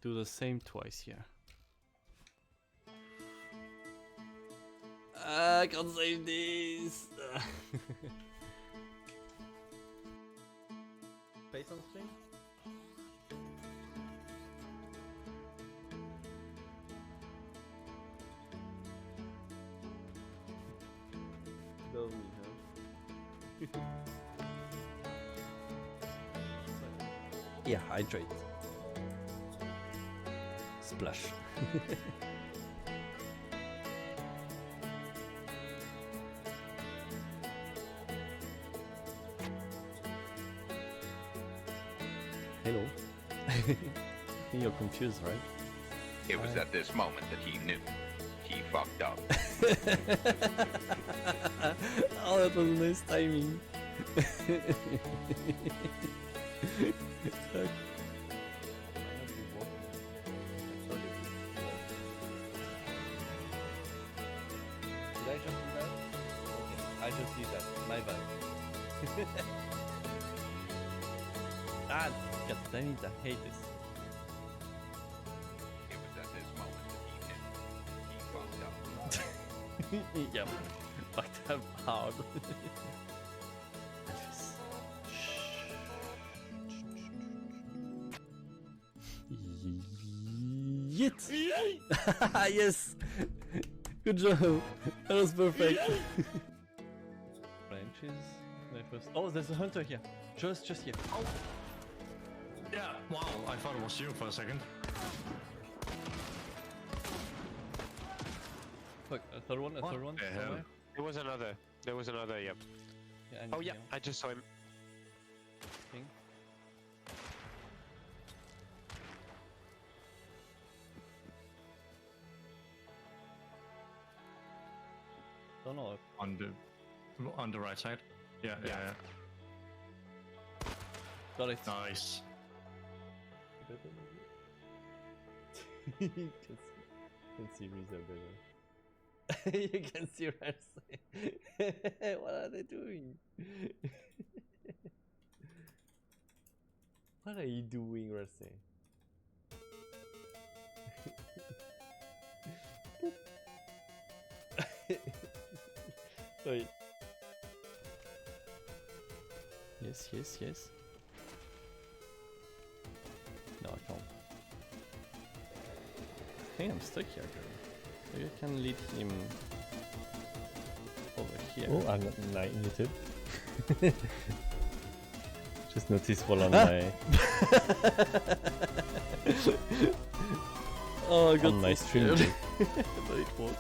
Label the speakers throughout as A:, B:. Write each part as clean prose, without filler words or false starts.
A: do the same twice here. I can't save this.
B: Face on screen?
A: Love me, huh? Yeah, hydrate. Splash. Hello. You're confused, right?
C: It was at this moment that he knew. He fucked up.
A: Oh, that was nice timing. Did I just do that? Okay, I just did that. My bad. Ah, god damn it, I hate this.
C: It was at this moment that he knew. He fucked up.
A: Yeah, fucked up hard. Elvis. Yeet! Yes! Good job! That was perfect! Branches? Oh, there's a hunter here! Just here. Oh.
D: Yeah, wow, I thought it was you for a second.
A: Fuck, a third one,
D: What the hell?
A: somewhere?
E: There was another, yep.
A: Yeah,
E: Oh yeah, I just saw him.
A: Thing. Don't know.
D: On the right side. Yeah.
A: Got it.
D: Nice.
A: You can see Riza better. You can see Rarse. What are they doing? What are you doing, Rarse? Wait. Yes. No, I can't. I think I'm stuck here, girl. Maybe I can lead him over here.
B: Oh, I'm not in YouTube. Just noticed while on my
A: Oh, I got
B: on my
A: so
B: stream.
A: scared. But it worked.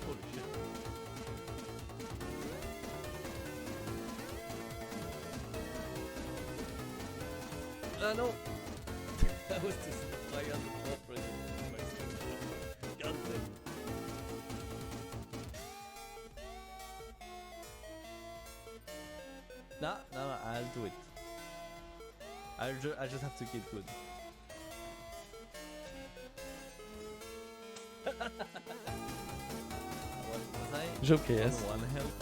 A: Holy shit. No! That was just I got the ball present in my screen. God damn. No, I'll do it. I just have to get good. Was I
B: Joke, yes.
A: on one health?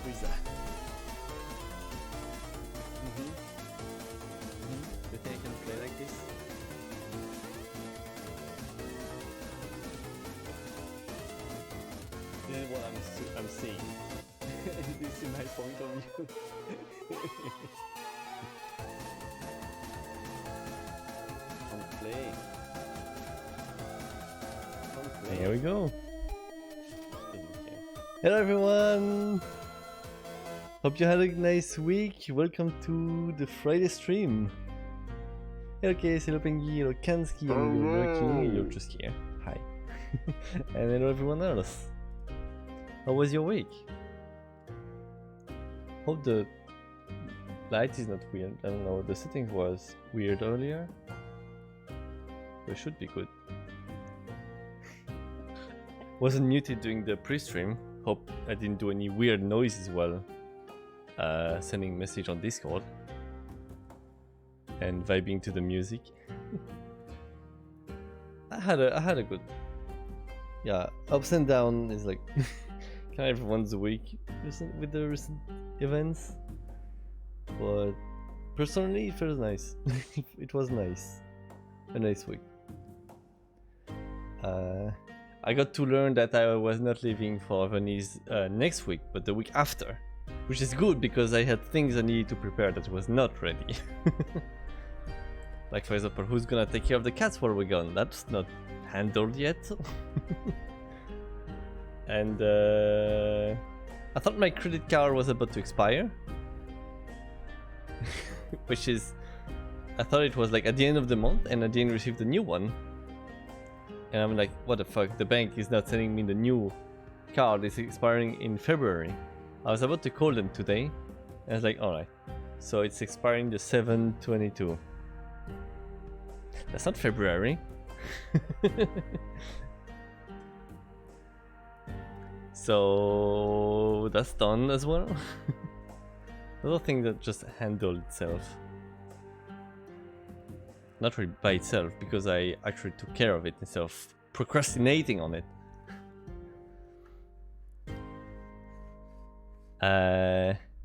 A: Who is that? You think I can play like this? This is what I'm seeing. This is my point of view. Don't play. Don't play.
B: Here we go.
A: Didn't care.
B: Hello everyone! Hope you had a nice week. Welcome to the Friday stream. Hello Case, hello Pengi, hello Kansky, hello Working, you're just here. Hi. And hello everyone else. How was your week? Hope the light is not weird. I don't know, the settings was weird earlier. They should be good. Wasn't muted during the pre-stream. Hope I didn't do any weird noise as well. sending message on Discord and vibing to the music. I had a good, yeah, ups and down is like kind of everyone's week with the recent events, but personally it feels nice. It was nice, a nice week. I got to learn that I was not leaving for Venice next week, but the week after, which is good because I had things I needed to prepare that was not ready. Like for example, who's gonna take care of the cats while we're gone? That's not handled yet. And I thought my credit card was about to expire. Which is, I thought it was like at the end of the month and I didn't receive the new one. And I'm like, what the fuck, the bank is not sending me the new card, it's expiring in February. I was about to call them today, and I was like, alright, so it's expiring the 7/22. That's not February. So that's done as well. Another thing that just handled itself. Not really by itself, because I actually took care of it instead of procrastinating on it.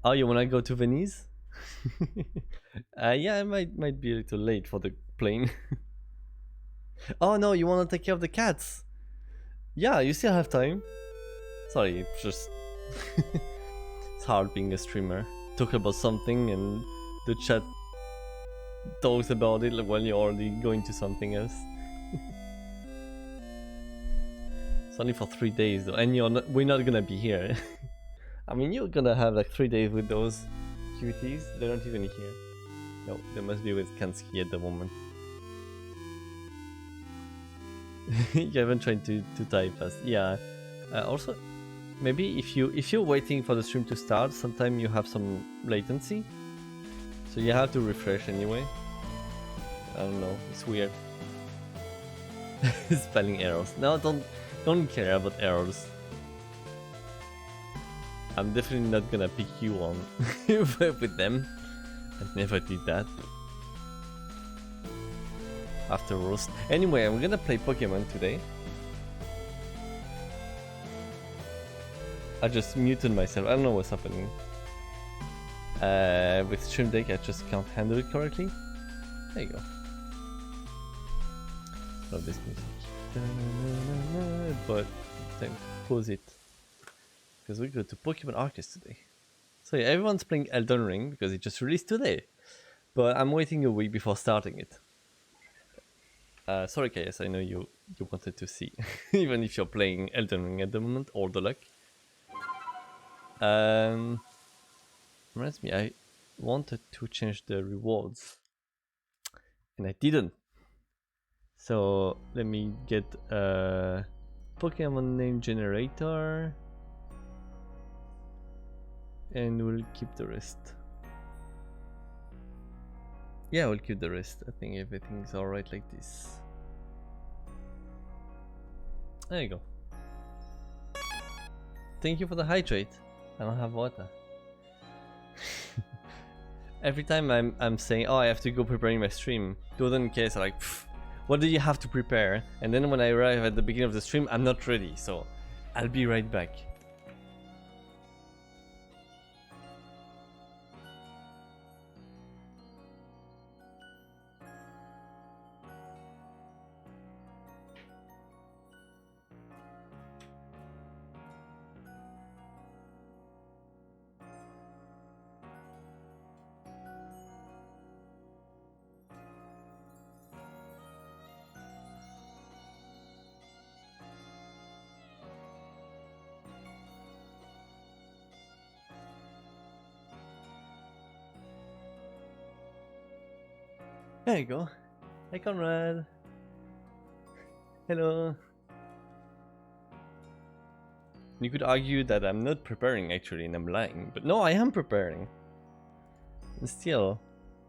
B: Oh, you wanna go to Venice? Yeah, I might be a little late for the plane. Oh no, you wanna take care of the cats? Yeah, you still have time. Sorry, it's just it's hard being a streamer. Talk about something and the chat talks about it while you're already going to something else. It's only for 3 days though, and we're not gonna be here. I mean, you're gonna have like 3 days with those cuties. They're not even here. No, they must be with Kansky at the moment. You haven't tried to type fast. Yeah. Also, maybe if you're waiting for the stream to start, sometimes you have some latency. So you have to refresh anyway. I don't know, it's weird. Spelling errors. No, don't care about errors. I'm definitely not gonna pick you on with them. I never did that. After roast. Anyway, I'm gonna play Pokemon today. I just muted myself. I don't know what's happening. With Stream Deck, I just can't handle it correctly. There you go. Love this music. But time to pause it. Because we go to Pokemon Arceus today. So yeah, everyone's playing Elden Ring because it just released today. But I'm waiting a week before starting it. Sorry Kaius, I know you wanted to see. Even if you're playing Elden Ring at the moment, all the luck. Reminds me, I wanted to change the rewards. And I didn't. So let me get a Pokemon name generator. And we'll keep the rest. Yeah, we'll keep the rest. I think everything's alright like this. There you go. Thank you for the hydrate. I don't have water. Every time I'm saying, oh, I have to go preparing my stream, Golden Case are like, what do you have to prepare? And then when I arrive at the beginning of the stream, I'm not ready, so I'll be right back. There you go. Hi Conrad. Hello. You could argue that I'm not preparing actually and I'm lying, but no, I am preparing. And still,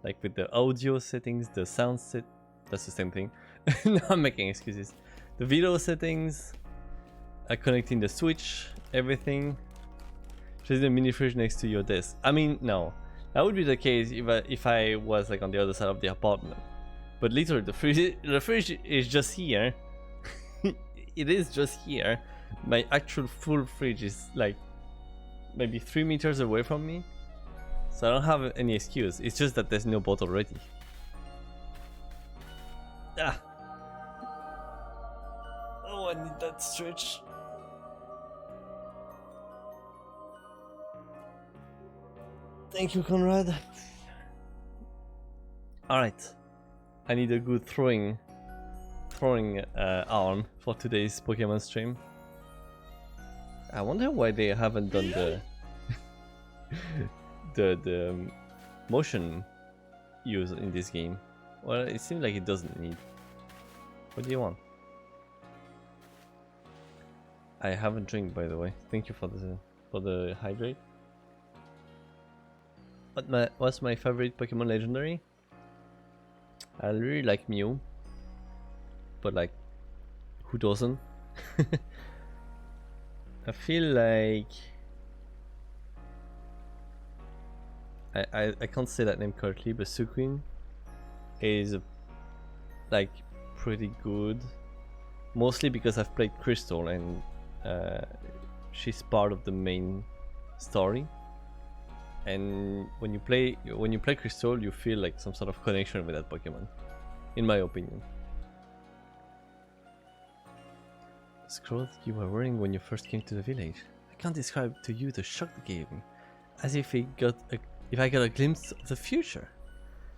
B: like with the audio settings, the sound set, that's the same thing. No, I'm making excuses. The video settings, connecting the Switch, everything. There's a mini fridge next to your desk. I mean, no. That would be the case if I was like on the other side of the apartment. But literally, the fridge is just here. It is just here. My actual full fridge is like maybe 3 meters away from me. So I don't have any excuse. It's just that there's no bottle ready. Ah. Oh, I need that stretch. Thank you, Conrad. Alright. I need a good throwing arm for today's Pokemon stream. I wonder why they haven't done the motion use in this game. Well, it seems like it doesn't need. What do you want? I haven't drank, by the way. Thank you for the hydrate. What's my favorite Pokemon legendary? I really like Mew, but like, who doesn't? I feel like I can't say that name correctly, but Suquin is like pretty good, mostly because I've played Crystal and she's part of the main story. And when you play Crystal, you feel like some sort of connection with that Pokemon, in my opinion. The scroll you were wearing when you first came to the village. I can't describe to you the shock it gave me, as if I got a glimpse of the future.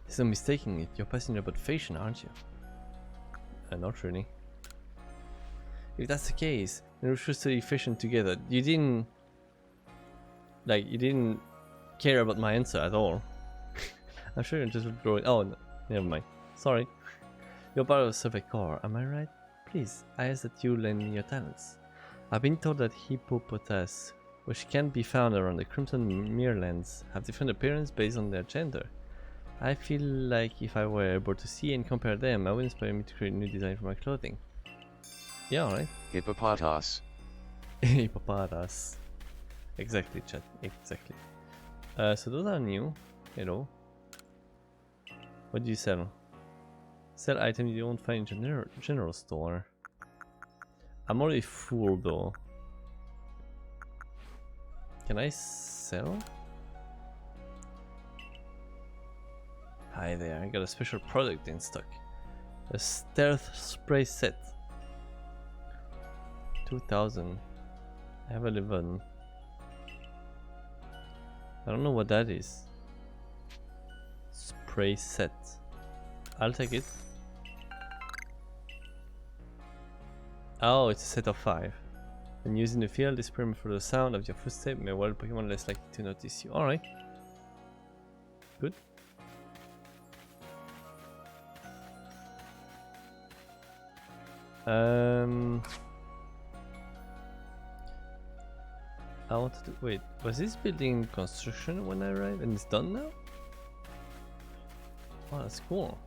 B: There's no mistaking it. You're passionate about fashion, aren't you? Not really. If that's the case, then we should study fashion together. You didn't care about my answer at all. I'm sure you're just growing. Oh, no, never mind. Sorry. You're part of the Survey Corps, am I right? Please, I ask that you lend me your talents. I've been told that hippopotas, which can be found around the Crimson Merelands, have different appearance based on their gender. I feel like if I were able to see and compare them, I would inspire me to create a new design for my clothing. Yeah, alright.
F: Hippopotas.
B: Hippopotas. Exactly, chat. Exactly. So those are new. Hello. What do you sell? Sell items you don't find in general store. I'm already full though. Can I sell? Hi there, I got a special product in stock. A stealth spray set. 2000. I have 11. I don't know what that is. Spray set. I'll take it. Oh, it's a set of 5. When using the field, this perimeter for the sound of your footstep may wild Pokemon less likely to notice you. Alright. Good. I wanted to wait. Was this building construction when I arrived and it's done now? Oh, that's cool.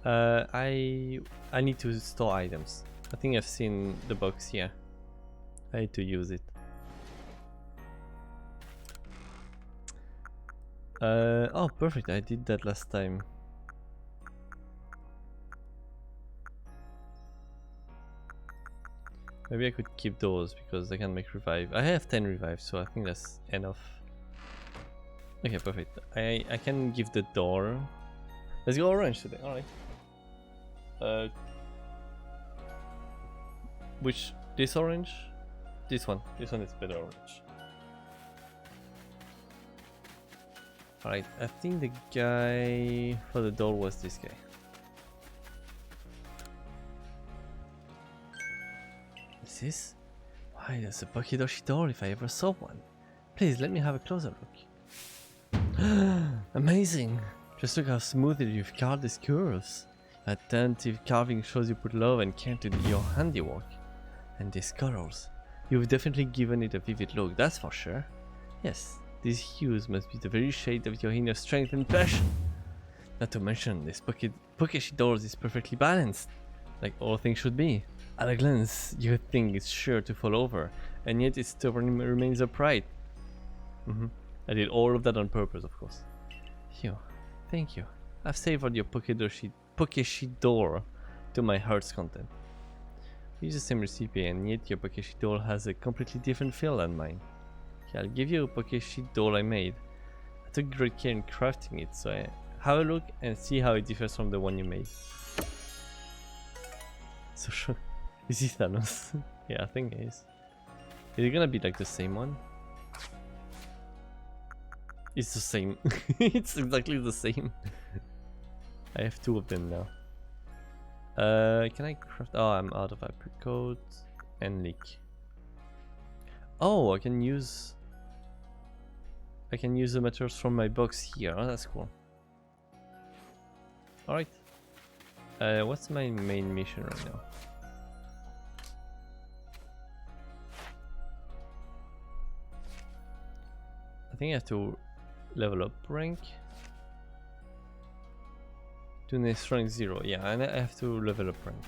B: I need to store items. I think I've seen the box here. I need to use it. Oh, perfect. I did that last time. Maybe I could keep those because I can make revive. I have 10 revives, so I think that's enough. Okay, perfect. I can give the door. Let's go orange today. All right. Which this orange? This one. This one is better orange. All right. I think the guy for the door was this guy. Is this? Why, that's a Bukidoshi door if I ever saw one. Please let me have a closer look. Amazing! Just look how smoothly you've carved these curves. That attentive carving shows you put love and care into your handiwork. And these colors. You've definitely given it a vivid look, that's for sure. Yes, these hues must be the very shade of your inner strength and passion. Not to mention, this Pokeshi doors is perfectly balanced. like all things should be. At a glance, you think it's sure to fall over, and yet it stubbornly remains upright. I did all of that on purpose, of course. Phew, thank you. I've savored your Pokeshi door to my heart's content. We use the same recipe, and yet your Pokeshi doll has a completely different feel than mine. Okay, I'll give you a Pokeshi doll I made. I took great care in crafting it, so have a look and see how it differs from the one you made. So sure. Is he Thanos? Yeah, I think he is. Is it gonna be like the same one? It's the same. It's exactly the same. I have two of them now. Can I craft? Oh, I'm out of apricot and leek. Oh, I can use the materials from my box here. Oh, that's cool. All right. What's my main mission right now? I think I have to level up rank to next rank 0. Yeah, and I have to level up rank.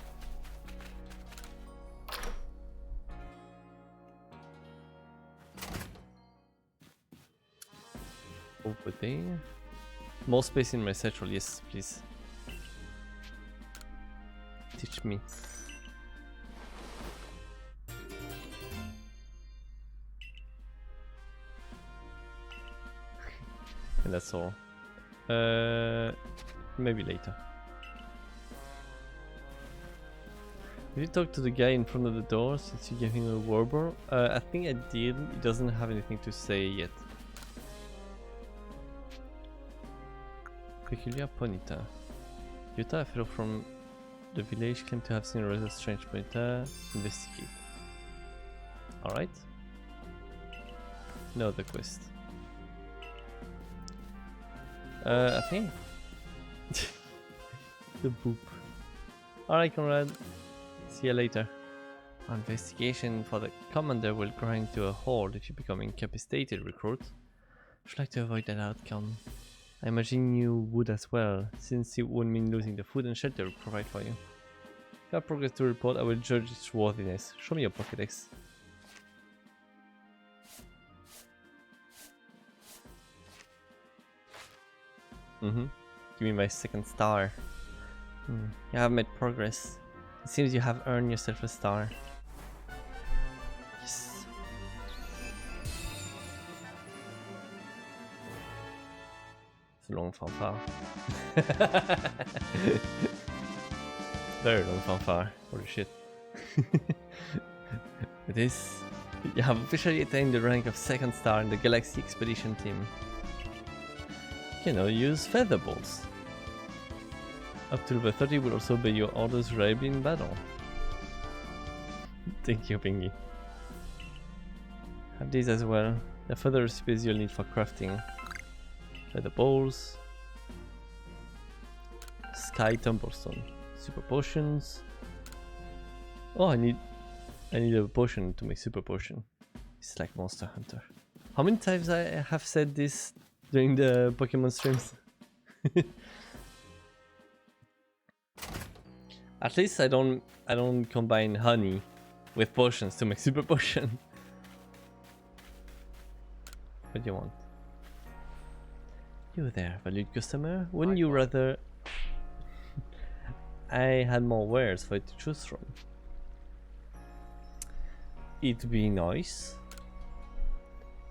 B: Over there. More space in my satchel, yes, please. Teach me. And that's all. Maybe later. Did you talk to the guy in front of the door since you gave him a warble? I think I did. He doesn't have anything to say yet. Peculiar Ponita. Yuta, a fellow from the village, claimed to have seen a rather strange Ponita. Investigate. Alright. No other quest. I think the boop. Alright, Conrad. See you later. Our investigation for the commander will grind to a halt if you become incapacitated, recruit. Would you like to avoid that outcome? I imagine you would as well, since it would mean losing the food and shelter we provide for you. If you have progress to report, I will judge its worthiness. Show me your Pokédex. Give me my second star. You have made progress. It seems you have earned yourself a star. Yes. It's a long fanfare. Very long fanfare. Holy shit. It is. You have officially attained the rank of second star in the Galaxy Expedition team. You can now use feather balls. Up to level 30 will also obey your orders reliably in battle. Thank you, Pingy. Have these as well. The further recipes you'll need for crafting. Feather balls. Sky Tumblestone. Super potions. Oh, I need a potion to make super potion. It's like Monster Hunter. How many times I have said this during the Pokemon streams? At least I don't combine honey with potions to make super potion. What do you want? You there, valued customer? Wouldn't you rather I had more wares for you to choose from? It'd be nice.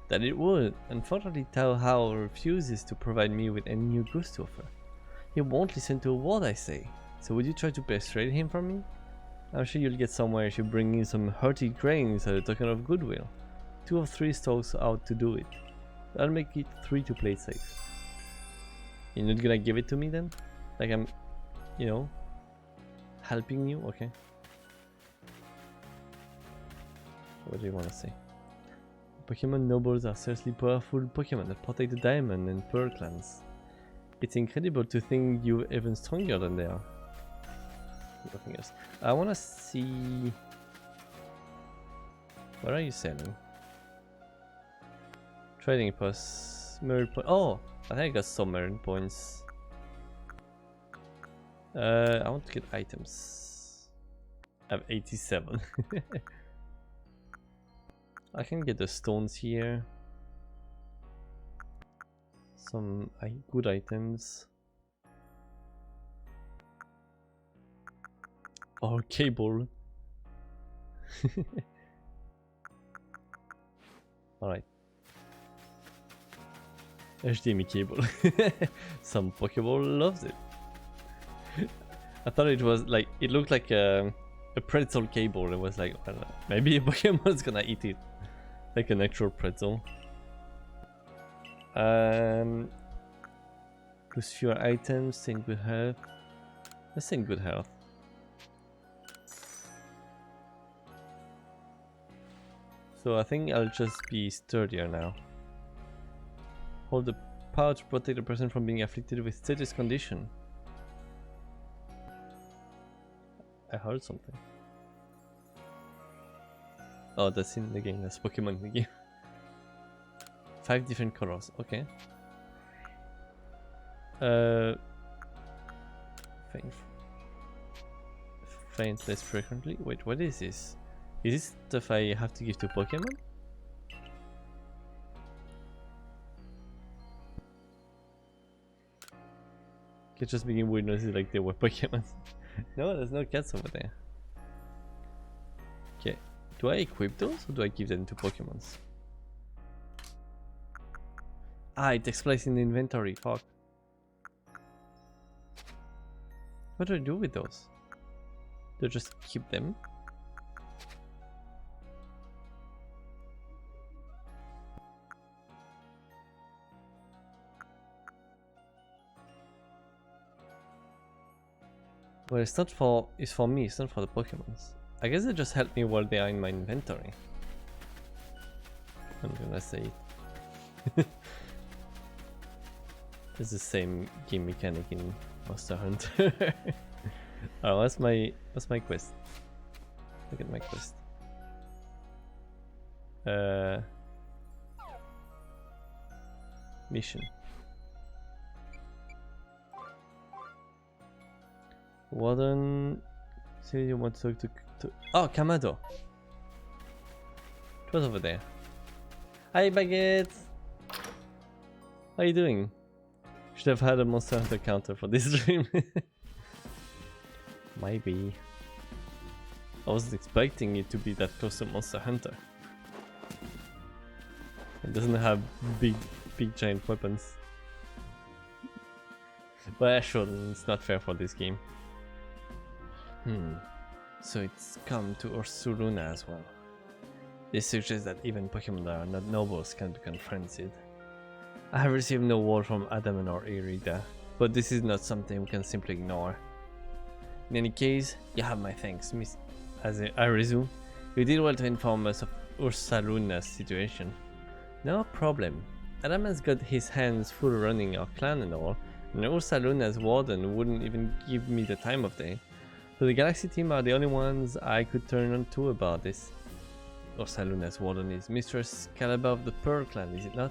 B: That it would. Unfortunately, Tao Hao refuses to provide me with any new goods to offer. He won't listen to a word I say. So would you try to persuade him from me? I'm sure you'll get somewhere if you bring in some hearty grains as a token of goodwill. 2 or 3 stalks out to do it. I'll make it 3 to play it safe. You're not gonna give it to me then? Like I'm, you know, helping you? Okay. What do you want to say? Pokemon nobles are seriously powerful Pokemon that protect the Diamond and Pearl clans. It's incredible to think you're even stronger than they are. Nothing else. I wanna see... What are you selling? Trading posts... Merit point... Oh! I think I got some merit points. I want to get items. I have 87. I can get the stones here. Some good items. Oh, cable. Alright. HDMI cable. Some Pokeball loves it. I thought it was like, it looked like a pretzel cable. It was like, I don't know, maybe a Pokemon's gonna eat it. Like an actual pretzel. Plus fewer items, stay in good health. Let's stay in good health. So I think I'll just be sturdier now. Hold the power to protect the person from being afflicted with status condition. I heard something. Oh, that's in the game. That's Pokemon in the game. 5 different colors. Okay. Faint less frequently. Wait, what is this? Is this stuff I have to give to Pokemon? It just became weird noises like they were Pokemon. No, there's no cats over there. Okay, do I equip those or do I give them to Pokemons? Ah, it explains in the inventory, fuck. What do I do with those? Do I just keep them? Well, it's not for, it's for me, it's not for the Pokemons. I guess they just help me while they are in my inventory. I'm gonna say it. It's the same game mechanic in Monster Hunter. Oh, what's my quest? Look at my quest. Mission. Warden, say you want to talk to oh, Kamado. It was over there. Hi, Baguette. How are you doing? Should have had a Monster Hunter counter for this stream. Maybe. I wasn't expecting it to be that close to Monster Hunter. It doesn't have big giant weapons. But sure, it's not fair for this game. So it's come to Ursaluna as well. This suggests that even Pokemon that are not nobles can become frenzied. I have received no word from Adaman or Irida, but this is not something we can simply ignore. In any case, you have my thanks, Miss Arizu. You did well to inform us of Ursaluna's situation. No problem. Adaman's got his hands full running our clan and all, and Ursaluna's warden wouldn't even give me the time of day. So the Galaxy team are the only ones I could turn on to about this. Ursaluna's warden is Mistress Calabar of the Pearl Clan, is it not?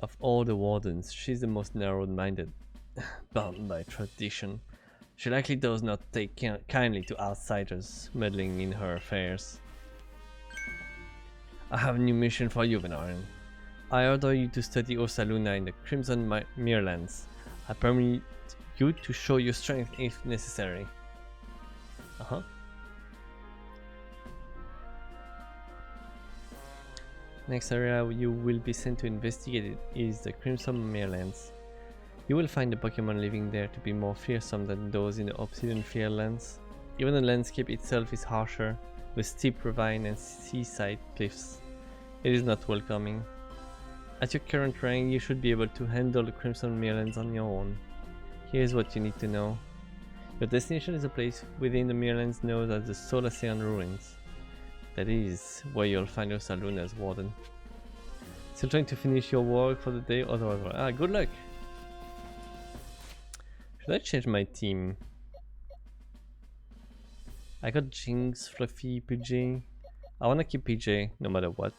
B: Of all the wardens, she's the most narrow-minded, bound by tradition. She likely does not take kindly to outsiders meddling in her affairs. I have a new mission for you, Venarin. I order you to study Ursaluna in the Crimson Merelands. I permit you to show your strength if necessary. Next area you will be sent to investigate is the Crimson Merelands. You will find the Pokemon living there to be more fearsome than those in the Obsidian Fairlands. Even the landscape itself is harsher, with steep ravine and seaside cliffs. It is not welcoming. At your current rank, you should be able to handle the Crimson Merelands on your own. Here's what you need to know. Your destination is a place within the Merelands known as the Solacean Ruins. That is where you'll find Ursaluna's warden. Still trying to finish your work for the day, otherwise, good luck! Should I change my team? I got Jinx, Fluffy, PJ. I wanna keep PJ no matter what.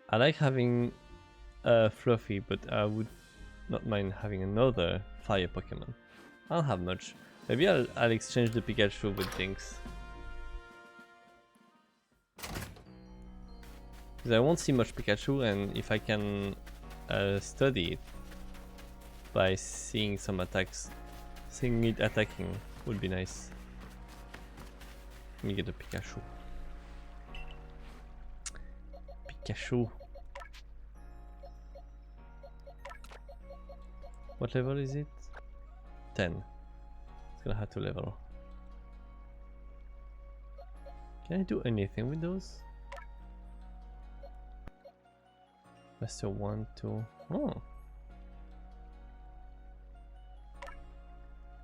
B: I like having Fluffy, but I would not mind having another fire Pokemon. I don't have much. Maybe I'll exchange the Pikachu with Jinx. Because I won't see much Pikachu, and if I can study it by seeing some attacks, seeing it attacking would be nice. Let me get a Pikachu. Pikachu. What level is it? 10. It's gonna have to level. Can I do anything with those? Master 1, 2. Oh.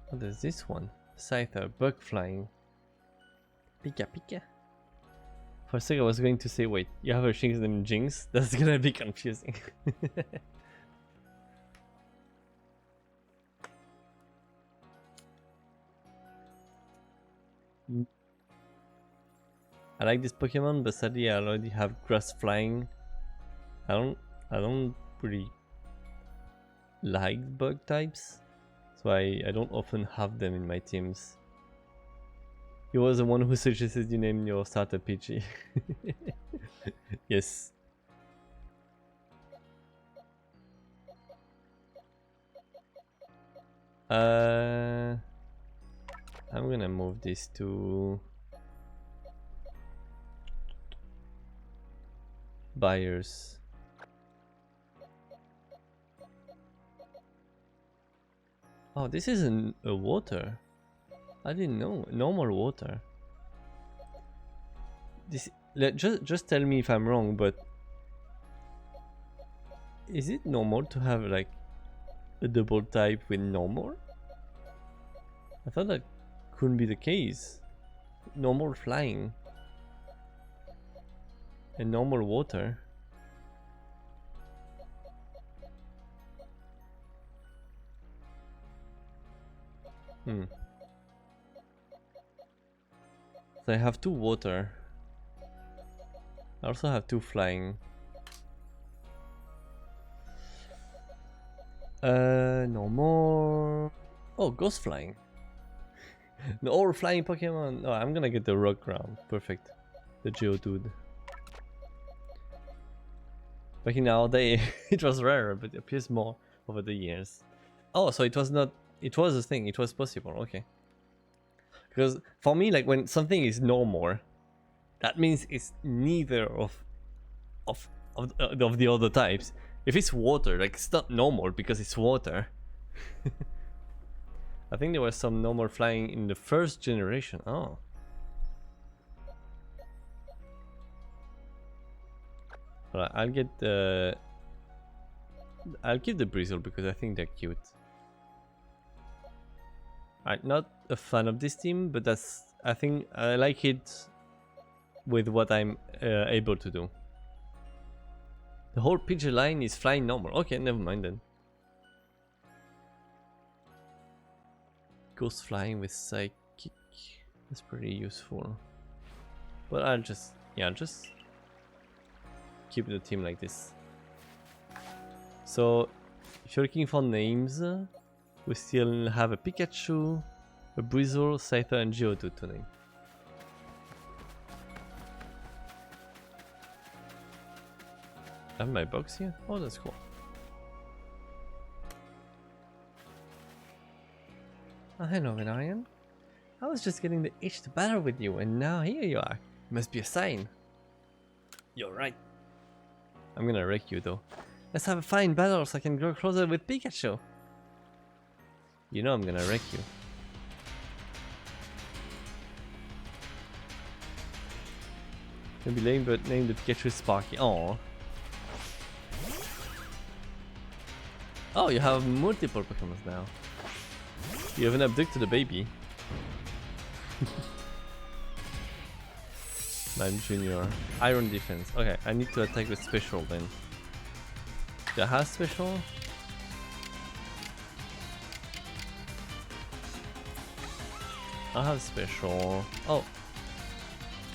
B: What is this one? Scyther, bug flying. Pika Pika. For a second I was going to say, wait, you have a Shinx named Jinx? That's gonna be confusing. I like this Pokemon, but sadly I already have grass flying. I don't really like bug types, so I don't often have them in my teams. He was the one who suggested you name your starter Pidgey. Yes. I'm gonna move this to buyers. Oh, this isn't a water. I didn't know. Normal water. This just tell me if I'm wrong, but is it normal to have like a double type with normal? I thought that couldn't be the case. Normal flying and normal water. So I have 2 water. I also have 2 flying. No more. Oh, ghost flying. No, all flying Pokemon. No, I'm gonna get the rock ground. Perfect. The Geodude. Back in our day, it was rare, but it appears more over the years. Oh, so it was not. It was a thing. It was possible. Okay. Because for me, like when something is normal, that means it's neither of the other types. If it's water, like it's not normal because it's water. I think there was some normal flying in the first generation. Oh. Alright, I'll get the. I'll keep the Bristle because I think they're cute. I'm not a fan of this team, but that's. I think I like it with what I'm able to do. The whole Pidgey line is flying normal. Okay, never mind then. Ghost flying with Psychic. That's pretty useful. But I'll just. Yeah, just keep the team like this. So, if you're looking for names, we still have a Pikachu, a Bristle, Scyther, and Geodude to name. I have my box here? Oh, that's cool. Oh, hello, Venarian. I was just getting the itch to battle with you, and now here you are. Must be a sign. You're right. I'm gonna wreck you, though. Let's have a fine battle so I can grow closer with Pikachu. You know I'm gonna wreck you. Maybe lame, but name the Pikachu Sparky. Aww. Oh, you have multiple Pokemon now. You haven't abducted the baby. Mime Junior. Iron defense. Okay, I need to attack with special then. Do I have special? I have special. Oh,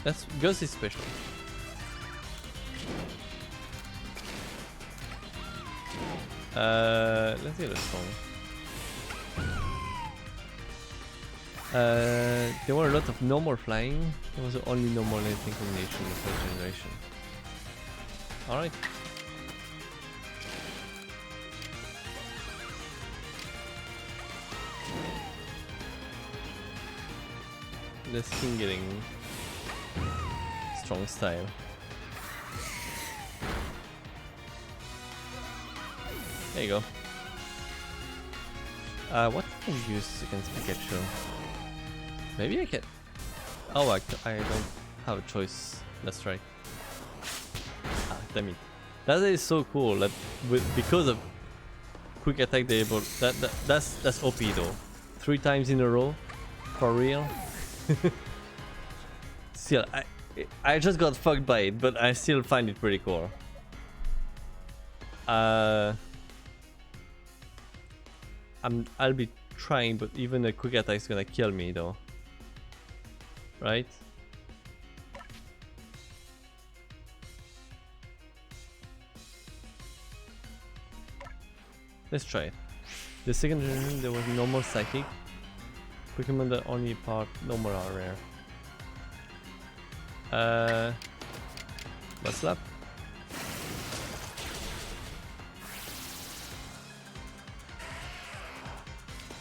B: that's Ghost is special. Let's get a song. There were a lot of normal flying. There was only normal anything combination in the first generation. Alright. The skin getting strong style. There you go. What can I use against Pikachu? Maybe I can. Oh, I don't have a choice. That's right. Ah, damn it. That is so cool. That because of quick attack, they able. That's OP though. 3 times in a row, for real. Still, I just got fucked by it, but I still find it pretty cool. I'll be trying, but even a quick attack is gonna kill me though. Right? Let's try it. The second generation there was normal psychic. Pokemon that only part normal are rare. Butt slap.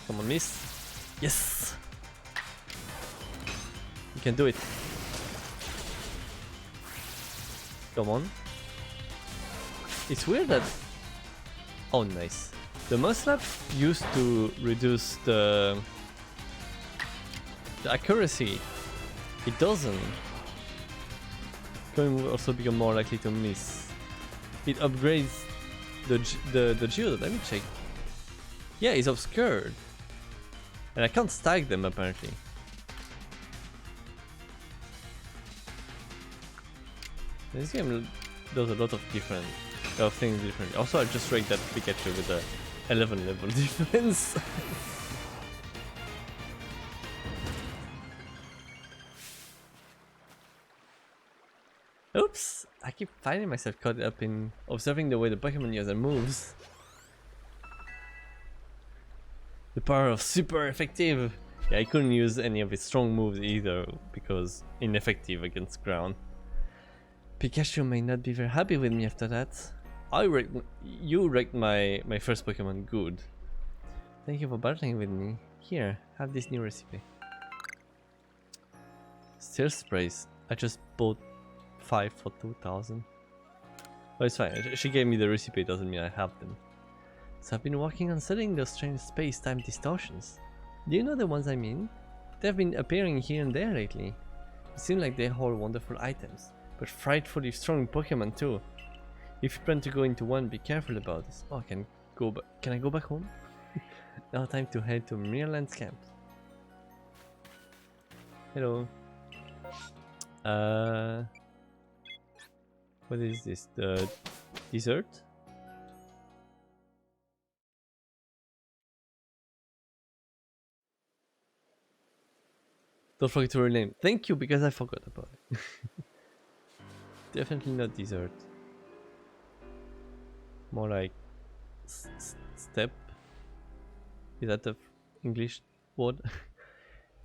B: Come on, miss. Yes! You can do it. Come on. It's weird that... Oh, nice. The must slap used to reduce the accuracy. It doesn't. Going will also become more likely to miss. It upgrades the geodes. Let me check. Yeah, it's obscured. And I can't stack them apparently. This game does a lot of different things differently. Also, I just ranked that Pikachu with a 11 level defense. Oops! I keep finding myself caught up in observing the way the Pokemon user moves. The power of super effective! Yeah, I couldn't use any of its strong moves either because ineffective against ground. Pikachu may not be very happy with me after that. You ranked my first Pokemon good. Thank you for battling with me. Here, have this new recipe. Still sprays. I just bought 5 for 2,000. Oh, it's fine. She gave me the recipe, doesn't mean I have them. So I've been working on studying those strange space-time distortions. Do you know the ones I mean? They've been appearing here and there lately. It seems like they hold wonderful items, but frightfully strong Pokemon too. If you plan to go into one, be careful about this. Oh, can I go back home? Now time to head to Mirland's camp. Hello. What is this? The dessert? Don't forget to rename. Thank you, because I forgot about it. Definitely not dessert. More like step. Is that the English word?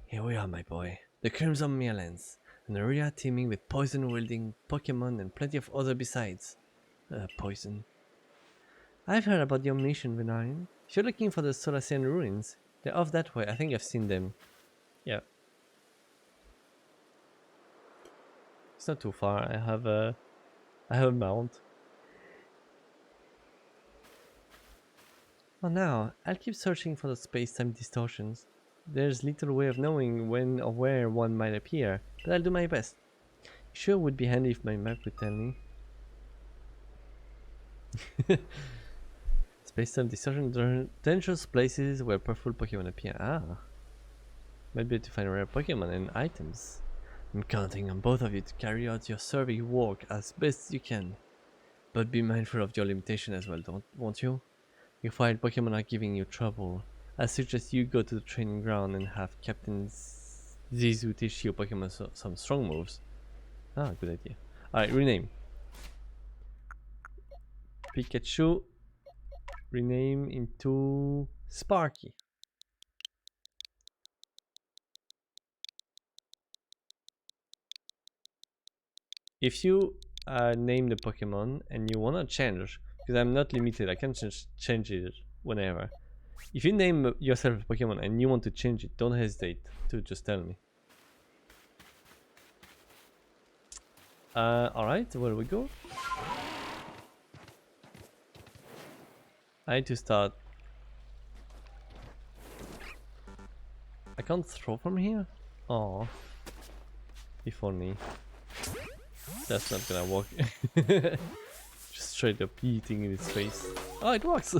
B: Here we are, my boy. The Crimson Meerlands. An area teeming with poison-wielding Pokemon and plenty of other besides. Poison. I've heard about your mission, Venarian. If you're looking for the Solacean ruins, they're off that way. I think I've seen them. Yeah. It's not too far. I have a mount. For now, I'll keep searching for the space-time distortions. There's little way of knowing when or where one might appear, but I'll do my best. Sure would be handy if my map would tell me. Space-time distortion, dangerous places where powerful Pokemon appear. Ah. Might be able to find rare Pokemon and items. I'm counting on both of you to carry out your survey work as best you can. But be mindful of your limitation as well, won't you? If wild Pokemon are giving you trouble, I suggest you go to the training ground and have Captain Zizu teach your Pokemon some strong moves. Ah, good idea. Alright, rename. Pikachu. Rename into Sparky. if you name the Pokemon and you wanna change, because I'm not limited, I can change it whenever. If you name yourself a Pokemon and you want to change it, don't hesitate to just tell me. Alright, where we go? I need to start. I can't throw from here? Oh, before me. That's not gonna work. Just straight up eating in his face. Oh, it works!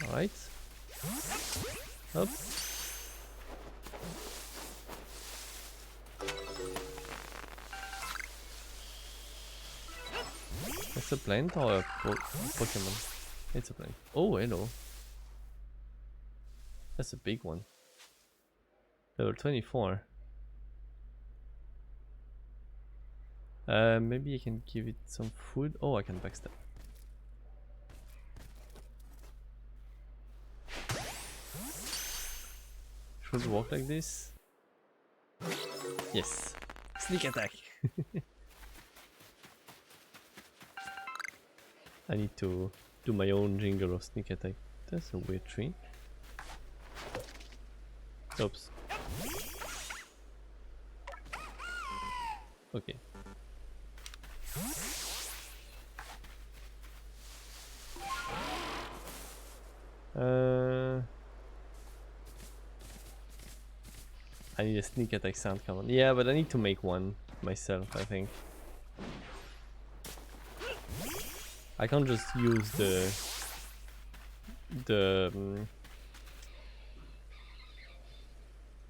B: Alright. Up. It's a plant or a Pokemon? It's a plant. Oh, hello. That's a big one. Level 24. Maybe I can give it some food. Oh, I can backstab. Should walk like this? Yes. Sneak attack. I need to do my own jingle of sneak attack. That's a weird tree. Oops. Okay. I need a sneak attack sound command. Yeah, but I need to make one myself, I think. I can't just use the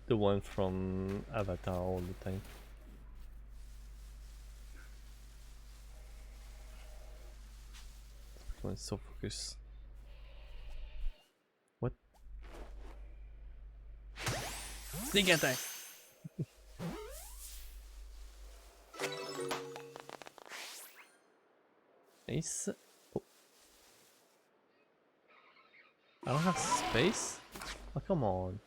B: one from Avatar all the time. Come on, so focus. What? Sneak attack! Nice. Oh. I don't have space? Oh, come on.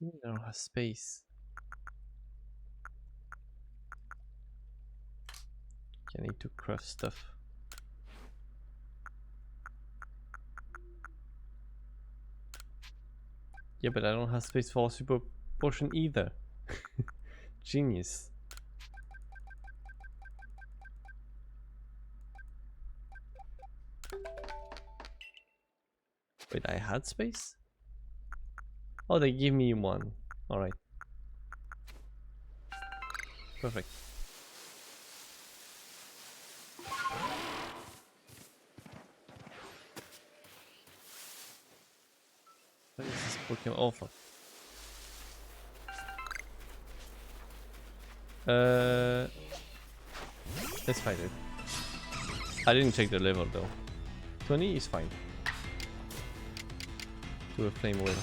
B: I don't have space. I need to craft stuff. Yeah, but I don't have space for a super potion either. Genius. Wait, I had space? Oh, they give me one. Alright. Perfect. What is this Pokemon? Oh, fuck. Let's fight it. I didn't check the level though. 20 is fine. To a flame whale.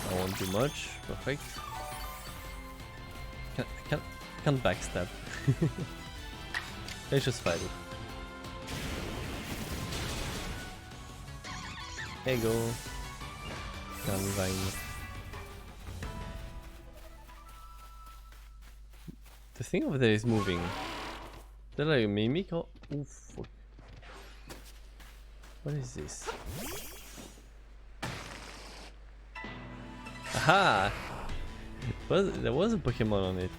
B: I won't do much. Perfect. Can't backstab. Let's just fight it. There you go. Vine. The thing over there is moving. Is that like a mimic or? Ooh, fuck. What is this? Aha! There was a Pokemon on it.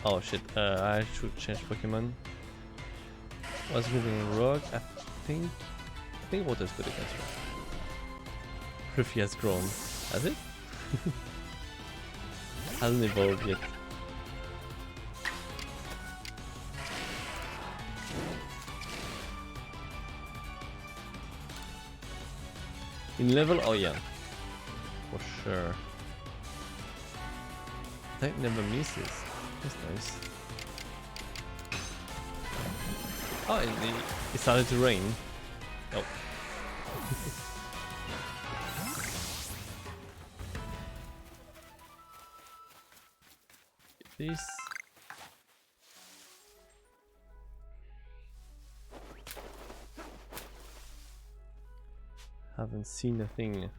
B: Oh shit, I should change Pokemon. Was moving rock, I think water's good against rock. Prithvi has grown. Has it? Hasn't evolved yet. In level? Oh yeah. For sure. That never misses. That's nice. Oh, it started to rain. Oh. This. Haven't seen a thing.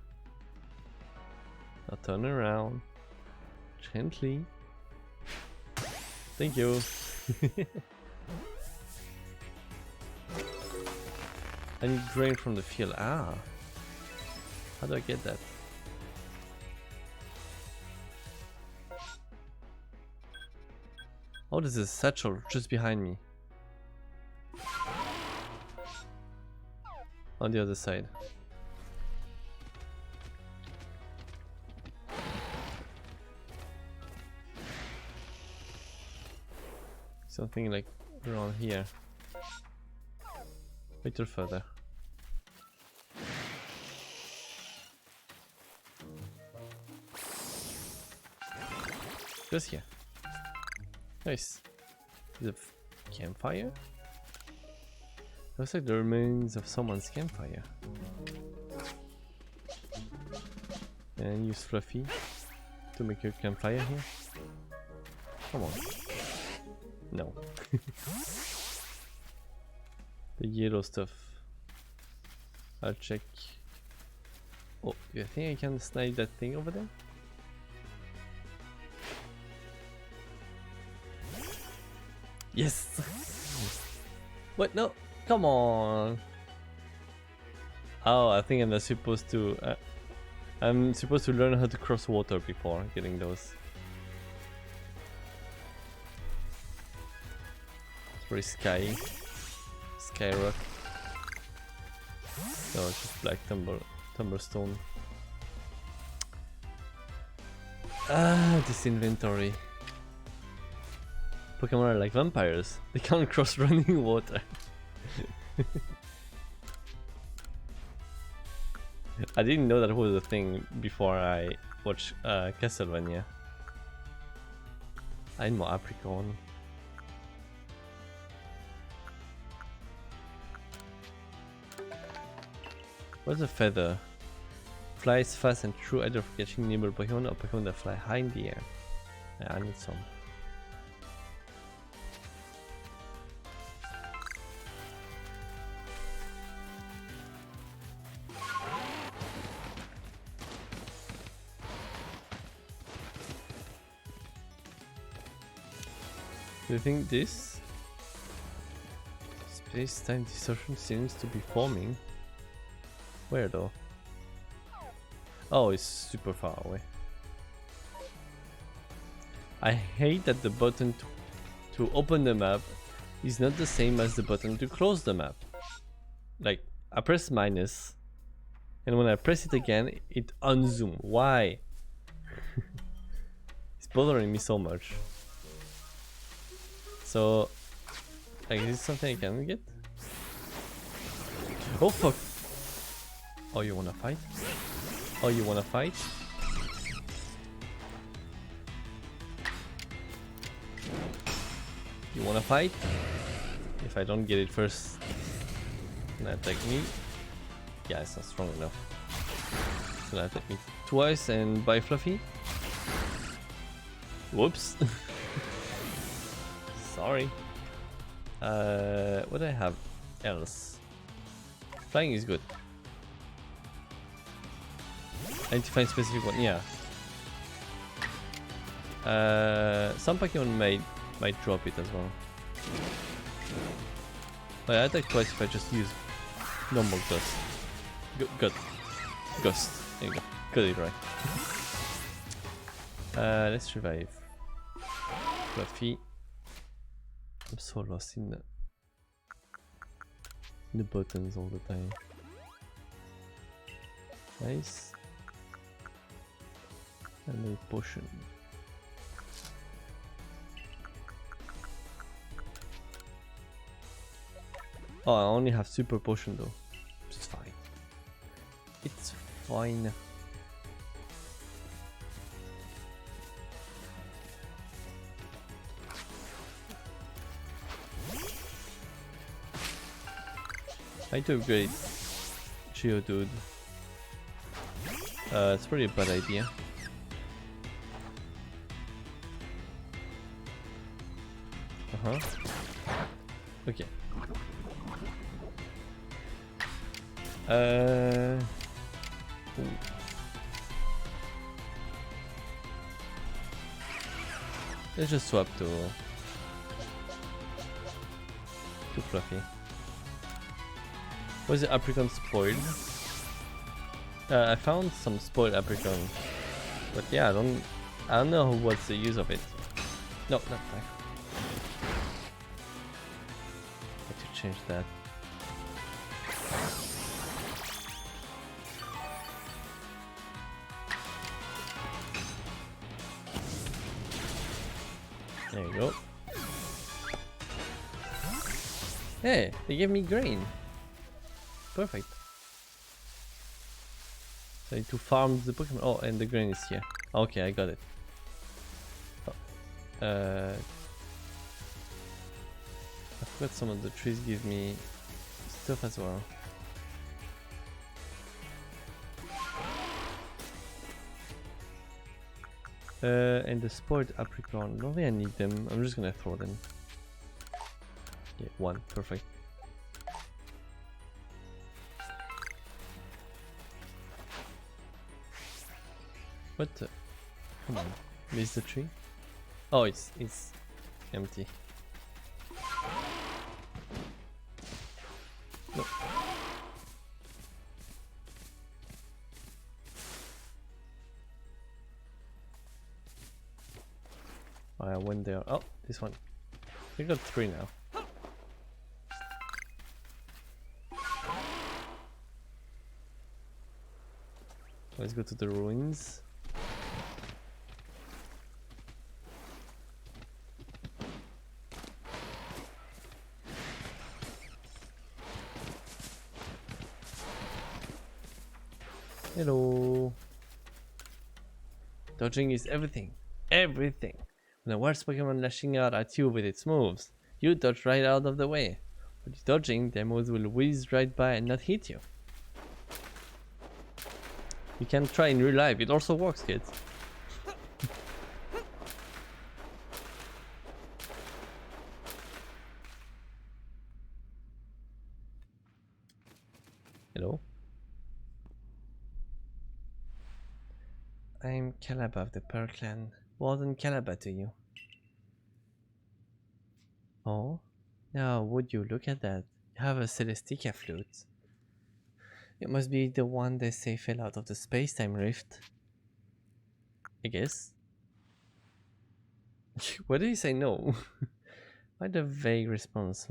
B: Now turn around. Gently. Thank you. I need grain from the field. Ah. How do I get that? Oh, there's a satchel just behind me. On the other side. Something like around here. A little further. Just here. Nice. The campfire? Looks like the remains of someone's campfire. And use Fluffy to make your campfire here. Come on. No. The yellow stuff. I'll check. Oh, you think I can snipe that thing over there? Yes! What? No! Come on! Oh, I think I'm not supposed to... I'm supposed to learn how to cross water before getting those. It's very sky. Sky rock. No, it's just black tumblestone. Ah, this inventory. Pokemon are like vampires. They can't cross running water. I didn't know that was a thing before I watched Castlevania. I need more apricot. What's a feather? Flies fast and true, either for catching nimble Pokemon or Pokemon that fly high in the air. Yeah, I need some. Do you think this space-time distortion seems to be forming? Where though? Oh, it's super far away. I hate that the button to open the map is not the same as the button to close the map. Like, I press minus, and when I press it again, it unzoom. Why? It's bothering me so much. So, like, is this something I can get? Oh fuck! Oh, you wanna fight? Oh, you wanna fight? You wanna fight? If I don't get it first, can attack me? Yeah, it's not strong enough. It's gonna attack me twice and bye Fluffy. Whoops. Sorry. What do I have else? Flying is good. I need to find specific one. Yeah. Some Pokemon might drop it as well. But I attack twice if I just use normal dust. Gust. There you go. Got it right. Let's revive. Fluffy. I'm so lost in the buttons all the time. Nice. And a potion. Oh, I only have super potion though. It's fine. It's fine. I need to upgrade Geodude. It's probably a bad idea. Okay. Ooh. Let's just swap to Fluffy. Was the apricot spoiled? I found some spoiled apricot, but yeah, I don't know what's the use of it. No, not that. Have to change that. There you go. Hey, they gave me grain. Perfect. So I need to farm the Pokemon. Oh, and the grain is here. Okay, I got it. Oh. I forgot some of the trees give me stuff as well. And the spoiled apricot. I don't think I need them. I'm just gonna throw them. Yeah, one. Perfect. What the? Come on. Miss the tree? Oh, it's empty. No. I went there. Oh, this one. We got 3 now. Let's go to the ruins. Hello. Dodging is everything. Everything. When a worst Pokemon lashing out at you with its moves, you dodge right out of the way. When you're dodging, their moves will whiz right by and not hit you. You can try in real life, it also works, kids. Hello? I'm Calaba of the Pearl Clan. Warden Calaba to you. Oh? Now would you look at that? You have a Celestica flute. It must be the one they say fell out of the space-time rift. I guess. What did you say no? Why the vague response,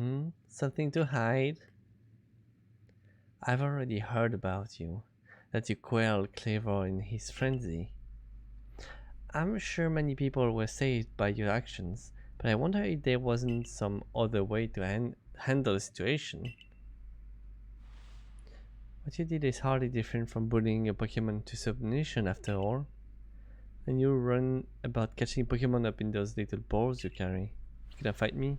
B: Something to hide? I've already heard about you. That you quelled Cleaver in his frenzy. I'm sure many people were saved by your actions, but I wonder if there wasn't some other way to handle the situation. What you did is hardly different from bullying a Pokemon to submission after all. And you run about catching Pokemon up in those little balls you carry. You gonna fight me?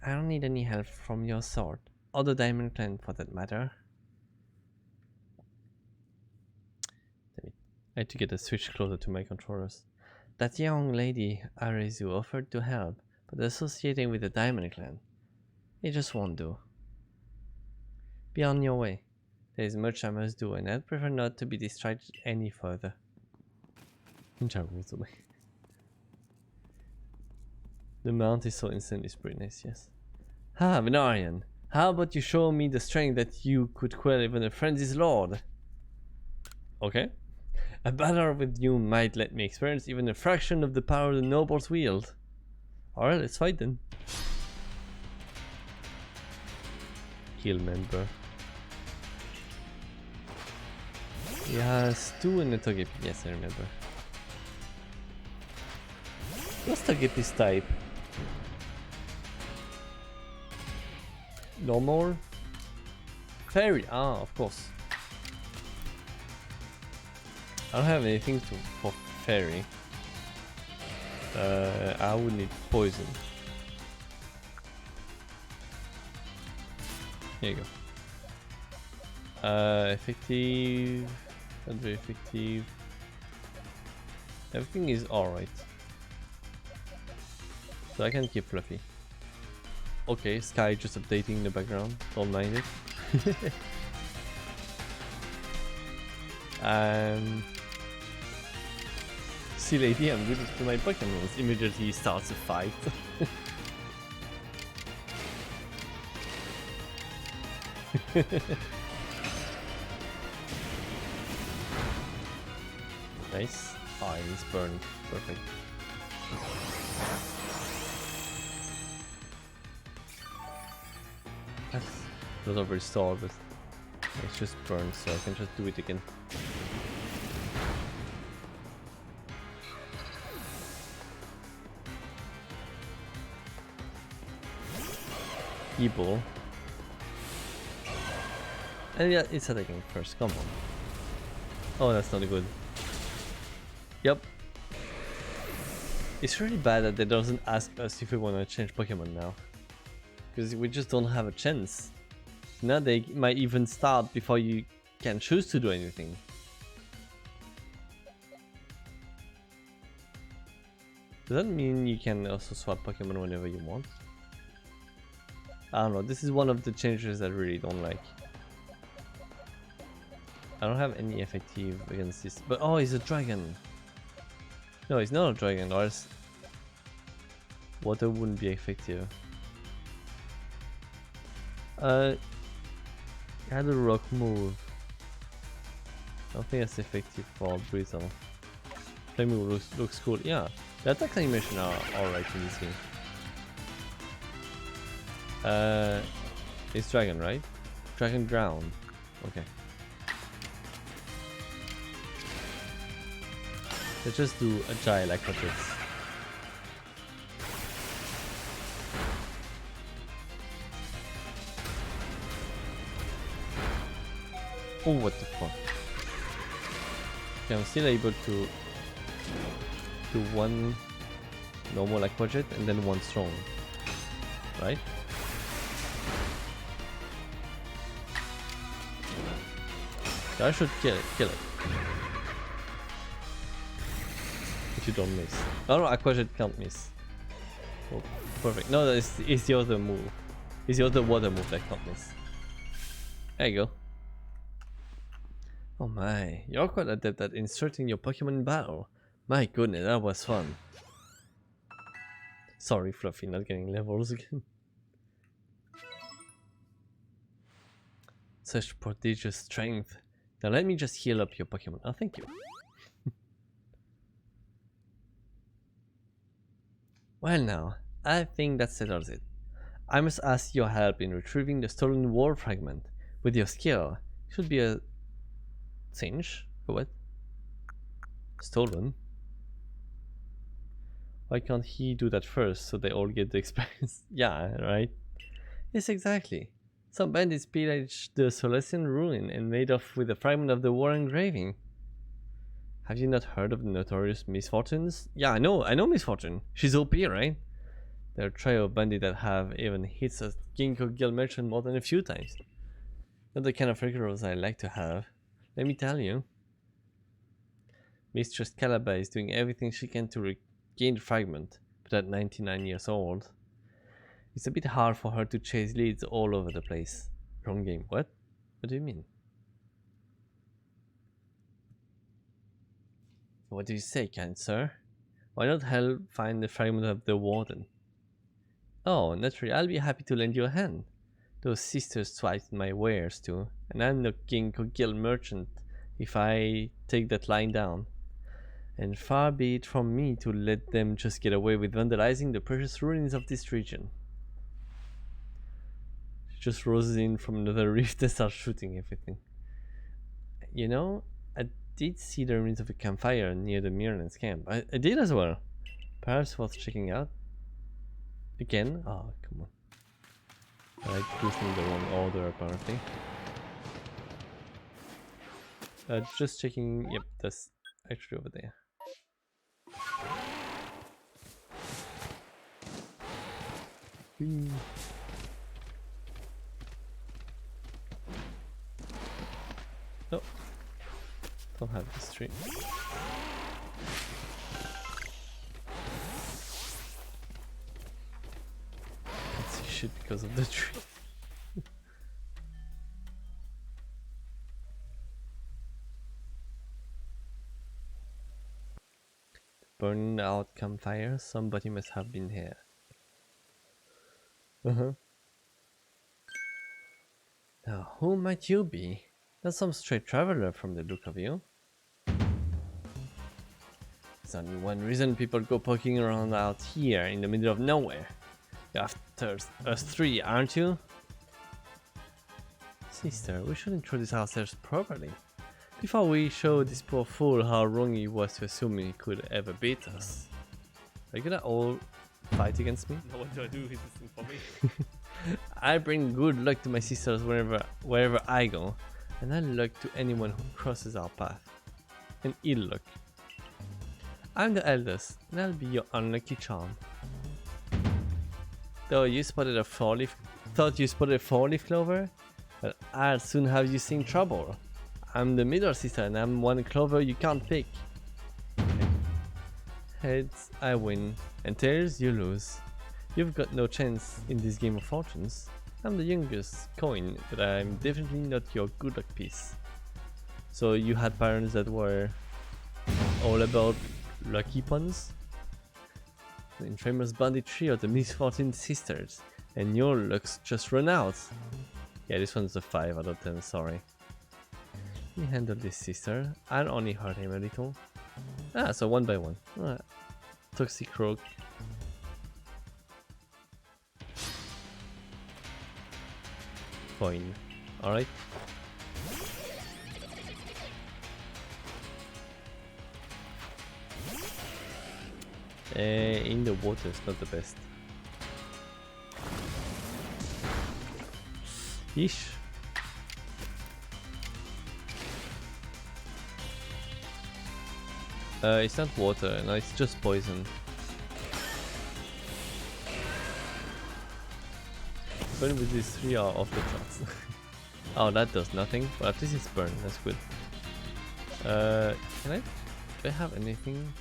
B: I don't need any help from your sort, or the Diamond Clan for that matter. I had to get a switch closer to my controllers. That young lady, Arceus, offered to help, but associating with the Diamond Clan, it just won't do. Be on your way. There is much I must do, and I'd prefer not to be distracted any further. The mount is so instantly pretty nice, yes. Ah, Venarian, how about you show me the strength that you could quell even a frenzied lord? Okay. A battle with you might let me experience even a fraction of the power the nobles wield. Alright, let's fight then. Heal member. He has 2 in the Togepi. Yes, I remember. What's Togepi's type? Normal? Fairy. Ah, of course. I don't have anything for fairy. I would need poison. Here you go. Effective. Not very effective. Everything is alright. So I can keep Fluffy. Okay, Sky just updating in the background. Don't mind it. See lady, I'm good to my Pokemon. Immediately starts a fight. Nice. Oh, he's burned. Perfect. It was already stalled, but it's just burned, so I can just do it again. E-ball. And yeah, it's attacking first, come on. Oh, that's not good. Yep. It's really bad that they doesn't ask us if we want to change Pokemon now. Because we just don't have a chance. Now they might even start before you can choose to do anything. Does that mean you can also swap Pokemon whenever you want? I don't know, this is one of the changes I really don't like. I don't have any effective against this, but oh, he's a dragon. No, he's not a dragon, or else water wouldn't be effective. He had a rock move. I don't think that's effective for Brittle. Flame move looks cool. Yeah, the attack animation are alright in this game. It's dragon, right? Dragon ground. Okay. Let's just do agile aquatics. Oh, what the fuck? Okay, I'm still able to do one normal aquajet and then one strong, right? So I should kill it. If you don't miss. Oh no, aquajet can't miss. Oh, perfect. No, it's the other move. It's the other water move that can't miss. There you go. Oh my, you're quite adept at inserting your Pokemon in battle. My goodness, that was fun. Sorry, Fluffy, not getting levels again. Such prodigious strength. Now let me just heal up your Pokemon. Oh, thank you. Well now, I think that settles it. I must ask your help in retrieving the stolen war fragment. With your skill, it should be a cinch? What? Stolen? Why can't he do that first so they all get the experience? Yeah, right? Yes, exactly. Some bandits pillaged the Celestian ruin and made off with a fragment of the war engraving. Have you not heard of the notorious Misfortunes? Yeah, I know Misfortune. She's OP, right? They're a trio of bandits that have even hit a Ginkgo Guild merchant more than a few times. Not the kind of heroes I like to have. Let me tell you. Mistress Calabar is doing everything she can to regain the fragment, but at 99 years old, it's a bit hard for her to chase leads all over the place. Wrong game. What? What do you mean? What do you say, kind sir? Why not help find the fragment of the warden? Oh, naturally, I'll be happy to lend you a hand. Those sisters swiped my wares too, and I'm the Ginkgo Guild merchant if I take that line down. And far be it from me to let them just get away with vandalizing the precious ruins of this region. She just roses in from another rift and starts shooting everything. You know, I did see the remains of a campfire near the Mirlan's camp. I did as well. Perhaps worth checking out. Again? Oh, come on. I like boosting the wrong order apparently. Just checking. Yep, that's actually over there. No, don't have this tree. Can't see shit because of the tree. burning out campfire. Somebody must have been here. Uh-huh. Now, who might you be? Not some stray traveler from the look of you. There's only one reason people go poking around out here in the middle of nowhere. You're after us three, aren't you? Sister, we should introduce ourselves properly. Before we show this poor fool how wrong he was to assume he could ever beat us. Are you gonna all fight against me?
A: Now what do I do? Is this for me?
B: I bring good luck to my sisters wherever I go, and I luck to anyone who crosses our path. And ill luck. I'm the eldest, and I'll be your unlucky charm. Though you spotted a thought you spotted a four-leaf clover? Well, I'll soon have you seen trouble. I'm the middle sister, and I'm one clover you can't pick. Heads, I win, and tails, you lose. You've got no chance in this game of fortunes. I'm the youngest coin, but I'm definitely not your good luck piece. So you had parents that were all about lucky puns? The infamous banditry of the misfortune sisters, and your luck's just run out. Yeah, this one's a 5 out of 10, sorry. You handle this, sister. I'll only hurt him a little. Ah, so one by one. Alright. Toxic Rogue. Fine. Alright. In the water is not the best. Ish. It's not water, no, it's just poison. Burn with these 3 are off the charts. Oh, that does nothing, but at least it's burn, that's good. Do I have anything?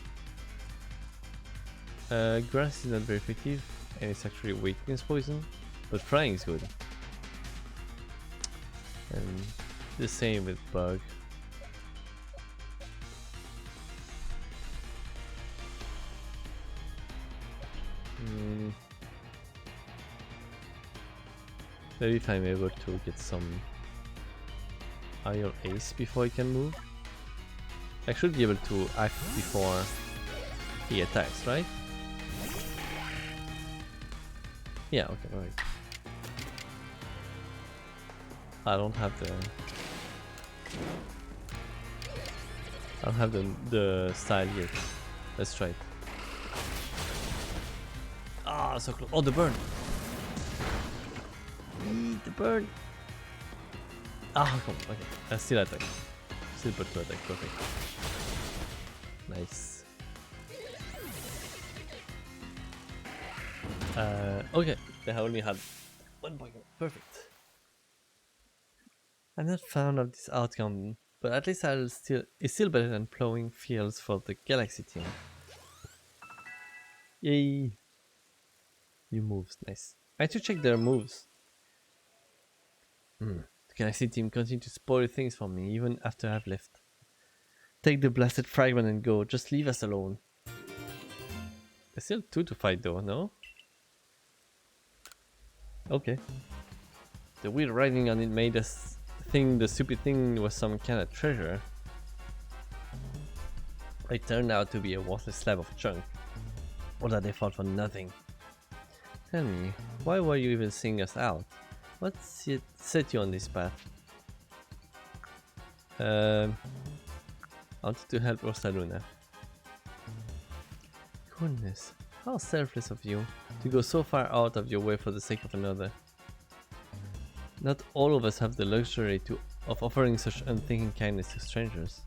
B: Grass is not very effective, and it's actually weak against poison, but flying is good. And the same with bug. Maybe if I'm able to get some Iron Ace before he can move. I should be able to act before he attacks, right? Yeah, okay, alright. I don't have the style yet. Let's try it. Ah, so close. Oh, the burn! Eee, the burn! Ah, come on, okay. That's still attack. Still put to attack, perfect. Nice. Okay, they only had 1 point. Perfect. I'm not fond of this outcome, but at least it's still better than plowing fields for the Galaxy team. Yay! New moves, nice. I had to check their moves. The Galaxy team continue to spoil things for me even after I've left. Take the blasted fragment and go, just leave us alone. There's still 2 to fight though, no? Okay. The wheel riding on it made us think the stupid thing was some kind of treasure. It turned out to be a worthless slab of junk. Or that they fought for nothing. Tell me, why were you even seeing us out? What set you on this path? I wanted to help Rosaluna. Goodness, how selfless of you to go so far out of your way for the sake of another. Not all of us have the luxury of offering such unthinking kindness to strangers.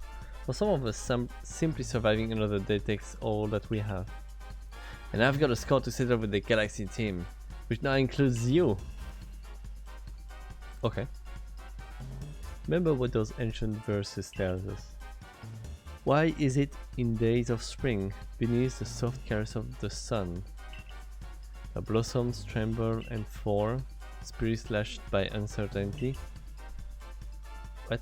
B: For some of us, simply surviving another day takes all that we have. And I've got a score to settle with the Galaxy team, which now includes you. Okay. Remember what those ancient verses tell us. Why is it in days of spring, beneath the soft caress of the sun, the blossoms tremble and fall, spirits lashed by uncertainty? What?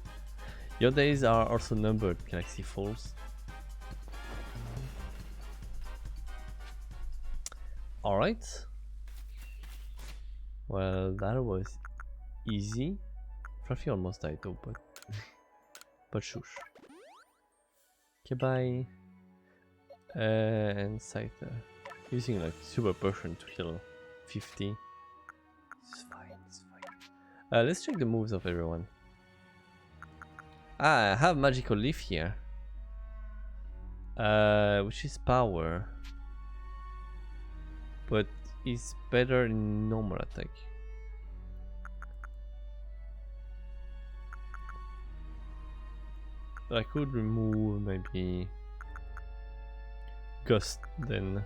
B: Your days are also numbered, Galaxy Fools. Alright. Well, that was easy. Fluffy almost died though, but shush. Okay, bye. And Scyther. Using like super potion to heal 50. It's fine, it's fine. Let's check the moves of everyone. Ah, I have magical leaf here. Which is power. But is better in normal attack. But I could remove maybe Gust then.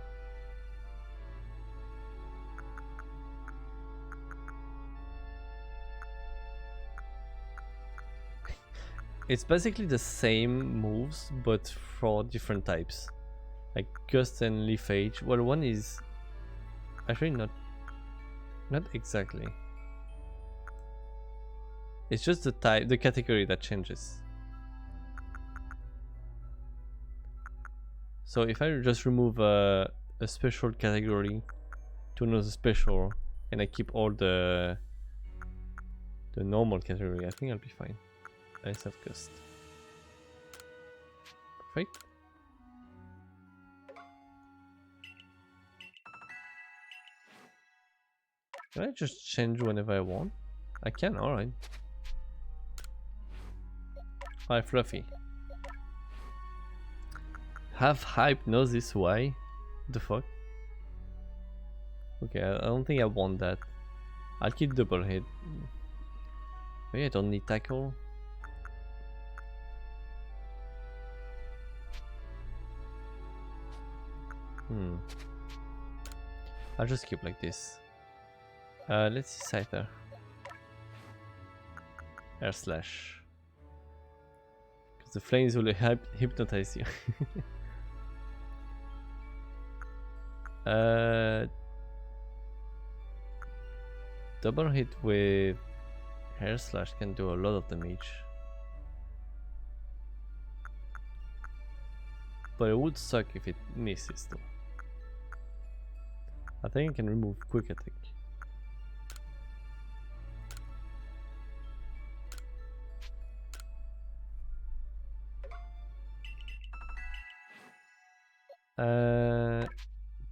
B: It's basically the same moves but for different types. Like Gust and Leaf Age. Well, one is actually not exactly. It's just the type, the category that changes. So if I just remove a special category to another special, and I keep all the normal category, I think I'll be fine. Let's have Gust. Perfect. Can I just change whenever I want? I can, alright. Hi, Fluffy. Have hypnosis, why? The fuck? Okay, I don't think I want that. I'll keep double hit. Maybe I don't need tackle. I'll just keep like this. Let's see Scyther. Air slash. Because the flames will hypnotize you. Double hit with Hair Slash can do a lot of damage. But it would suck if it misses though. I think I can remove quick attack.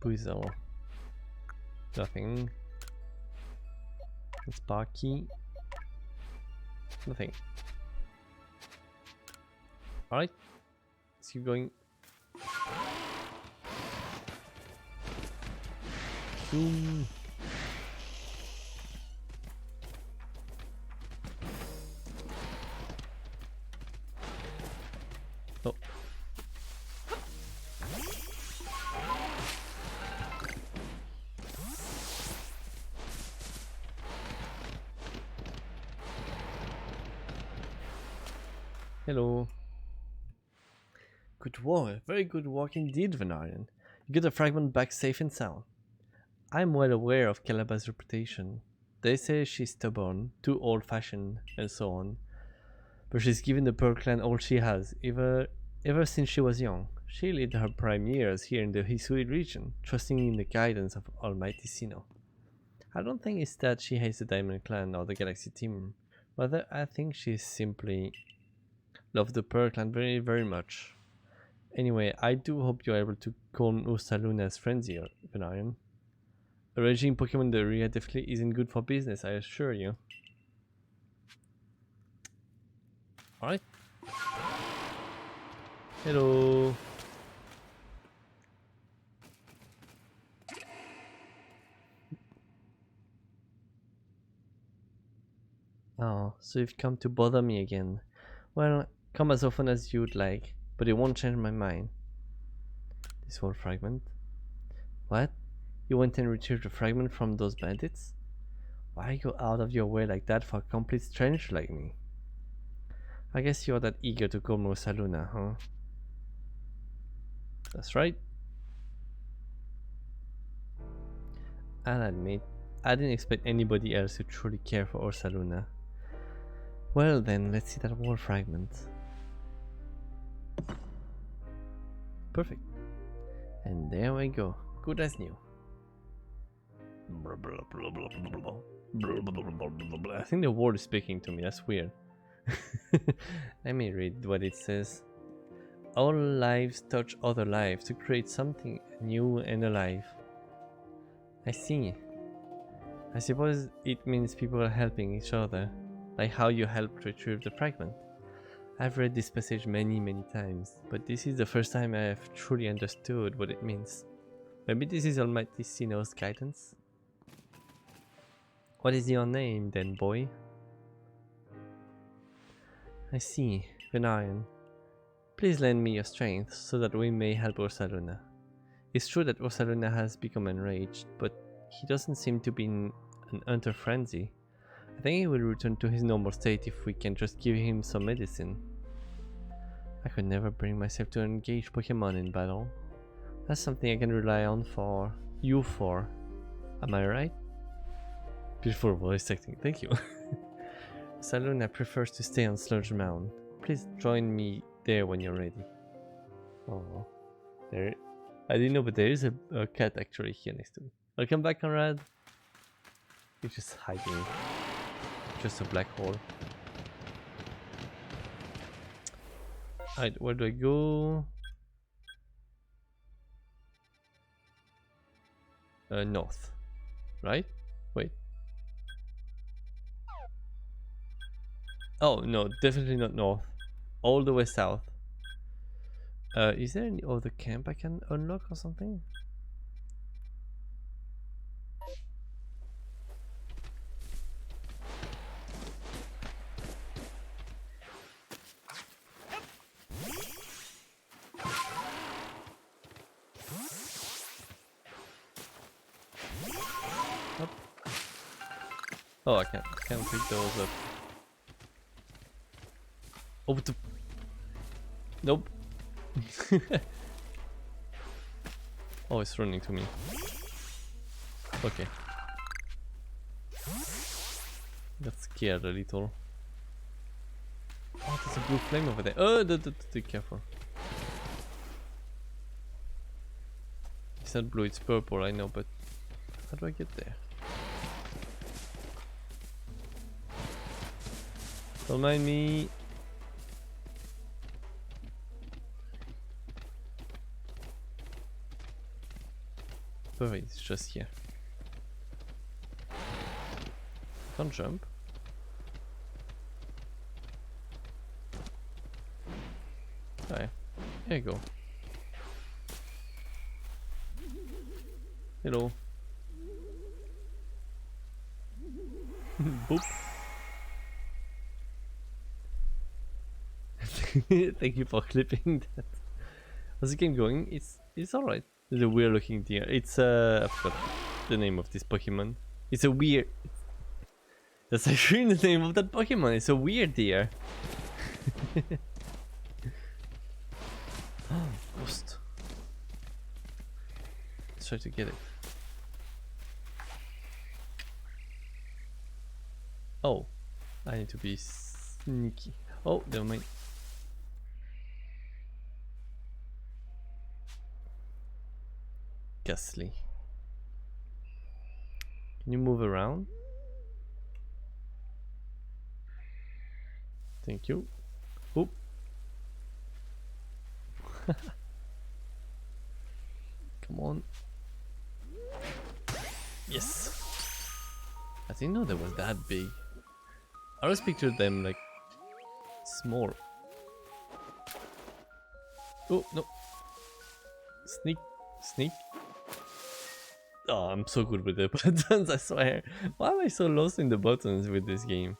B: Buizel. Nothing. Sparky. Nothing. Alright. Let's keep going. Boom. Oh. Hello. Good work, very good work indeed, Venarian. You get the fragment back safe and sound. I'm well aware of Calaba's reputation. They say she's stubborn, too old-fashioned, and so on. But she's given the Pearl Clan all she has, ever since she was young. She lived her prime years here in the Hisui region, trusting in the guidance of Almighty Sinnoh. I don't think it's that she hates the Diamond Clan or the Galaxy Team. Rather, I think she simply loves the Pearl Clan very, very much. Anyway, I do hope you're able to calm Ursaluna's frenzy, Venarian. A raging Pokemon in the area definitely isn't good for business, I assure you. Alright. Hello. Oh, so you've come to bother me again. Well, come as often as you'd like, but it won't change my mind. This whole fragment. What? You went and retrieved a fragment from those bandits? Why go out of your way like that for a complete stranger like me? I guess you're that eager to call Ursaluna, huh? That's right. I'll admit, I didn't expect anybody else to truly care for Ursaluna. Well then, let's see that whole fragment. Perfect. And there we go, good as new. I think the word is speaking to me, that's weird. Let me read what it says. All lives touch other lives to create something new and alive. I see. I suppose it means people are helping each other, like how you helped retrieve the fragment. I've read this passage many times, but this is the first time I have truly understood what it means. Maybe this is Almighty Sinnoh's guidance? What is your name then, boy? I see, Venarian. Please lend me your strength so that we may help Ursaluna. It's true that Ursaluna has become enraged, but he doesn't seem to be in an hunter frenzy. I think he will return to his normal state if we can just give him some medicine. I could never bring myself to engage Pokemon in battle. That's something I can rely on for you for. Am I right? Beautiful voice acting, thank you. Saluna prefers to stay on Sludge Mound. Please join me there when you're ready. Oh, there. I didn't know, but there is a cat actually here next to me. Welcome back, Conrad. You're just hiding. Just a black hole. Alright, where do I go? North. Right? Wait. Oh, no, definitely not north. All the way south. Is there any other camp I can unlock or something? Up. Oh, I can't pick those up. Oh, the... Nope. Oh, it's running to me. Okay. Got scared a little. Oh, there's a blue flame over there. Oh, be careful. It's not blue, it's purple, I know, but how do I get there? Don't mind me. Perfect, it's just here. Can't jump. Oh yeah, there you go. Hello. Boop. Thank you for clipping that. How's the game going? It's alright. It's a weird looking deer. It's I forgot the name of this Pokemon. It's a weird... That's actually the name of that Pokemon. It's a weird deer. Oh, ghost. Let's try to get it. Oh, I need to be sneaky. Oh, never mind. Ghastly. Can you move around? Thank you. Oh. Come on. Yes. I didn't know that was that big. I always pictured them like small. Oh no. Sneak. Sneak. Oh, I'm so good with the buttons, I swear. Why am I so lost in the buttons with this game?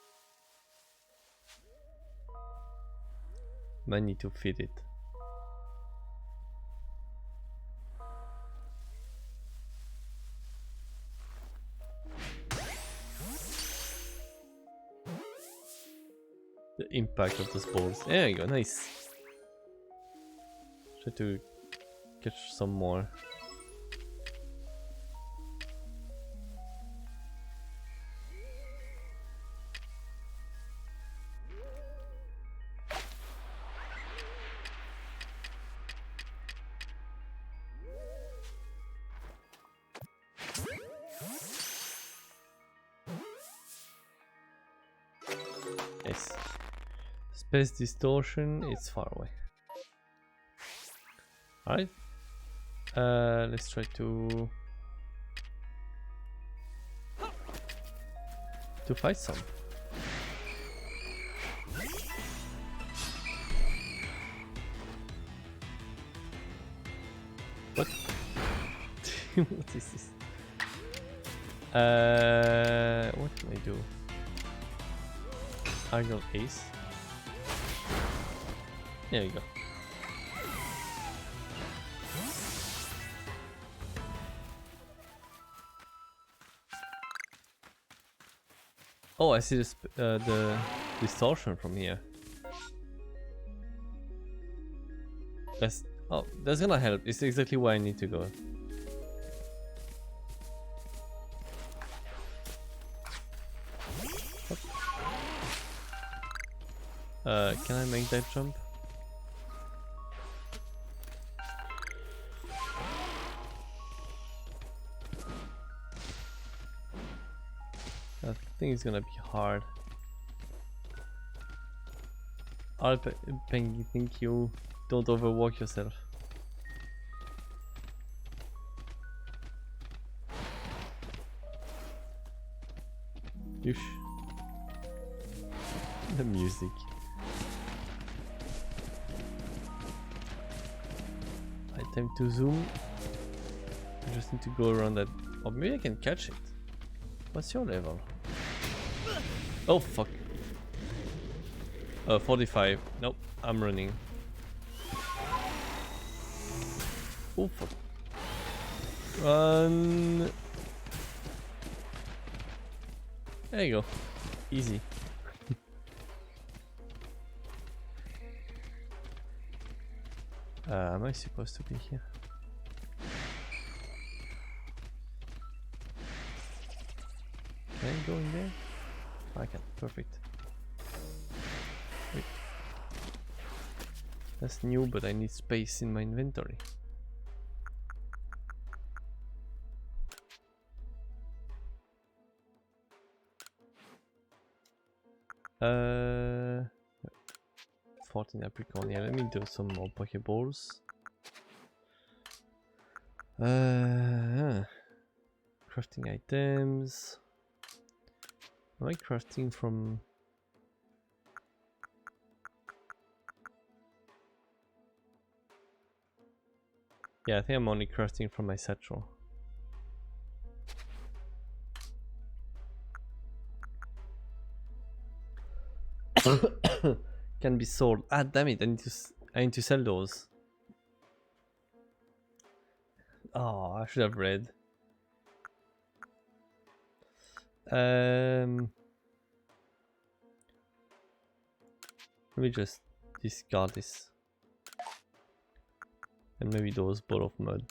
B: Might need to fit it. The impact of those balls. There you go, nice. Try to catch some more. Nice. Space distortion, it's far away. Alright. Let's try to fight some. What? What is this? What can I do? Argyle Ace. There you go. Oh, I see this, the distortion from here. That's gonna help. It's exactly where I need to go. Can I make that jump? I think it's gonna be hard. Pengy, thank you. Don't overwork yourself. Yush. The music. Right, time to zoom. I just need to go around that. Or maybe I can catch it. What's your level? Oh fuck. 45. Nope, I'm running. Oh fuck. Run. There you go. Easy. Am I supposed to be here? Can I go in there? I can. Perfect. Wait. That's new, but I need space in my inventory. Uh, 14 apricot. Yeah, let me do some more Pokeballs. Crafting items. Am I crafting from? Yeah, I think I'm only crafting from my satchel. Can be sold. Ah, damn it! I need to sell those. Oh, I should have read. Let me just discard this. And maybe those ball of mud.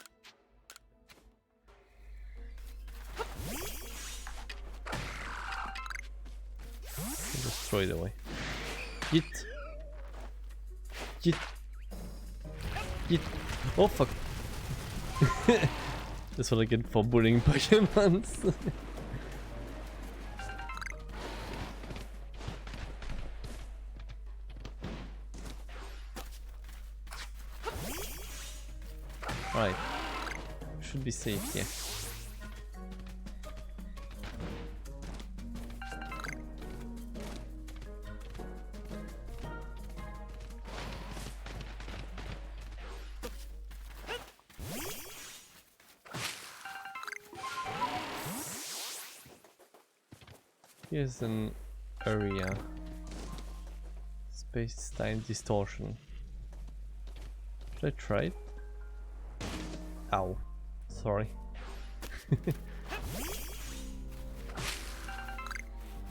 B: I'll just throw it away. Git! Git! Git! Oh fuck! That's what I get for bullying Pokemons. Right, should be safe here. Here's an area. Space-time distortion. Should I try it? Ow. Sorry.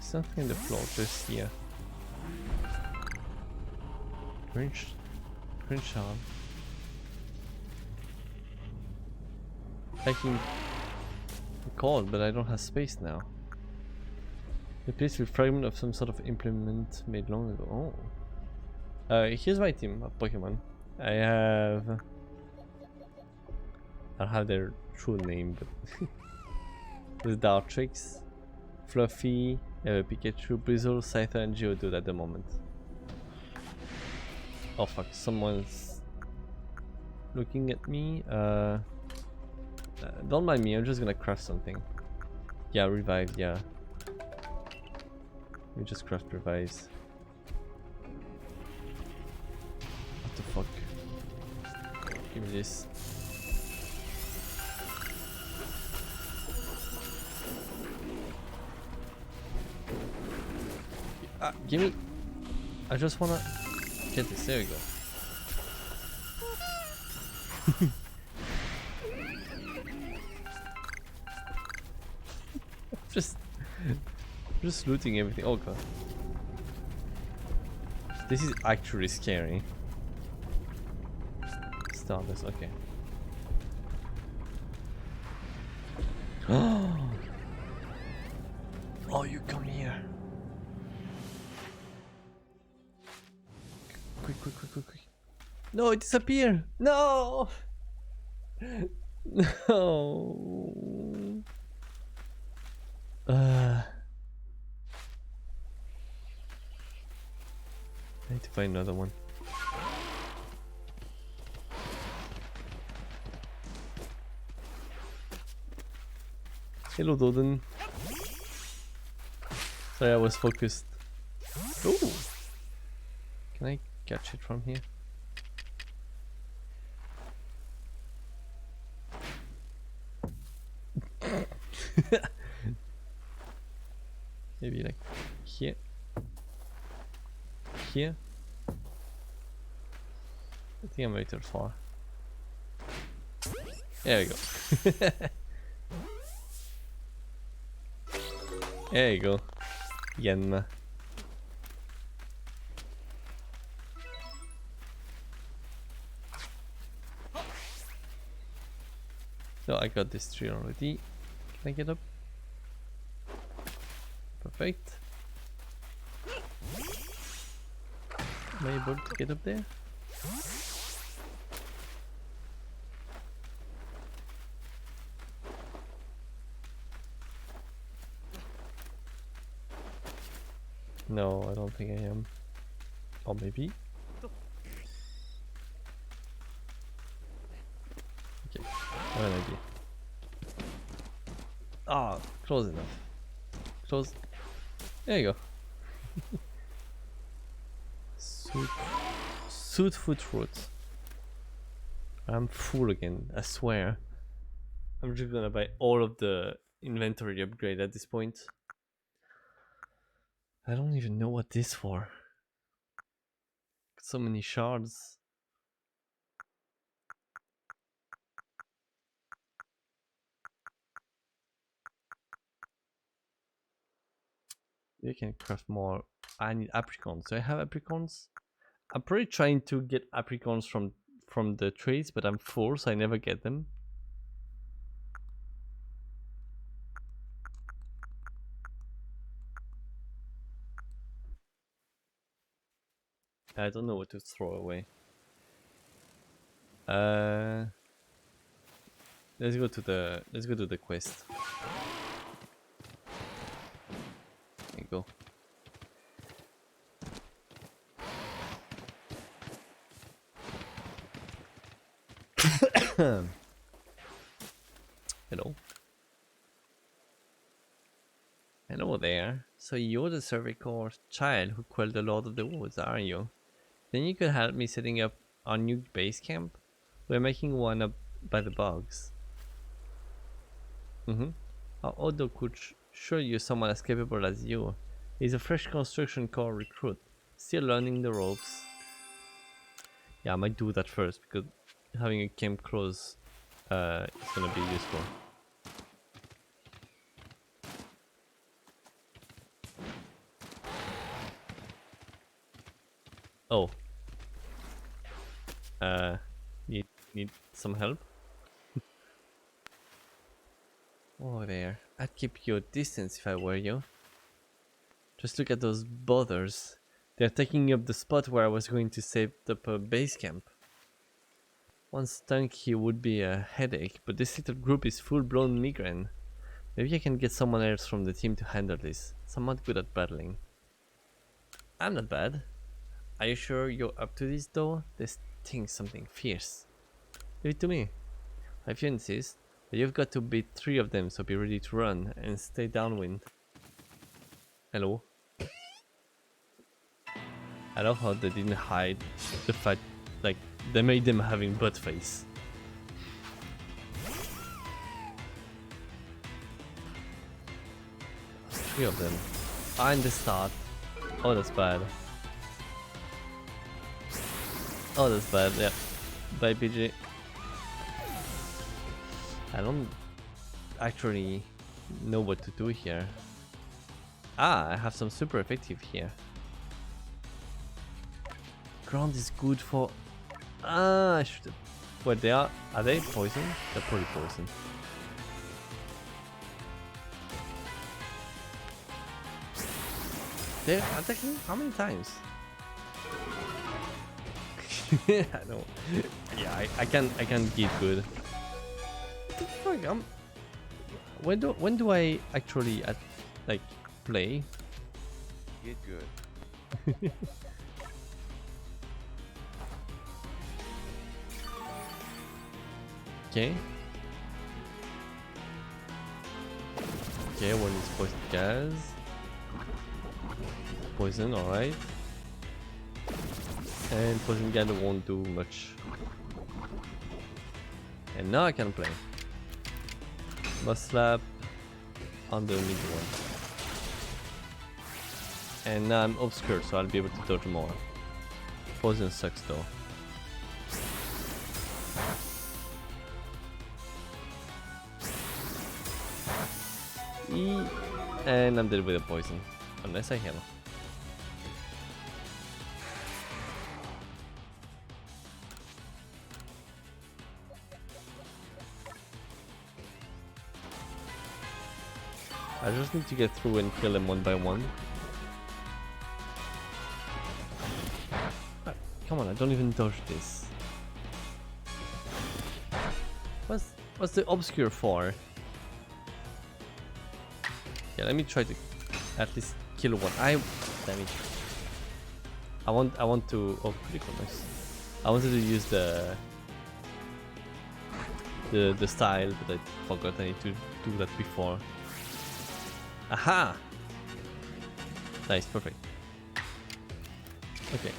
B: Something on the floor just here. Cringe arm. I can record, but I don't have space now. Replaced with fragment of some sort of implement made long ago. Oh. Here's my team of Pokemon. I don't have their true name, but there's Dartrix, Fluffy, Pikachu, Brizzle, Scyther, and Geodude at the moment. Oh fuck, someone's looking at me. Don't mind me, I'm just gonna craft something. Yeah, revive, yeah. We just craft revives. What the fuck? Give me this. Give me. I just wanna get this. There we go. just looting everything. Oh god. This is actually scary. Stardust, okay. Oh, you come here. Quick. No, it disappeared. No. No. I need to find another one. Hello, Doden. Sorry, I was focused. Ooh. Can I catch it from here? Maybe like here. Here. I think I'm way too far. There we go. There you go. Yenma. So I got this tree already. Can I get up? Perfect. Am I able to get up there? No, I don't think I am. Or maybe. Okay, I have an idea. Ah, close enough. Close. There you go. Suit foot root. I'm full again, I swear. I'm just gonna buy all of the inventory upgrade at this point. I don't even know what this for. So many shards. You can craft more. I need apricorns. Do I have apricorns? I'm probably trying to get apricorns from the trees, but I'm full, so I never get them. I don't know what to throw away. Let's go to the quest. There you go. Hello. Hello there. So you're the Survey Corps child who quelled the Lord of the Woods, are you? Then you could help me setting up our new base camp? We're making one up by the bogs. Our Odo could show you someone as capable as you. He's a fresh construction corps recruit, still learning the ropes. Yeah, I might do that first because having a camp close is gonna be useful. Oh. Need some help? Oh there. I'd keep your distance if I were you. Just look at those bothers. They're taking up the spot where I was going to set up a base camp. Once Stunky would be a headache, but this little group is full-blown migraine. Maybe I can get someone else from the team to handle this. Someone good at battling. I'm not bad. Are you sure you're up to this though? This thing's something fierce. Leave it to me. If you insist, but you've got to beat 3 of them, so be ready to run and stay downwind. Hello? I love how they didn't hide the fact, like, they made them having butt face. Three of them. Ah, in the start. Oh, that's bad. Oh, that's bad, yeah. Bye, PG. I don't actually know what to do here. Ah, I have some super effective here. Ground is good for... Ah, I should have... What they are? Are they poison? They're probably poison. They're attacking? How many times? I know. Yeah, I can't get good. What the fuck? When do I actually like play?
F: Get good.
B: Okay. Okay, one is poison gas. Poison, alright. And poison gas won't do much. And now I can play. Must slap on the mid one. And now I'm obscured, so I'll be able to dodge more. Poison sucks though. And I'm dead with a poison. Unless I heal. I just need to get through and kill them one by one. Ah, come on, I don't even dodge this. What's the obscure for? Yeah, let me try to at least kill one. Damn it. I want to critical nice. I wanted to use the style, but I forgot I need to do that before. Aha! Nice, perfect. Okay.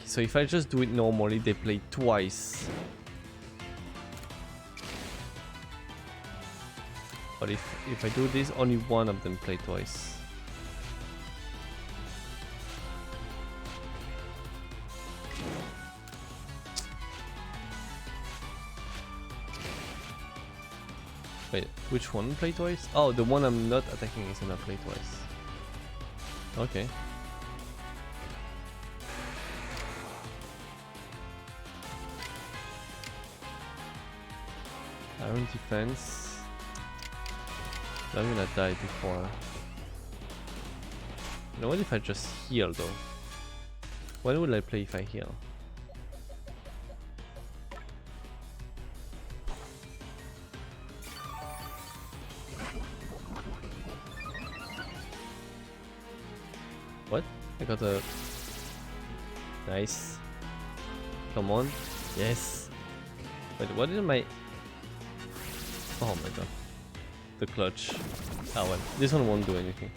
B: So if I just do it normally, they play twice. But if I do this, only one of them play twice. Wait, which one play twice? Oh, the one I'm not attacking is gonna play twice. Okay. Iron defense. I'm gonna die before. Now what if I just heal though? When will I play if I heal? What? I got a... Nice. Come on. Yes. Wait, what is my... Oh my god. The clutch. Ah well, this one won't do anything.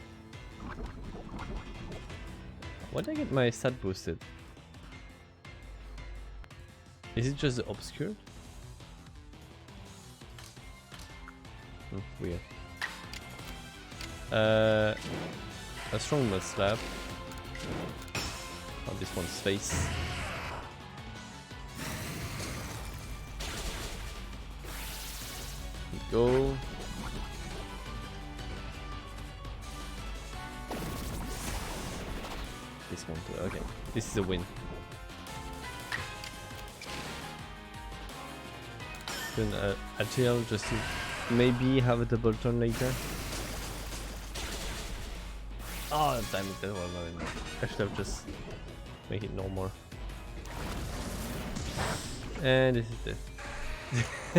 B: Why did I get my stat boosted? Is it just obscured? Weird. A strong must slap on this one's face. Go. This one too. Okay, this is a win. Then Arceus just to maybe have a double turn later. Oh damn it, that was not enough. I should have just make it no more. And this is it.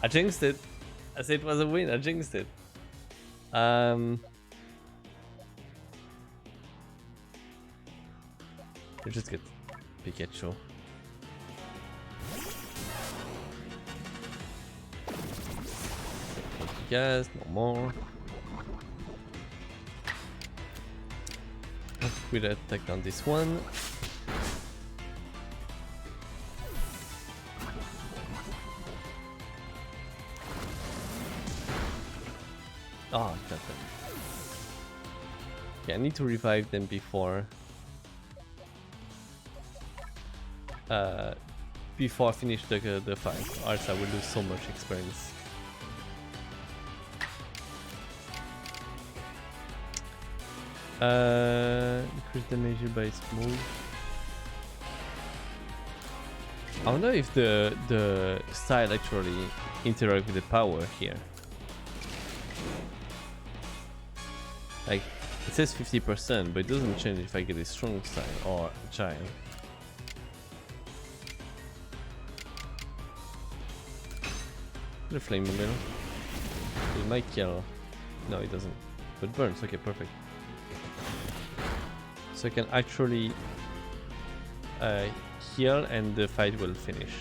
B: I jinxed it. I said it was a win. I jinxed it. You just get Pikachu. Yes, no more. With attack on this one. Oh, got them. Okay, I need to revive them before I finish the fight, or else I will lose so much experience. Increase damage by its move. I wonder if the style actually interact with the power here. Like, it says 50%, but it doesn't change if I get a strong style or giant. The flame in the middle. It might kill. No, it doesn't. But burns. Okay, perfect. So I can actually heal and the fight will finish.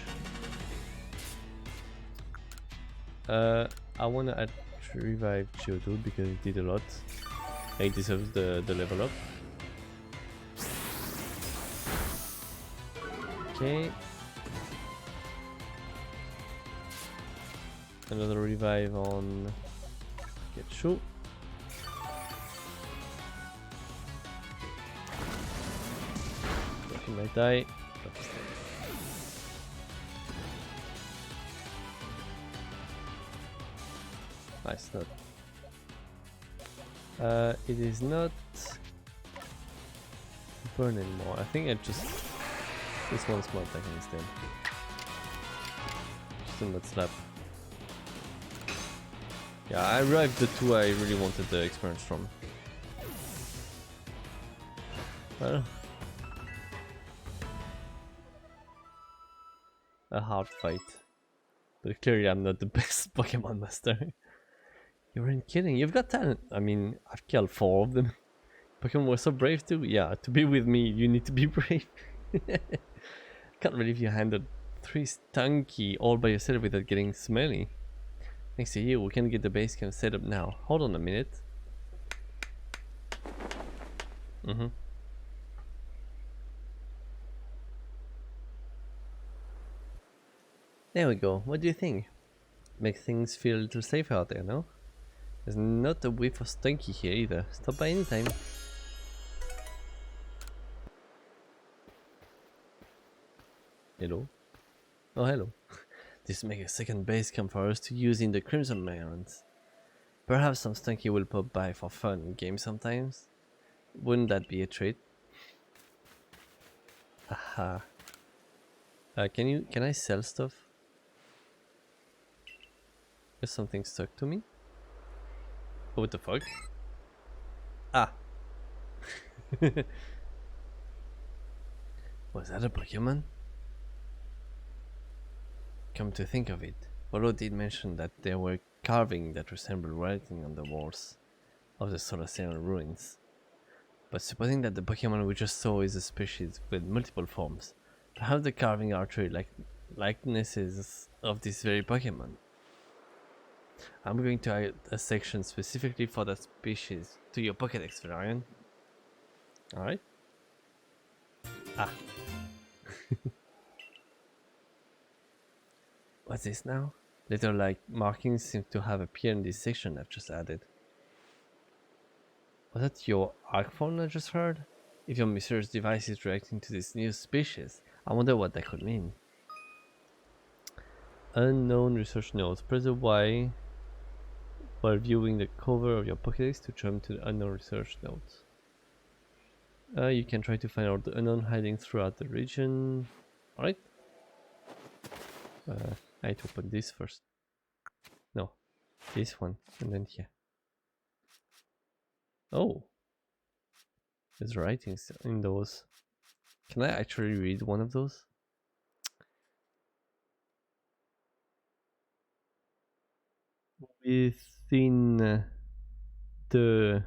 B: I wanna revive Geodude because it did a lot. It deserves the level up. Okay. Another revive on Pikachu. He might die. Nice, not. It is not burn anymore. I think I just this one small attack instead. Just a nut slap. Yeah, I revived the two I really wanted the experience from. Well, a hard fight, but clearly I'm not the best Pokemon master. You weren't kidding. You've got talent. I mean, I've killed 4 of them. Pokemon were so brave too. Yeah, to be with me, you need to be brave. Can't believe you handled 3 Stunky all by yourself without getting smelly. Thanks to you, we can get the base camp set up now. Hold on a minute. There we go. What do you think? Makes things feel a little safer out there, no? There's not a whiff of Stunky here either. Stop by anytime. Hello? Oh, hello. This makes a second base camp for us to use in the Crimson Lands. Perhaps some Stunky will pop by for fun in games sometimes. Wouldn't that be a treat? Aha. Can I sell stuff? There's something stuck to me. Oh, what the fuck? Ah. Was that a Pokemon? Come to think of it, Polo did mention that there were carvings that resembled writing on the walls of the Solar System ruins. But supposing that the Pokemon we just saw is a species with multiple forms, perhaps the carving are true likenesses of this very Pokemon. I'm going to add a section specifically for that species to your Pokédex, Valerian. Alright. Ah. What's this now? Little like markings seem to have appeared in this section I've just added. Was that your arc phone I just heard? If your mysterious device is reacting to this new species, I wonder what that could mean. Unknown research notes. Press the Y while viewing the cover of your Pokédex to jump to the unknown research notes. You can try to find out the unknown hiding throughout the region. Alright. I need to open this first. No, this one, and then here. Oh, there's writings in those. Can I actually read one of those? within the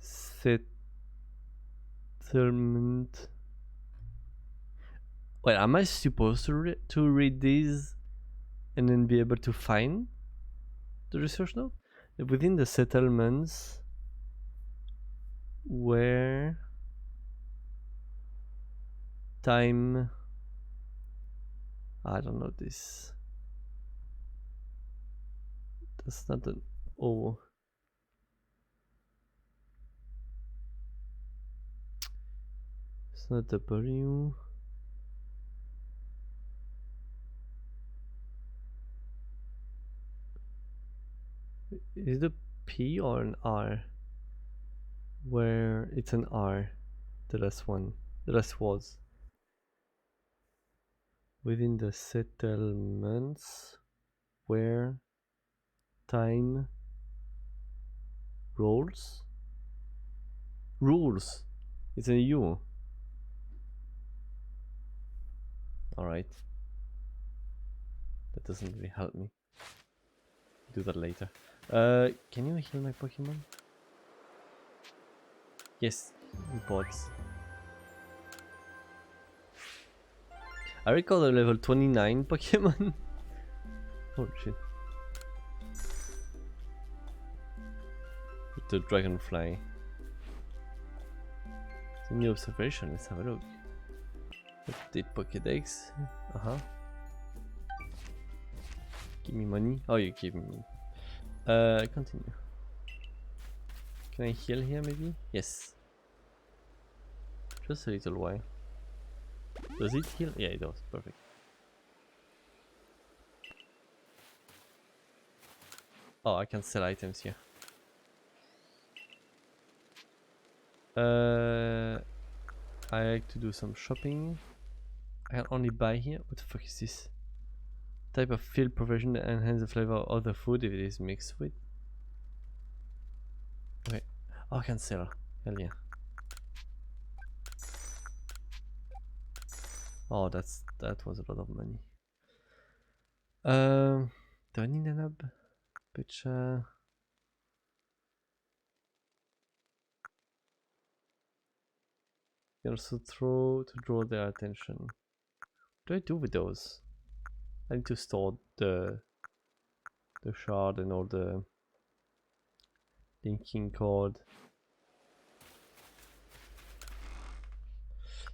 B: settlement. Wait, am I supposed to read these and then be able to find the research node? Within the settlements where time, I don't know this. That's not an O. It's not W. Is it a P or an R? Where it's an R. The last one. The last was. Within the settlements where time rolls. Rules. It's a U. Alright. That doesn't really help me. Do that later. Can you heal my Pokemon? Yes, reports. I recall a level 29 Pokemon. Oh shit. With the Dragonfly. It's a new observation, let's have a look. Update Pokédex. Give me money. Oh, you gave me money. Continue. Can I heal here maybe? Yes. Just a little while. Does it heal? Yeah, it does. Perfect. Oh, I can sell items here. I like to do some shopping. I can only buy here. What the fuck is this? Type of field provision that enhance the flavor of other food if it is mixed with. Okay. Oh, I can sell. Hell yeah. Oh, that was a lot of money. Do I need an up? Picture. You also throw to draw their attention. What do I do with those? I need to store the shard and all the linking code.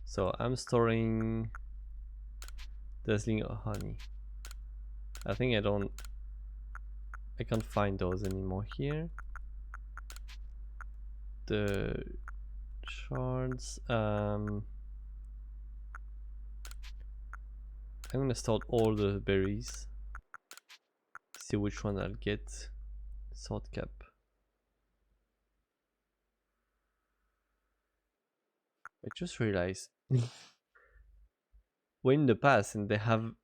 B: So I'm storing dazzling honey. I think I can't find those anymore here. The shards. I'm gonna start all the berries. See which one I'll get. Sword cap. I just realized we're in the past and they have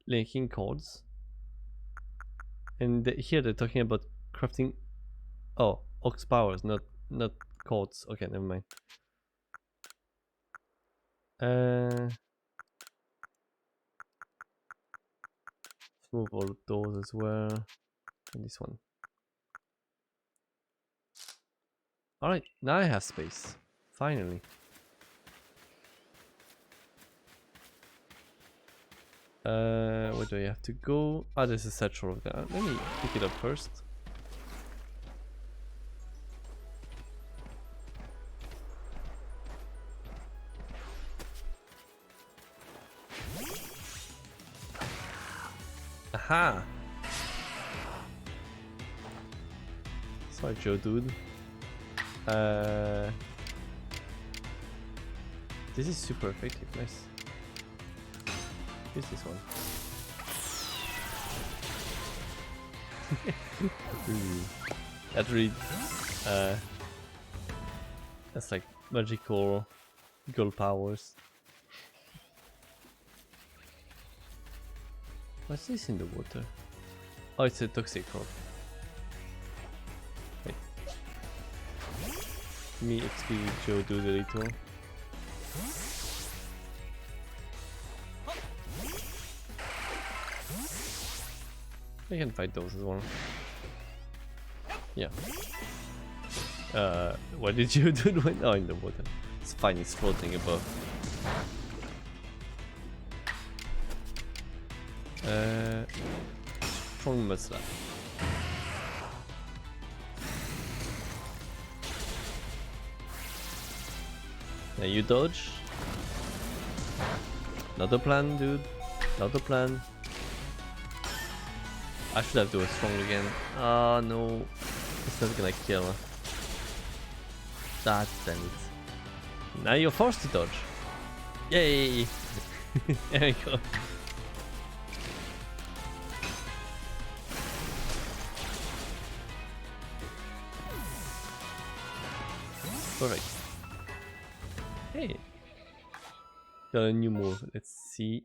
B: linking codes, and here they're talking about crafting. Oh, ox powers, not codes. Okay, never mind. Let's move all of those as well, and this one. Alright, now I have space. Finally. Where do I have to go? Ah, there's a satchel over there. Let me pick it up first. Aha! Sorry, Joe dude. This is super effective, nice. Use this one. That really, that's like magical gold powers. What's this in the water? Oh, it's a toxic rock. Wait. Me XP Joe do the little. I can fight those as well. Yeah. What did you do? Oh, in the water. It's fine, it's floating above. Strong muscle. Now you dodge. Not a plan, dude. Not a plan. I should have done strong again. Oh no. It's not gonna kill. Ah, damn it. Now you're forced to dodge. Yay! There we go. Perfect. Hey! Got a new move. Let's see.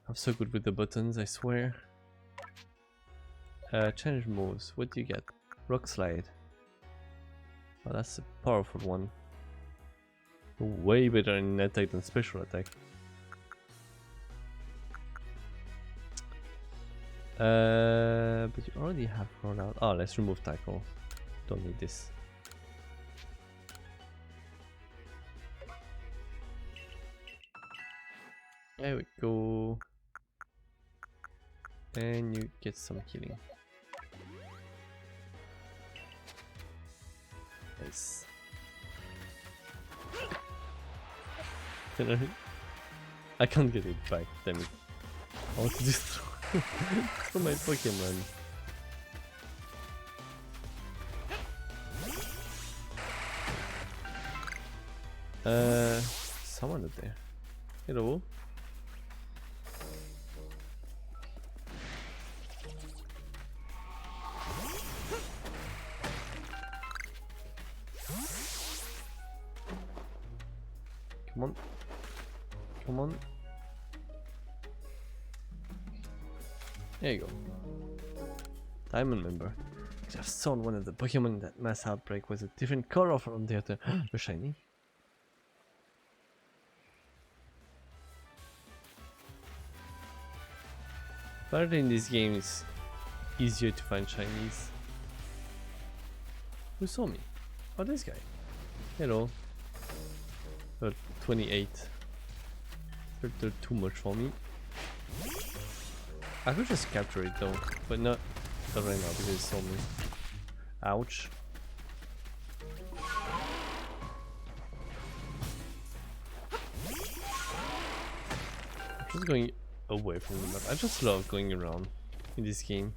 B: I'm so good with the buttons, I swear. Change moves. What do you get? Rock slide. Oh, that's a powerful one. Way better in attack than special attack. But you already have rolled out. Oh, let's remove tackle. Don't need this. There we go. And you get some healing. Nice. I can't get it back, damn it. I want to just throw my Pokemon. Someone up there. Hello. Come on. Come on. There you go. Diamond member. I just saw one of the Pokemon in that mass outbreak was a different color from the other. They're shiny. Apparently in this game it's easier to find shinies. Who saw me? Oh, this guy. Hello. 28. They're too much for me. I could just capture it though, but not right now because it saw me. Ouch. I'm just going away from the map. I just love going around in this game.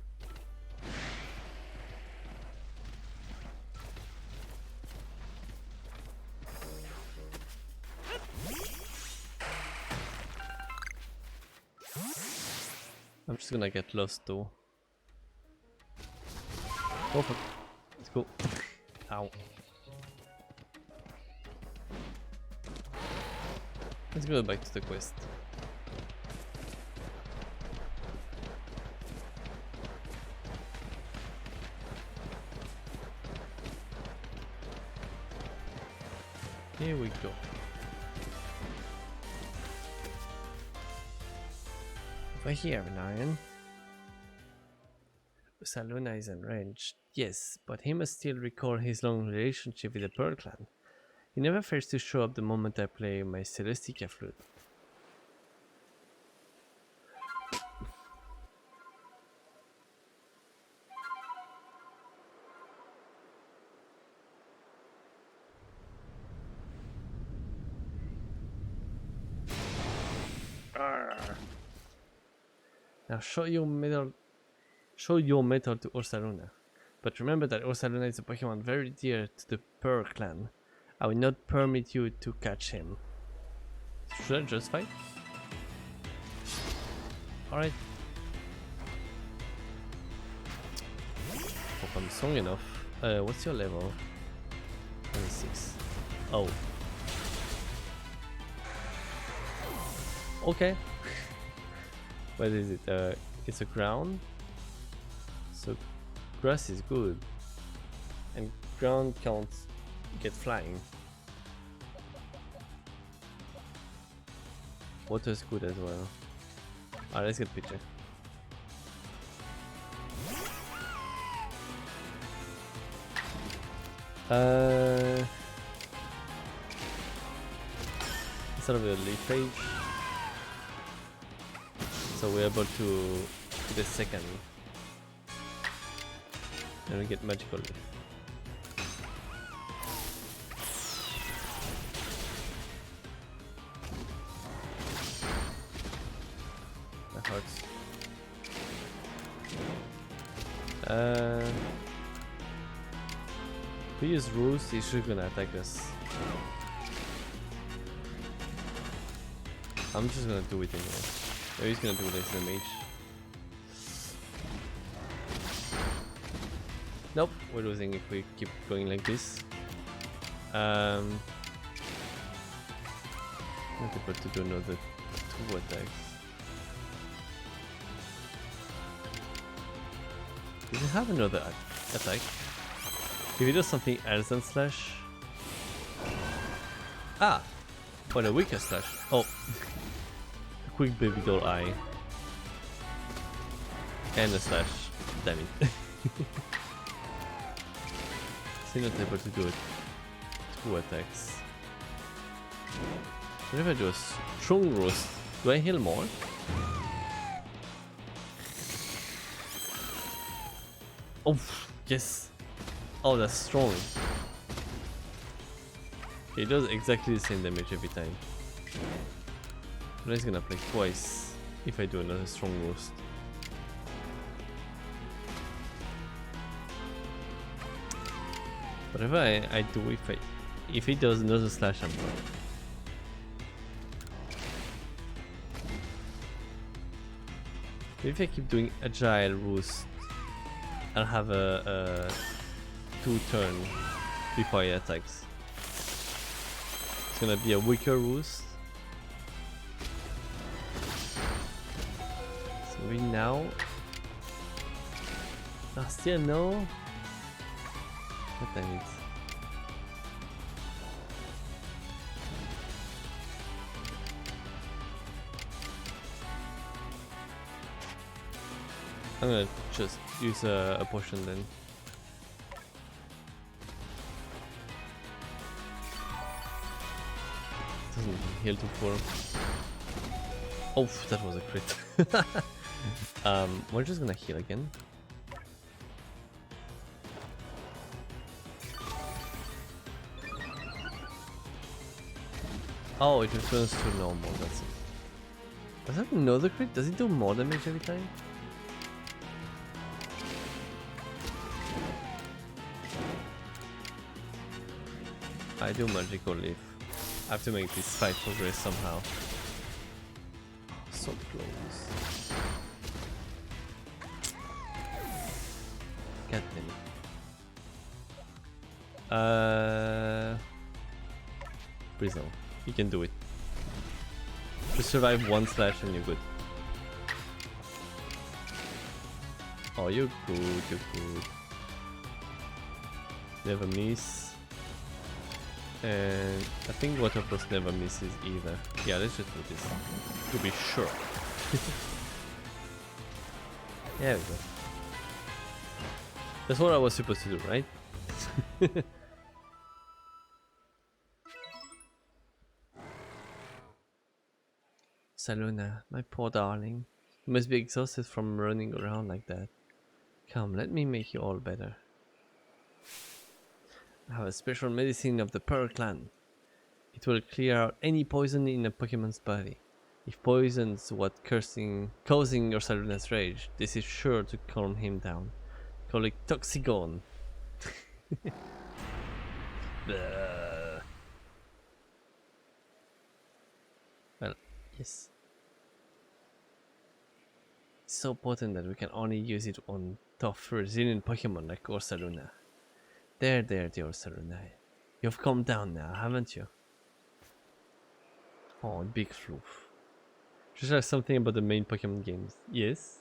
B: I'm just gonna get lost though. Oh fuck. Let's go. Ow. Let's go back to the quest. Here we go. Over here, Nyan. Saluna is enraged. Yes, but he must still recall his long relationship with the Pearl Clan. He never fails to show up the moment I play my Celestica flute. Now show your metal to Ursaluna. But remember that Ursaluna is a Pokemon very dear to the Pearl Clan. I will not permit you to catch him. Should I just fight? Alright. Hope I'm strong enough. What's your level? 26. Oh. Okay. What is it? It's a ground. So grass is good. And ground can't get flying. Water is good as well. Alright, let's get picture. Instead of a leaf page, so we're able to do the second, and we get magical leaf. That hurts. If we use roost, he's just gonna attack us. I'm just gonna do it anyway. Or he's gonna do less damage. Nope, we're losing if we keep going like this. Not able to do another 2 attacks. Does he have another attack? If he does something else than slash. Ah! What a weaker slash. Oh. A quick baby doll eye. And a slash. Damn it. Still not able to do it. 2 attacks. What if I do a strong roast? Do I heal more? Oh, yes. Oh, that's strong. Okay, it does exactly the same damage every time. But he's gonna play twice if I do another strong roast. Whatever I do, if he does another slash, I'm done. If I keep doing agile roost, I'll have a 2 turn before he attacks. It's gonna be a weaker roost. So we now. Still no. God damn it. I'm gonna just use a potion then. Doesn't heal to 4. Oh, that was a crit. We're just gonna heal again. Oh, it returns to normal, that's it. Does that another crit? Does it do more damage every time? I do magical leaf. I have to make this fight progress somehow. So close. God damn it. Bristle. You can do it. Just survive 1 slash and you're good. Oh, you're good, you're good. Never miss. And I think Water Plus never misses either. Yeah, let's just do this to be sure. There we go. That's what I was supposed to do, right? Saluna, my poor darling. You must be exhausted from running around like that. Come, let me make you all better. I have a special medicine of the Pearl Clan. It will clear out any poison in a Pokemon's body. If poison's what causing your Saluna's rage, this is sure to calm him down. Call it Toxicon. Well, yes. It's so potent that we can only use it on tough, resilient Pokemon like Ursaluna. There, dear Ursaluna. You've calmed down now, haven't you? Oh, big floof. Just like something about the main Pokemon games. Yes?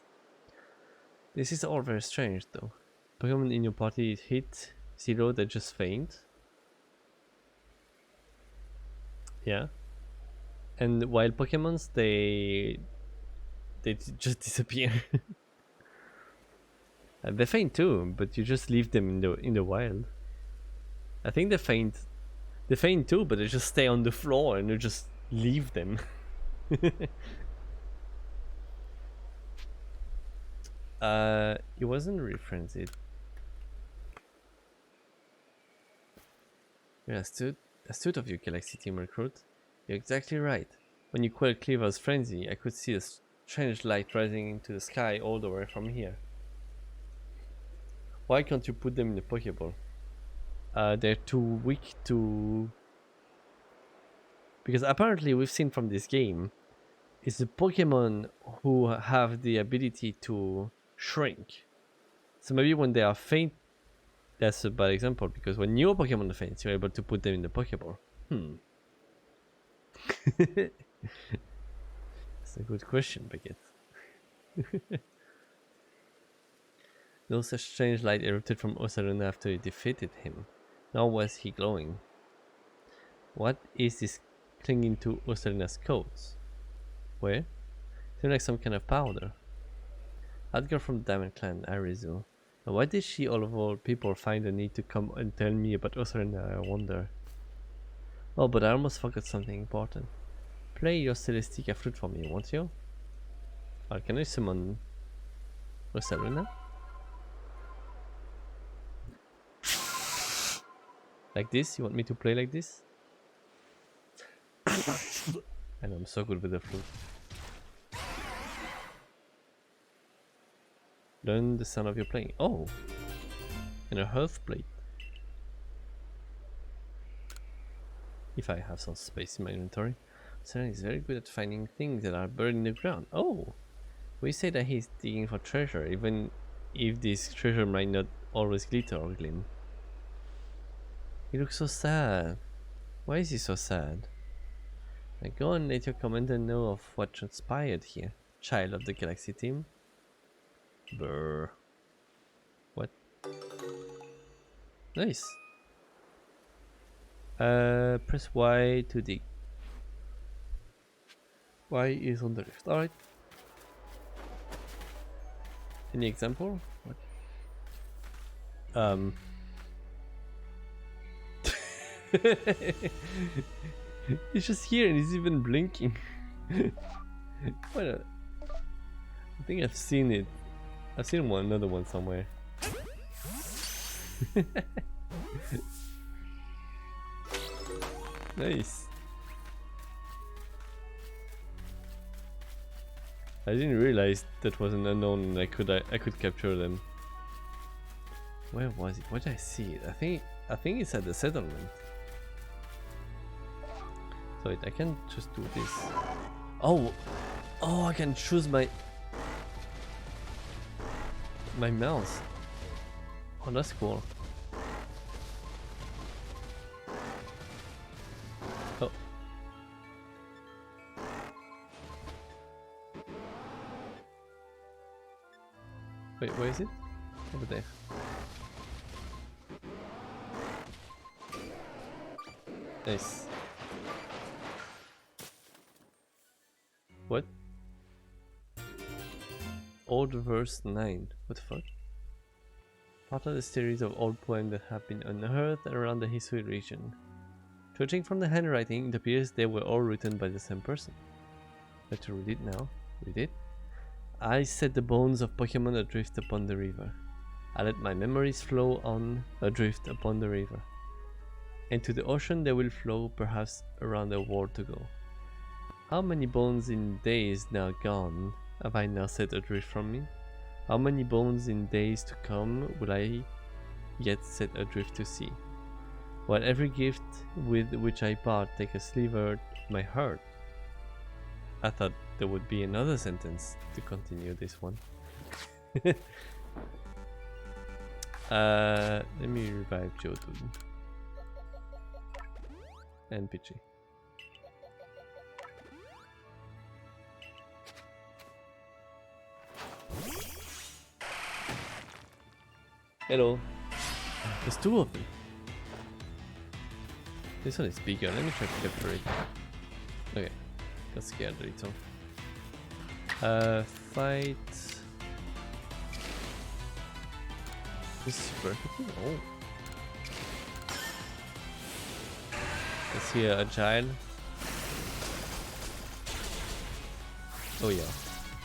B: This is all very strange though. Pokemon in your party hit 0, they just faint. Yeah. And wild Pokemons, they just disappear. They faint too, but you just leave them in the wild. I think they faint. They faint too, but they just stay on the floor and you just leave them. It wasn't really frenzied. Yeah, astute of you, Galaxy Team Recruit. You're exactly right. When you quelled Cleaver's frenzy, I could see a strange light rising into the sky all the way from here. Why can't you put them in the Pokeball? They're too weak to... Because apparently we've seen from this game, it's the Pokemon who have the ability to shrink. So maybe when they are faint, that's a bad example, because when your Pokemon faints, you're able to put them in the Pokeball. That's a good question, Baguette. No such strange light erupted from Osaruna after you defeated him. Nor was he glowing. What is this clinging to Osaruna's coats? Where? Seems like some kind of powder. That girl from the Diamond Clan, Arizu. And why did she, all of all people, find the need to come and tell me about Osaruna, I wonder? Oh, but I almost forgot something important. Play your Celestica flute for me, won't you? Or can I summon Osaruna? Like this? You want me to play like this? And I'm so good with the flute. Learn the sound of your playing. Oh! And a hearth plate. If I have some space in my inventory. Saren is very good at finding things that are buried in the ground. Oh! We say that he's digging for treasure, even if this treasure might not always glitter or gleam. He looks so sad. Why is he so sad? Now go and let your commander know of what transpired here, child of the Galaxy Team. Brr. What? Nice. Press Y to dig. Y is on the left. Alright. Any example? What? He's just here and he's even blinking. What a... I think I've seen it. I've seen another one somewhere. Nice. I didn't realize that was an unknown and I could capture them. Where was it? Where did I see it? I think it's at the settlement. So I can just do this. Oh, I can choose my mouse. Oh, that's cool. Oh. Wait, where is it? Over there. Nice. What? Old verse 9. What the fuck? Part of the series of old poems that have been unearthed around the Hisui region. Judging from the handwriting, it appears they were all written by the same person. Let's read it now. Read it. I set the bones of Pokemon adrift upon the river. I let my memories flow on adrift upon the river. And to the ocean they will flow, perhaps around a world to go. How many bones in days now gone have I now set adrift from me? How many bones in days to come will I yet set adrift to sea? While every gift with which I part take a sliver of my heart. I thought there would be another sentence to continue this one. Let me revive Jotun. And Pidgey. Hello. There's two of them. This one is bigger. Let me try to capture it. Okay. Got scared a little. Fight. This is super effective. Oh. Is he agile? Oh yeah.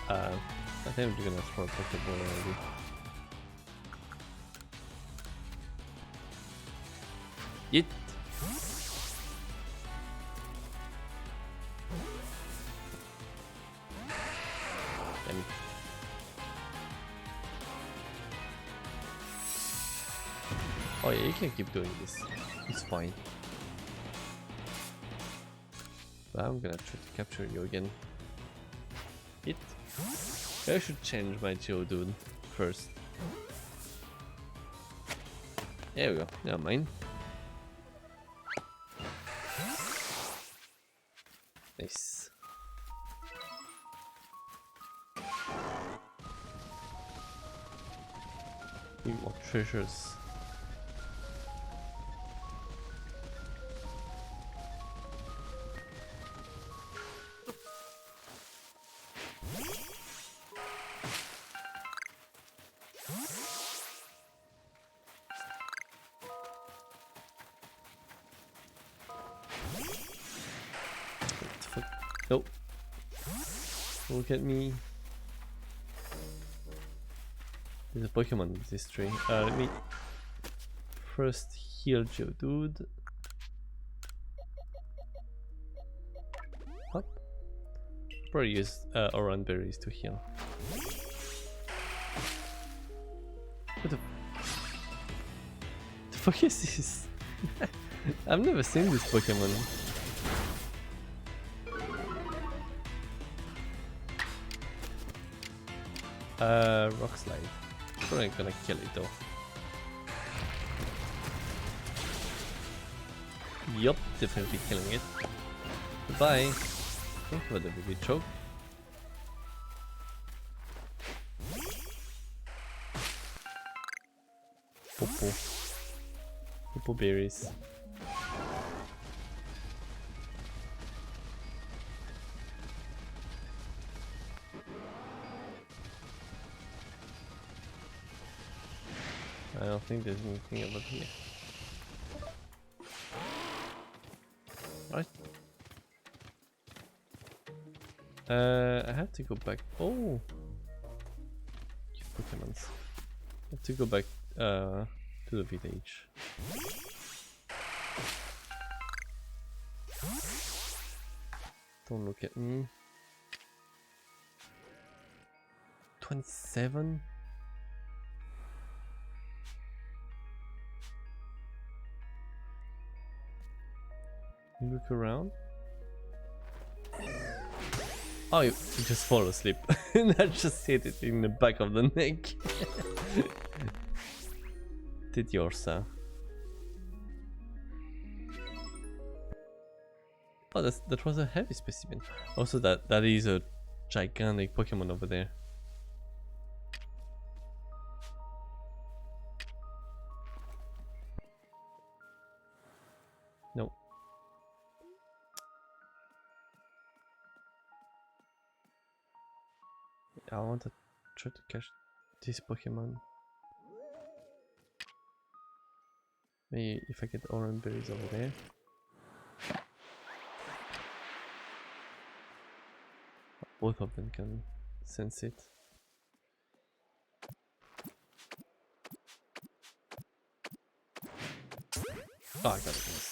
B: I think we're gonna throw a Pokeball already. Yeet! Damn it. Oh yeah, you can keep doing this. It's fine. But I'm gonna try to capture you again. Hit. I should change my Geodude first. There we go. Never mind. Nice. Need more treasures. Nope. Look at me. There's a Pokemon in this tree. Let me first heal Geodude. What? Probably use Oran Berries to heal. What the fuck is this? I've never seen this Pokemon. Rock Slide. Probably gonna kill it though. Yup, definitely killing it. Goodbye. Think about the baby choke. Popo. Popo berries. I don't think there's anything over here. Right. I have to go back. Oh, cute Pokemons. I have to go back to the village. Don't look at me. 27. Look around. Oh, you just fall asleep. And I just hit it in the back of the neck. Did yours, huh? Oh, that was a heavy specimen. Also, that is a gigantic Pokemon over there. No. I want to try to catch this Pokemon. Maybe if I get orange berries over there. Both of them can sense it. Oh, I got it.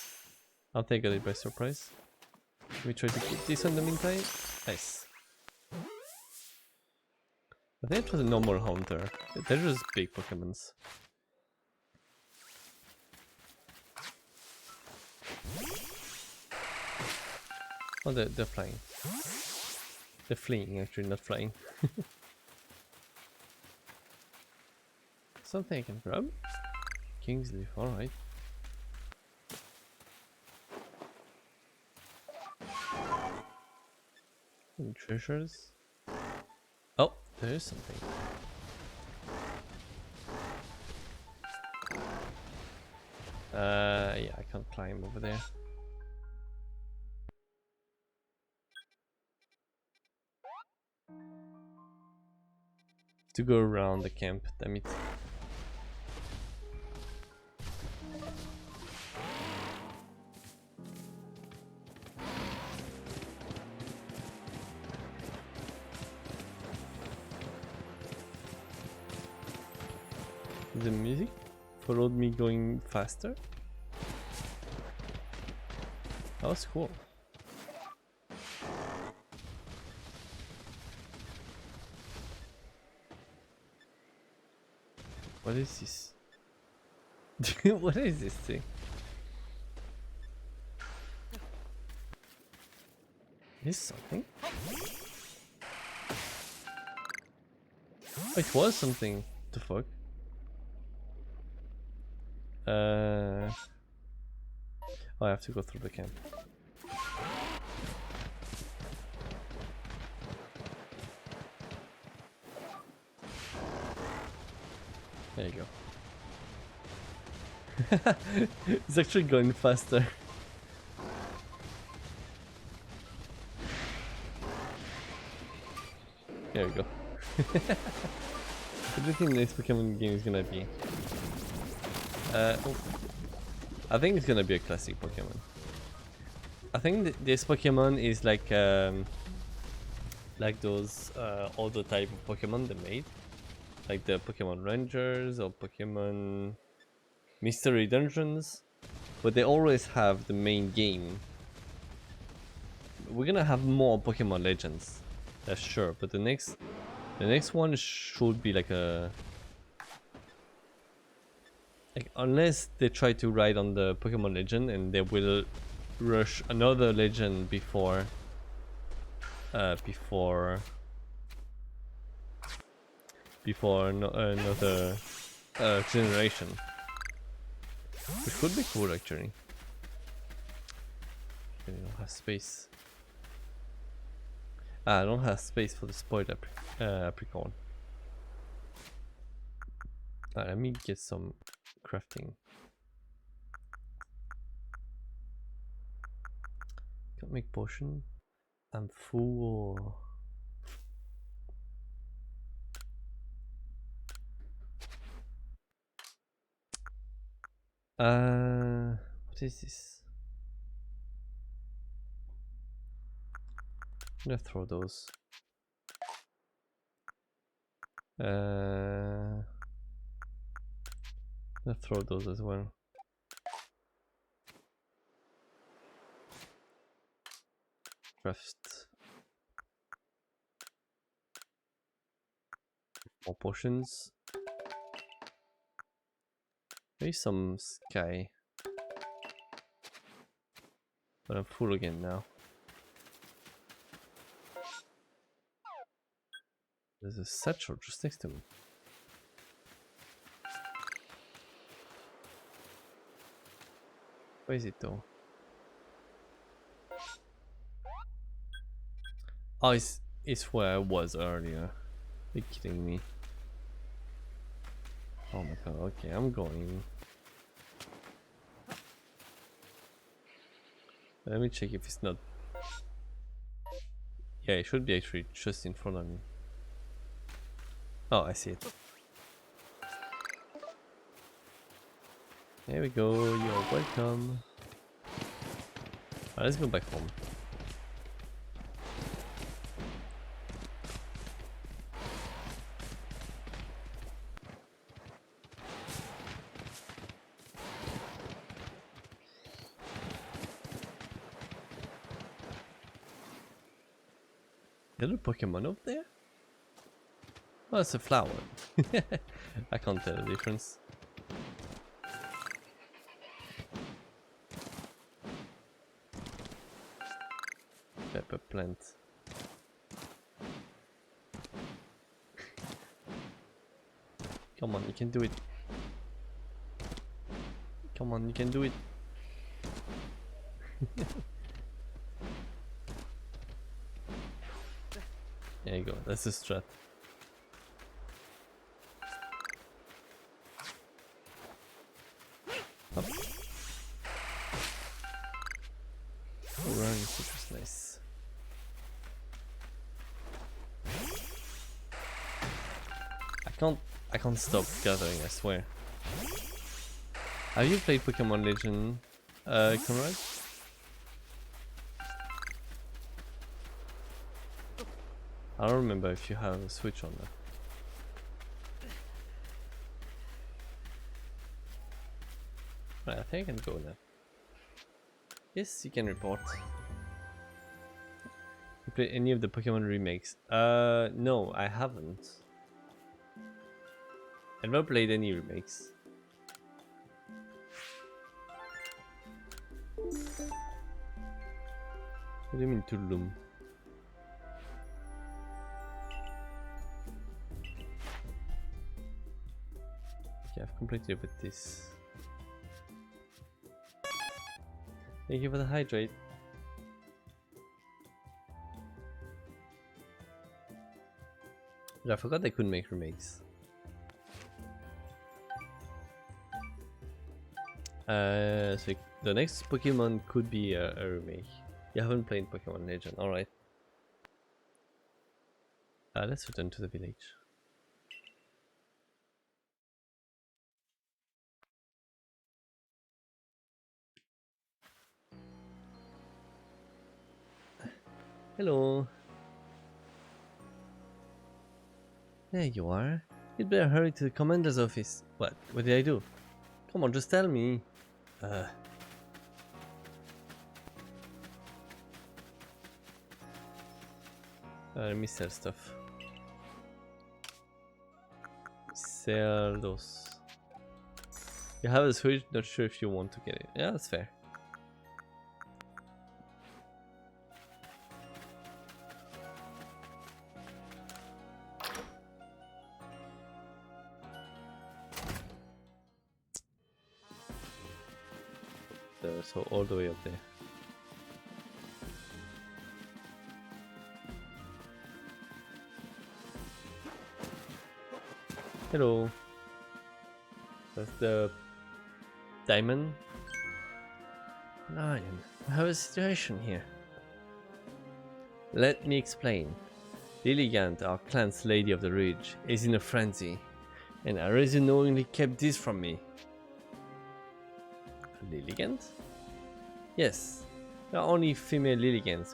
B: I'll take it by surprise. We try to keep this in the meantime. Nice. I think it was a normal hunter. They're just big Pokemons. Oh, they're flying. They're fleeing, actually, not flying. Something I can grab? Kingsleaf, alright. Any treasures? Oh, there is something. Yeah, I can't climb over there. To go around the camp, damn it. The music followed me going faster. That was cool. What is this? What is this thing? Is something? Oh, it was something. The fuck? Oh, I have to go through the camp. There you go. It's actually going faster. There we go. What do you think the next Pokemon game is gonna be? Oh, I think it's gonna be a classic Pokemon. I think this Pokemon is like those other type of Pokemon they made, like the Pokemon Rangers or Pokemon Mystery Dungeons, but they always have the main game. We're gonna have more Pokemon Legends, that's sure, but the next one should be like a unless they try to ride on the Pokemon Legend and they will rush another legend before another generation, which could be cool actually. I don't have space. I don't have space for the spoiled apricorn. Let me get some crafting. Can't make potion. I'm full. What is this? I'm gonna throw those. I'm gonna throw those as well. Craft more potions. Maybe some sky. But I'm full again now. There's a satchel just next to me. Where is it though? Oh, it's where I was earlier. Are you kidding me? Oh my god, okay, I'm going. Let me check if it's not. Yeah, it should be actually just in front of me. Oh, I see it. There we go, you're welcome. Let's go back home. Is there a Pokemon up there? Oh, it's a flower. I can't tell the difference. Pepper plant. Come on, you can do it. Come on, you can do it. There you go, that's the strat. Up. Run, which was nice. I can't stop gathering, I swear. Have you played Pokemon Legend, Conrad? I don't remember if you have a Switch on that. Right, I think I can go now. Yes, you can report. You play any of the Pokemon remakes? No, I haven't. I've never played any remakes. What do you mean Tulum? Okay, I've completed with this. Thank you for the hydrate. I forgot they couldn't make remakes. So the next Pokemon could be a remake. You haven't played Pokemon Legend, alright. Let's return to the village. Hello. There you are. You'd better hurry to the commander's office. What? What did I do? Come on, just tell me. Let me sell stuff. Sell those. You have a Switch, not sure if you want to get it. Yeah, that's fair. So all the way up there. Hello. That's the diamond. Lion, I have a situation here. Let me explain. Lilligant, our clan's Lady of the Ridge, is in a frenzy, and Arceus knowingly kept this from me. Lilligant? Yes, there are only female Lilligants,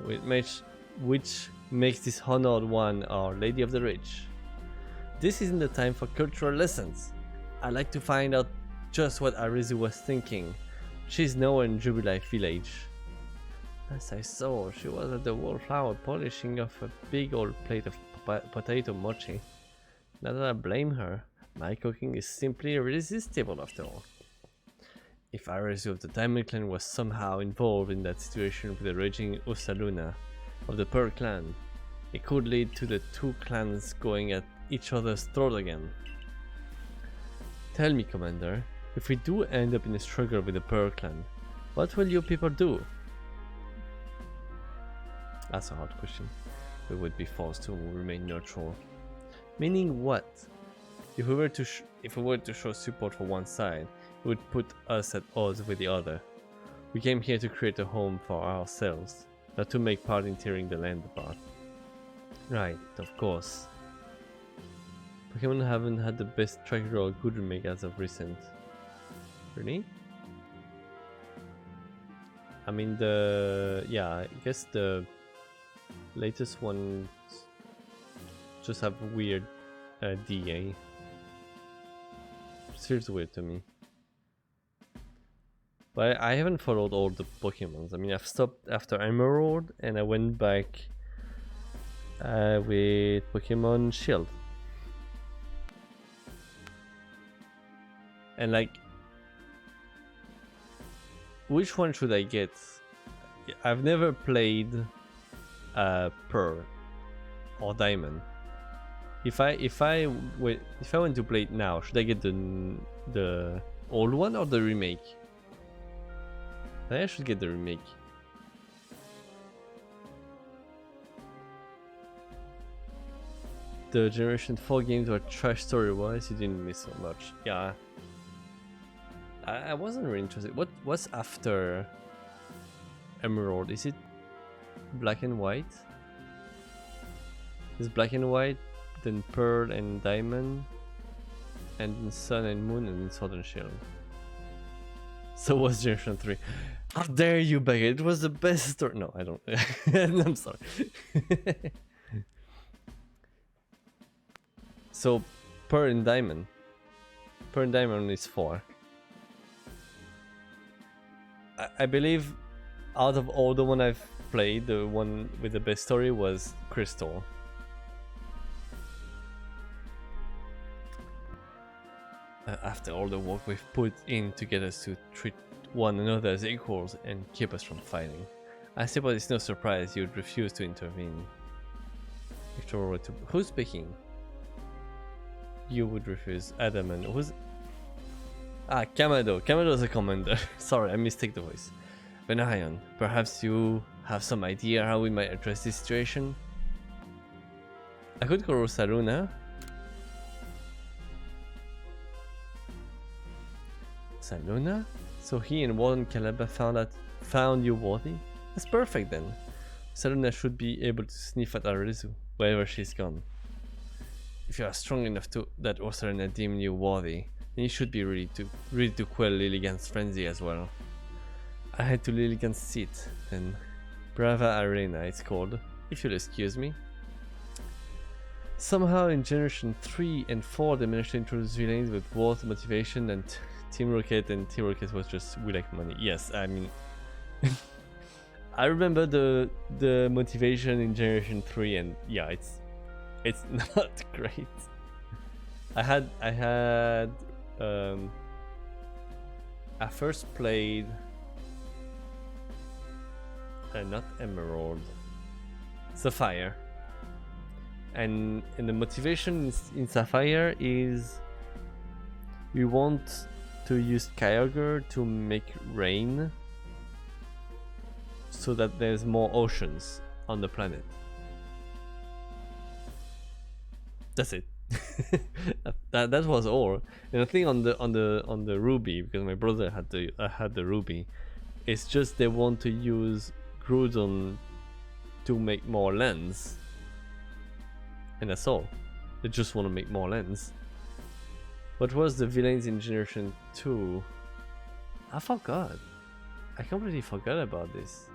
B: which makes this honored one our Lady of the Ridge. This isn't the time for cultural lessons. I'd like to find out just what Arceus was thinking. She's nowhere in Jubilife village. As I saw, she was at the wallflower polishing off a big old plate of potato mochi. Not that I blame her, my cooking is simply irresistible after all. If Arceus of the Diamond Clan was somehow involved in that situation with the raging Ursaluna of the Pearl Clan, it could lead to the two clans going at each other's throat again. Tell me, Commander, if we do end up in a struggle with the Pearl Clan, what will you people do? That's a hard question. We would be forced to remain neutral. Meaning what? If we were to show support for one side, it would put us at odds with the other. We came here to create a home for ourselves, not to make part in tearing the land apart. Right, of course. Pokemon haven't had the best track record or good remake as of recent. Really? I mean I guess the latest ones just have weird DA. It feels weird to me. But I haven't followed all the Pokemons. I mean, I've stopped after Emerald and I went back with Pokemon Shield. And like, which one should I get? I've never played Pearl or Diamond. If I went to play it now, should I get the old one or the remake? I think I should get the remake. The Generation 4 games were trash story-wise, you didn't miss so much. Yeah. I wasn't really interested. What's after Emerald? Is it Black and White? Is Black and White, then Pearl and Diamond, and then Sun and Moon, and then Southern Shield. So was Generation 3. How dare you, Becca? It was the best story. No, I don't. I'm sorry. So, Pearl and Diamond. Pearl and Diamond is 4. I believe out of all the one I've played, the one with the best story was Crystal. After all the work we've put in to get us to treat one another as equals and keep us from fighting, I suppose it's no surprise you'd refuse to intervene. Who's speaking? You would refuse. Adam and who's... Ah, Kamado. Kamado's a commander. Sorry, I mistook the voice. Benayan, perhaps you have some idea how we might address this situation? I could go to Saruna. Saluna? So he and Warden Kalaba found you worthy? That's perfect then. Saluna should be able to sniff at Arizu wherever she's gone. If you are strong enough to that Saluna deem you worthy, then you should be ready to quell Lilligan's frenzy as well. I head to Lilligan's seat, then Brava Arena it's called, if you'll excuse me. Somehow in Generation 3 and 4 they managed to introduce villains with worth motivation, and Team Rocket was just we like money. Yes, I mean I remember the motivation in Generation 3 and yeah, it's not great. I first played not Emerald, Sapphire, and the motivation in Sapphire is we want to use Kyogre to make rain so that there's more oceans on the planet. That's it. that was all. And I think on the Ruby, because my brother had the Ruby, it's just they want to use Groudon to make more lands, and that's all. They just want to make more lands. What was the villains in Generation 2? I forgot. I completely forgot about this.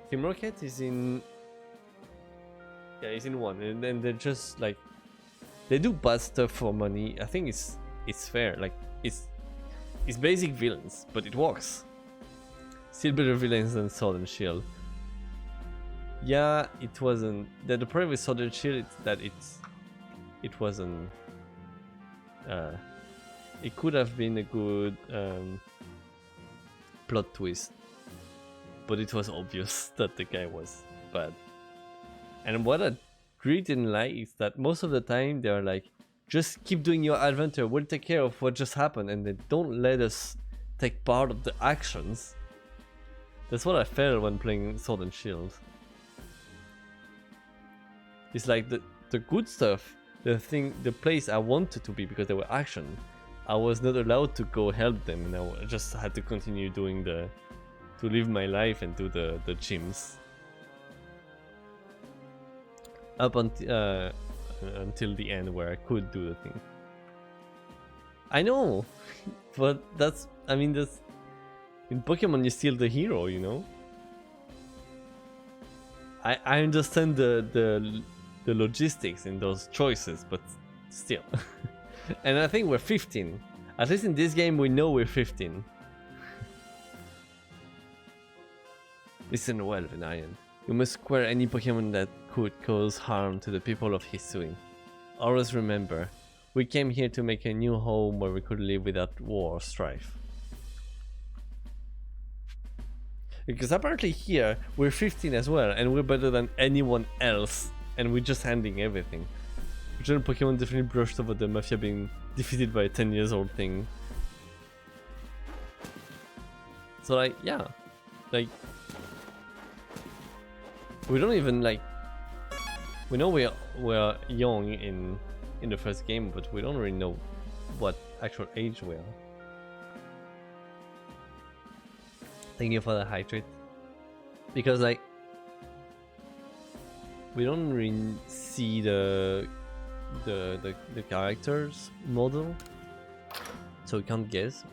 B: Team Rocket is in... Yeah, he's in 1, and then they're just like... They do bad stuff for money. I think it's fair. Like, it's basic villains, but it works. Still better villains than Sword and Shield. Yeah, it wasn't... The problem with Sword and Shield is that it wasn't... it could have been a good plot twist, but it was obvious that the guy was bad. And what I really didn't like is that most of the time they're like, just keep doing your adventure, we'll take care of what just happened, and they don't let us take part of the actions. That's what I felt when playing Sword and Shield. It's like the good stuff, the place I wanted to be because there were action, I was not allowed to go help them, and I just had to continue doing to live my life and do the gyms. Up until the end where I could do the thing. I know, but I mean that's in Pokemon you're still the hero, you know. I understand the logistics in those choices, but still. And I think we're 15. At least in this game we know we're 15. Listen well, Venayan. You must square any Pokemon that could cause harm to the people of Hisui. Always remember, we came here to make a new home where we could live without war or strife. Because apparently here, we're 15 as well, and we're better than anyone else, and we're just handling everything. Original Pokemon definitely brushed over the Mafia being defeated by a 10 years old thing. So like, yeah. Like, we don't even like... We know we're young in the first game, but we don't really know what actual age we are. Thank you for the hydrate. Because like... We don't really see the characters model, so we can't guess.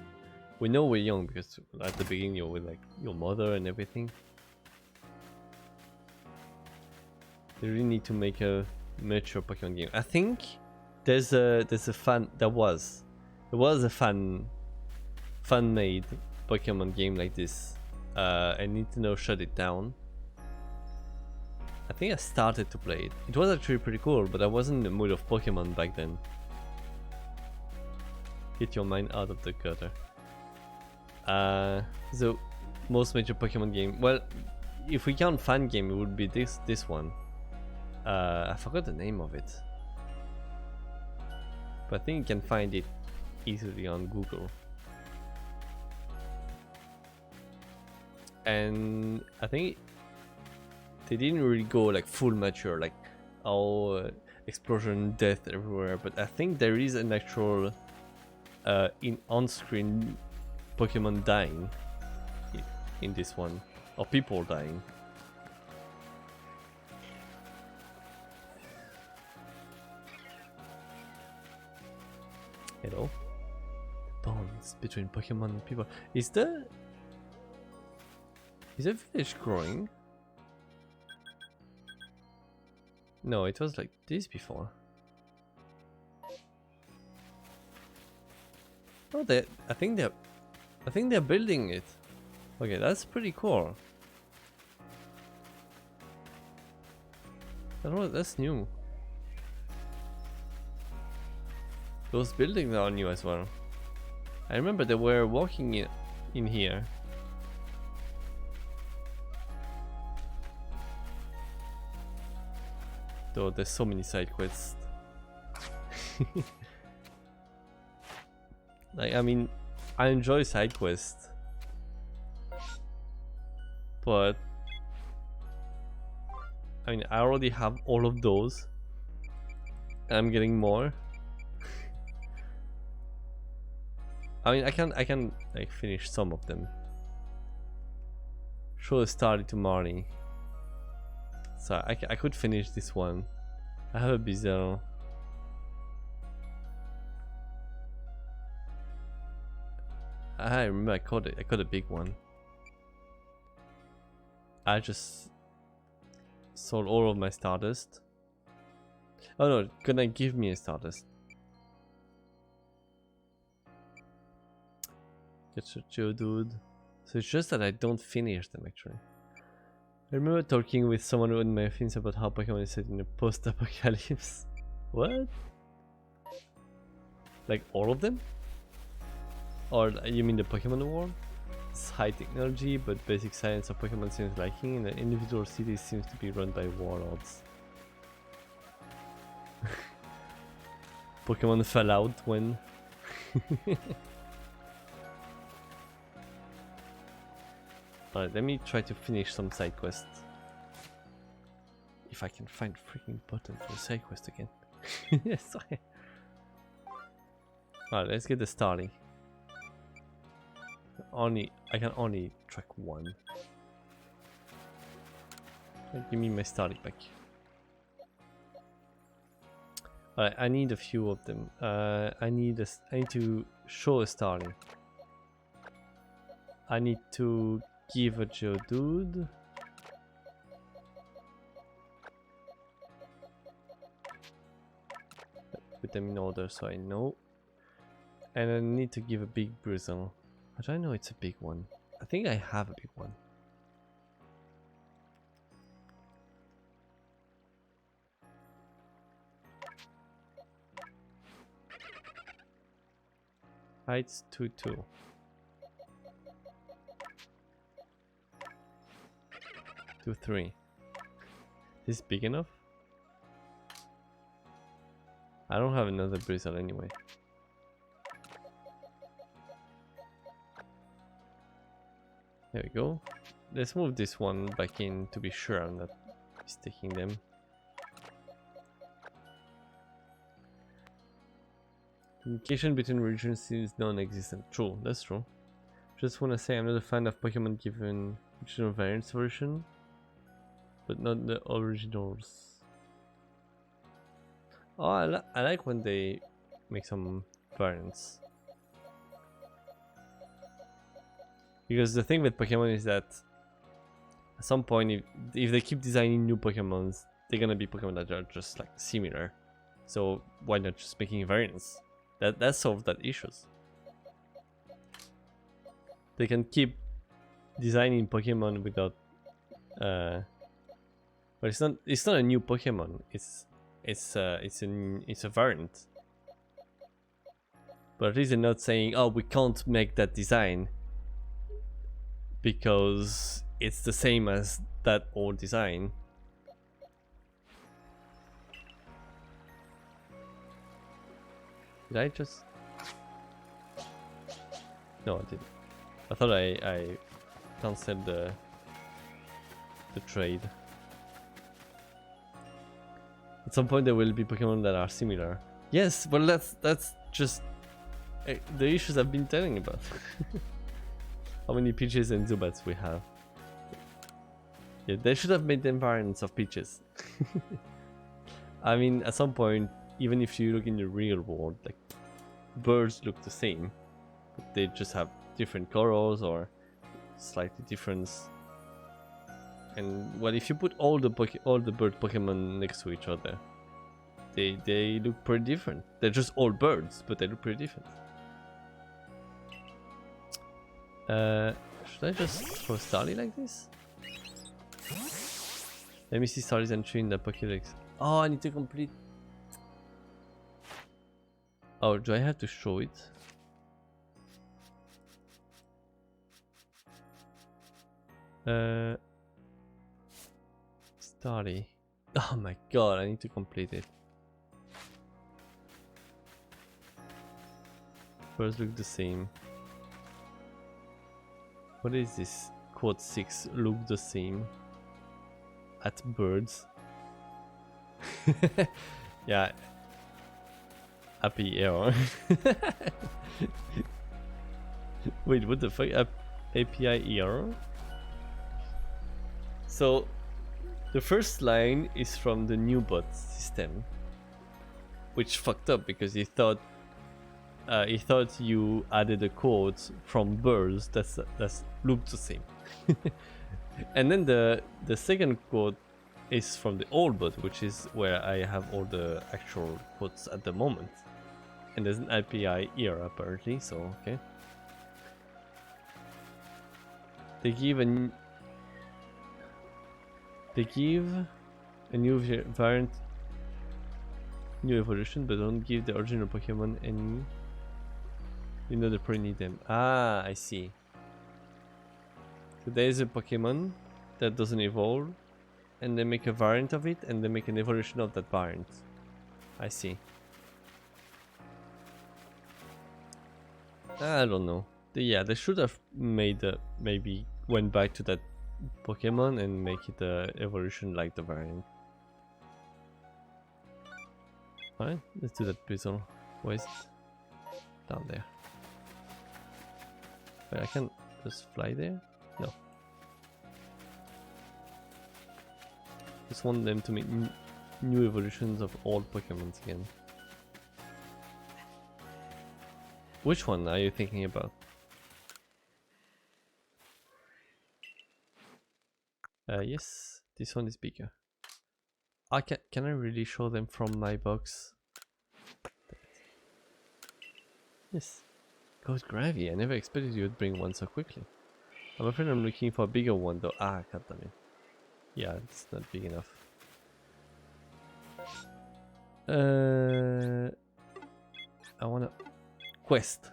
B: We know we're young because at the beginning you're with like your mother and everything. They really need to make a mature Pokemon game. I think there's a fan that was There was a fan-made Pokemon game like this. And Nintendo shut it down. I think I started to play it. It was actually pretty cool, but I wasn't in the mood of Pokemon back then. Get your mind out of the gutter. So most major Pokemon game. Well, if we count fan game, it would be this one. I forgot the name of it, but I think you can find it easily on Google. And I think they didn't really go like full mature, like all explosion, death everywhere. But I think there is an actual on-screen Pokemon dying in this one, or people dying. Hello. Bonds between Pokemon and people. Is the village growing? No, it was like this before. Oh, I think they're building it. Okay, that's pretty cool. That's new. Those buildings are new as well. I remember they were walking in here. Though there's so many side quests. Like, I mean, I enjoy side quests, but I mean, I already have all of those. And I'm getting more. I mean, I can like finish some of them. Show a story to Marnie. So I could finish this one. I have a Bizzle. I remember I caught a big one. I just sold all of my Stardust. Oh no, gonna give me a Stardust. Get your Geodude. So it's just that I don't finish them actually. I remember talking with someone in my things about how Pokemon is set in a post-apocalypse. What? Like all of them? Or you mean the Pokemon world? It's high technology, but basic science of Pokemon seems lacking, and the individual city seems to be run by warlords. Pokemon Fallout when? Alright, let me try to finish some side quests. If I can find freaking button for the side quest again. Sorry. Alright, let's get the starting. I can only track one. Give me my starting back. Alright, I need a few of them. I need to show a starting. I need to give a Geodude. Put them in order so I know. And I need to give a big Bristle. How do I know it's a big one? I think I have a big one. Height's 2-2. 2-3. Is this big enough? I don't have another Bristle anyway. There we go. Let's move this one back in to be sure I'm not mistaking them. Communication between regions seems non-existent. True, that's true. Just wanna say I'm not a fan of Pokemon given regional variants version, but not the originals. Oh, I like when they make some variants. Because the thing with Pokemon is that at some point, if they keep designing new Pokemons, they're gonna be Pokemon that are just like similar. So why not just making variants? That solved that issues. They can keep designing Pokemon without but it's not a new Pokemon, it's a variant. But at least they're not saying, oh, we can't make that design because it's the same as that old design. Did I just... No, I didn't. I thought I cancelled the trade. At some point there will be Pokemon that are similar. Yes, well that's just the issues I've been telling about. How many Peaches and Zubats we have. Yeah, they should have made them variants of Peaches. I mean, at some point, even if you look in the real world, like birds look the same, but they just have different colors or slightly different. And well, if you put all the bird Pokemon next to each other, they look pretty different. They're just all birds, but they look pretty different. Should I just throw Starly like this? Let me see Starly's entry in the Pokédex. Oh, I need to complete. Oh, do I have to show it? Starly. Oh my god, I need to complete it. Birds look the same. What is this? Quote 6 look the same. At birds. Yeah. Happy error. Wait, what the fuck? API error? So, the first line is from the new bot system, which fucked up because he thought you added a quote from birds that's looked the same. And then the second quote is from the old bot, which is where I have all the actual quotes at the moment. And there's an API error apparently, so okay. They give a new variant, new evolution, but don't give the original Pokemon any. You know, they probably need them. Ah, I see. So there is a Pokemon that doesn't evolve, and they make a variant of it, and they make an evolution of that variant. I see. I don't know. Yeah, they should have made maybe went back to that Pokemon and make it a evolution like the variant. Alright, let's do that puzzle. Where is it? Down there. Wait, I can just fly there? No. Just want them to make new evolutions of all Pokemons again. Which one are you thinking about? Yes, this one is bigger. Can I really show them from my box? Yes. God, Gravy, I never expected you would bring one so quickly. I'm afraid I'm looking for a bigger one though. Ah, goddammit. Yeah, it's not big enough. I wanna quest.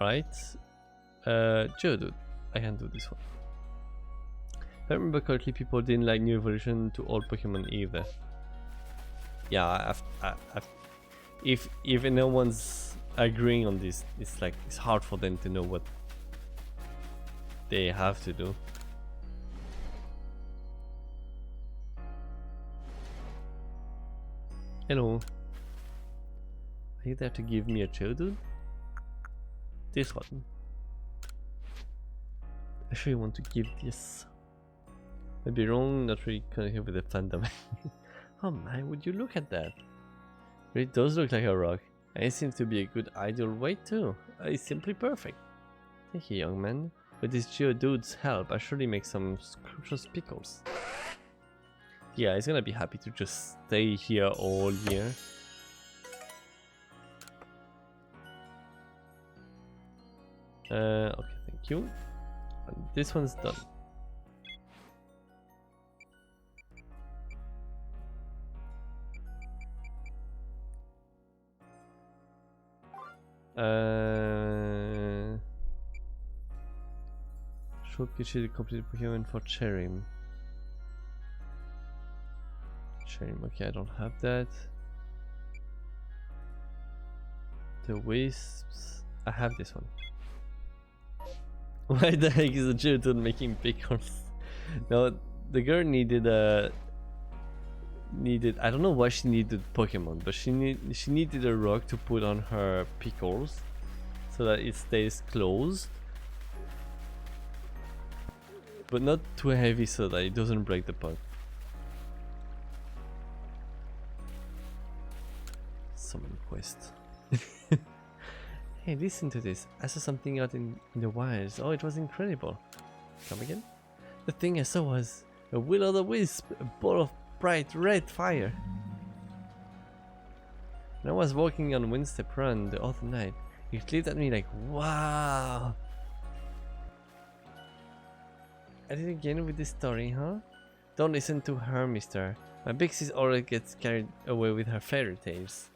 B: Right. Geodude. I can do this one. If I remember correctly, people didn't like new evolution to all Pokemon either. Yeah, if no one's agreeing on this, it's like it's hard for them to know what they have to do. Hello. Are you there to give me a Geodude? This one. I actually want to give this. I'd be wrong, not really connected with the fandom. Oh man, would you look at that? It does look like a rock, and it seems to be a good ideal weight too. It's simply perfect. Thank you, young man. With this Geodude's help, I surely make some scrumptious pickles. Yeah, he's gonna be happy to just stay here all year. Okay, thank you. And this one's done. Should get you the complete Pokemon for Cherim. Cherim, okay, I don't have that. The Wisps, I have this one. Why the heck is the Geodude making pickles? No, the girl needed I don't know why she needed Pokemon, but she needed a rock to put on her pickles so that it stays closed, but not too heavy so that it doesn't break the pot. Summon quest. Hey, listen to this. I saw something out in the wilds. Oh, it was incredible. Come again? The thing I saw was a will-o'-the-wisp, a ball of bright red fire. When I was walking on Windstep Run the other night, it leaped at me like, wow! At it again with this story, huh? Don't listen to her, mister. My big sis always gets carried away with her fairy tales.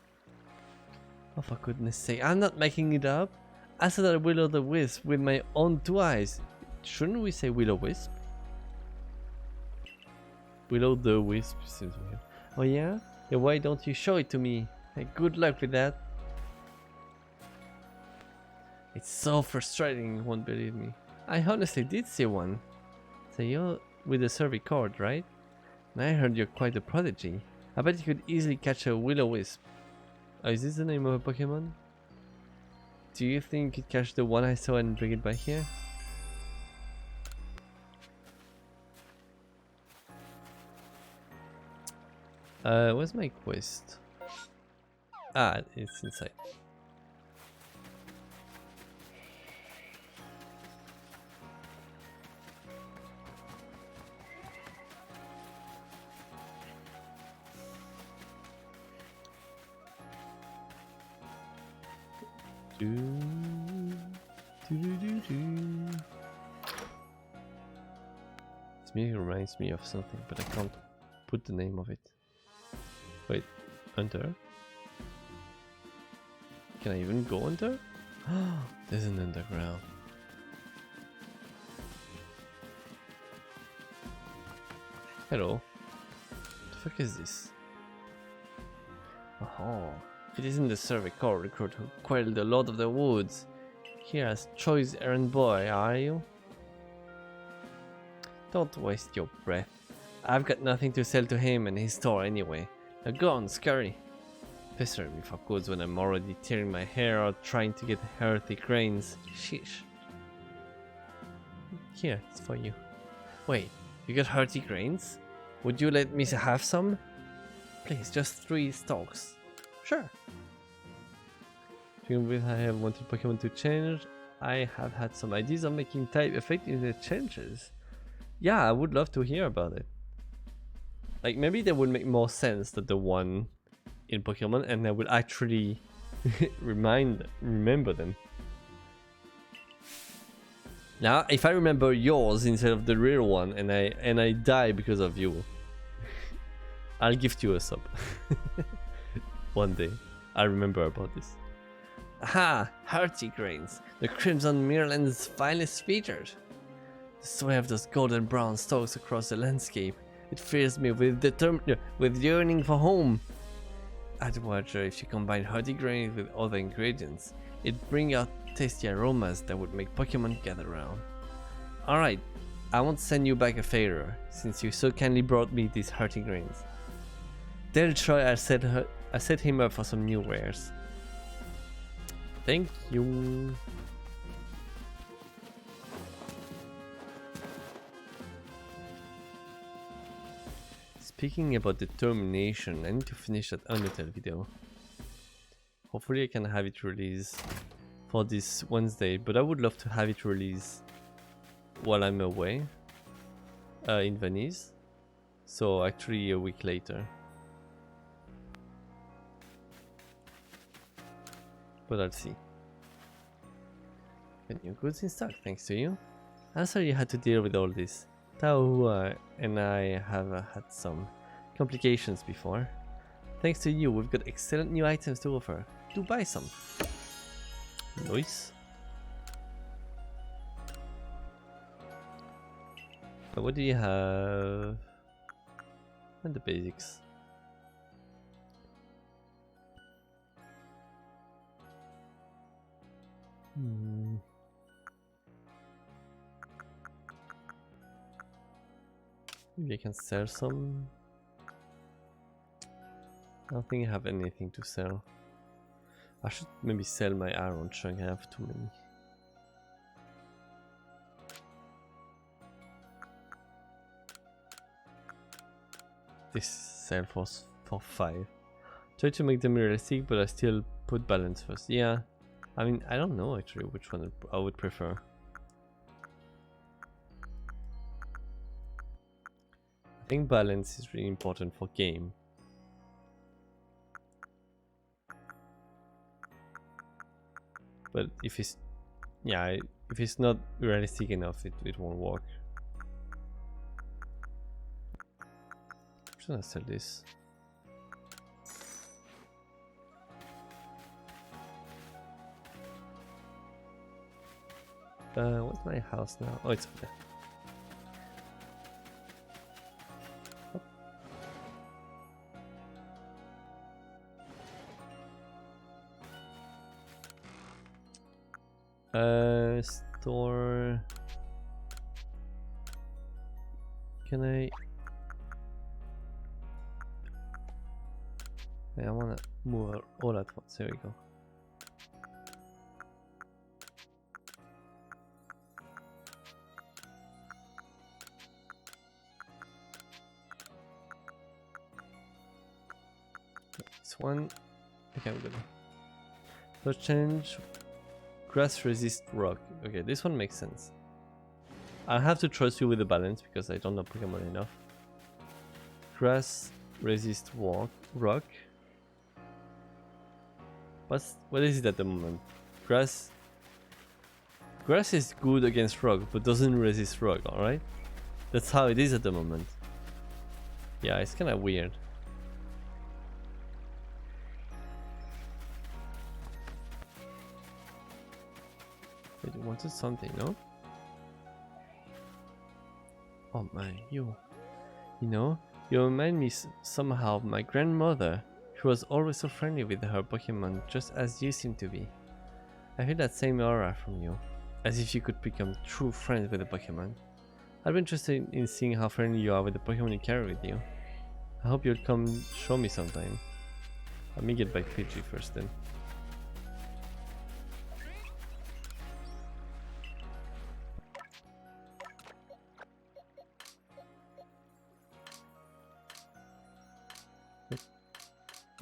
B: Oh, for goodness sake, I'm not making it up. I saw that will-o'-the-wisp with my own 2 eyes. Shouldn't we say will-o'-wisp? Will-o'-the-wisp seems weird. Oh yeah? Yeah, why don't you show it to me? Hey, good luck with that. It's so frustrating, you won't believe me. I honestly did see one. So you're with the survey cord, right? And I heard you're quite a prodigy. I bet you could easily catch a will-o'-wisp. Oh, is this the name of a Pokemon? Do you think you could catch the one I saw and bring it back here? Where's my quest? Ah, it's inside. This music reminds me of something, but I can't put the name of it. Wait, under? Can I even go under? There's an underground. Hello. What the fuck is this? Oh. It isn't the Survey Corps recruit who quelled the Lord of the Woods. Here as choice errand boy, are you? Don't waste your breath. I've got nothing to sell to him and his store anyway. Now go on, scurry. Pestering me for goods when I'm already tearing my hair out trying to get healthy grains. Sheesh. Here, it's for you. Wait, you got hearty grains? Would you let me have some? Please, just 3 stalks. Sure. With I have wanted Pokemon to change. I have had some ideas on making type effect in the changes. Yeah, I would love to hear about it. Like maybe they would make more sense than the one in Pokemon, and I would actually remember them. Now, if I remember yours instead of the real one, and I die because of you, I'll gift you a sub. One day, I remember about this. Aha! Hearty grains, the Crimson Mirrorland's finest features. The sway of those golden brown stalks across the landscape. It fills me with yearning for home. I'd wonder if you combine hearty grains with other ingredients, it'd bring out tasty aromas that would make Pokemon gather around. Alright, I won't send you back a favor, since you so kindly brought me these hearty grains. Tell Troy I set him up for some new wares. Thank you. Speaking about determination, I need to finish that Undertale video. Hopefully I can have it released for this Wednesday, but I would love to have it released while I'm away in Venice. So actually a week later. But I'll see. Got new goods in stock, thanks to you. I'm sorry you had to deal with all this. Tao and I have had some complications before. Thanks to you, we've got excellent new items to offer. Do buy some. Nice. But what do you have? And the basics. Maybe I can sell some. I don't think I have anything to sell. I should maybe sell my iron chunk. I have too many. This sell for 5. Try to make them realistic, but I still put balance first. Yeah, I mean, I don't know actually which one I would prefer. I think balance is really important for game. But if it's, yeah, if it's not realistic enough, it won't work. I'm just gonna sell this. What's my house now? Oh, it's up there. Store. Can I? I wanna move all at once. There we go. This one. Okay, I'm good. Let's change. Grass resist rock. Okay, this one makes sense. I have to trust you with the balance because I don't know Pokemon enough. Grass resist rock. What is it at the moment? Grass is good against rock, but doesn't resist rock. All right, that's how it is at the moment. Yeah, it's kind of weird. Wait, you wanted something, no? Oh my, you know, you remind me somehow of my grandmother. She was always so friendly with her Pokemon, just as you seem to be. I feel that same aura from you, as if you could become true friends with a Pokemon. I'd be interested in seeing how friendly you are with the Pokemon you carry with you. I hope you'll come show me sometime. Let me get back Pidgey first then.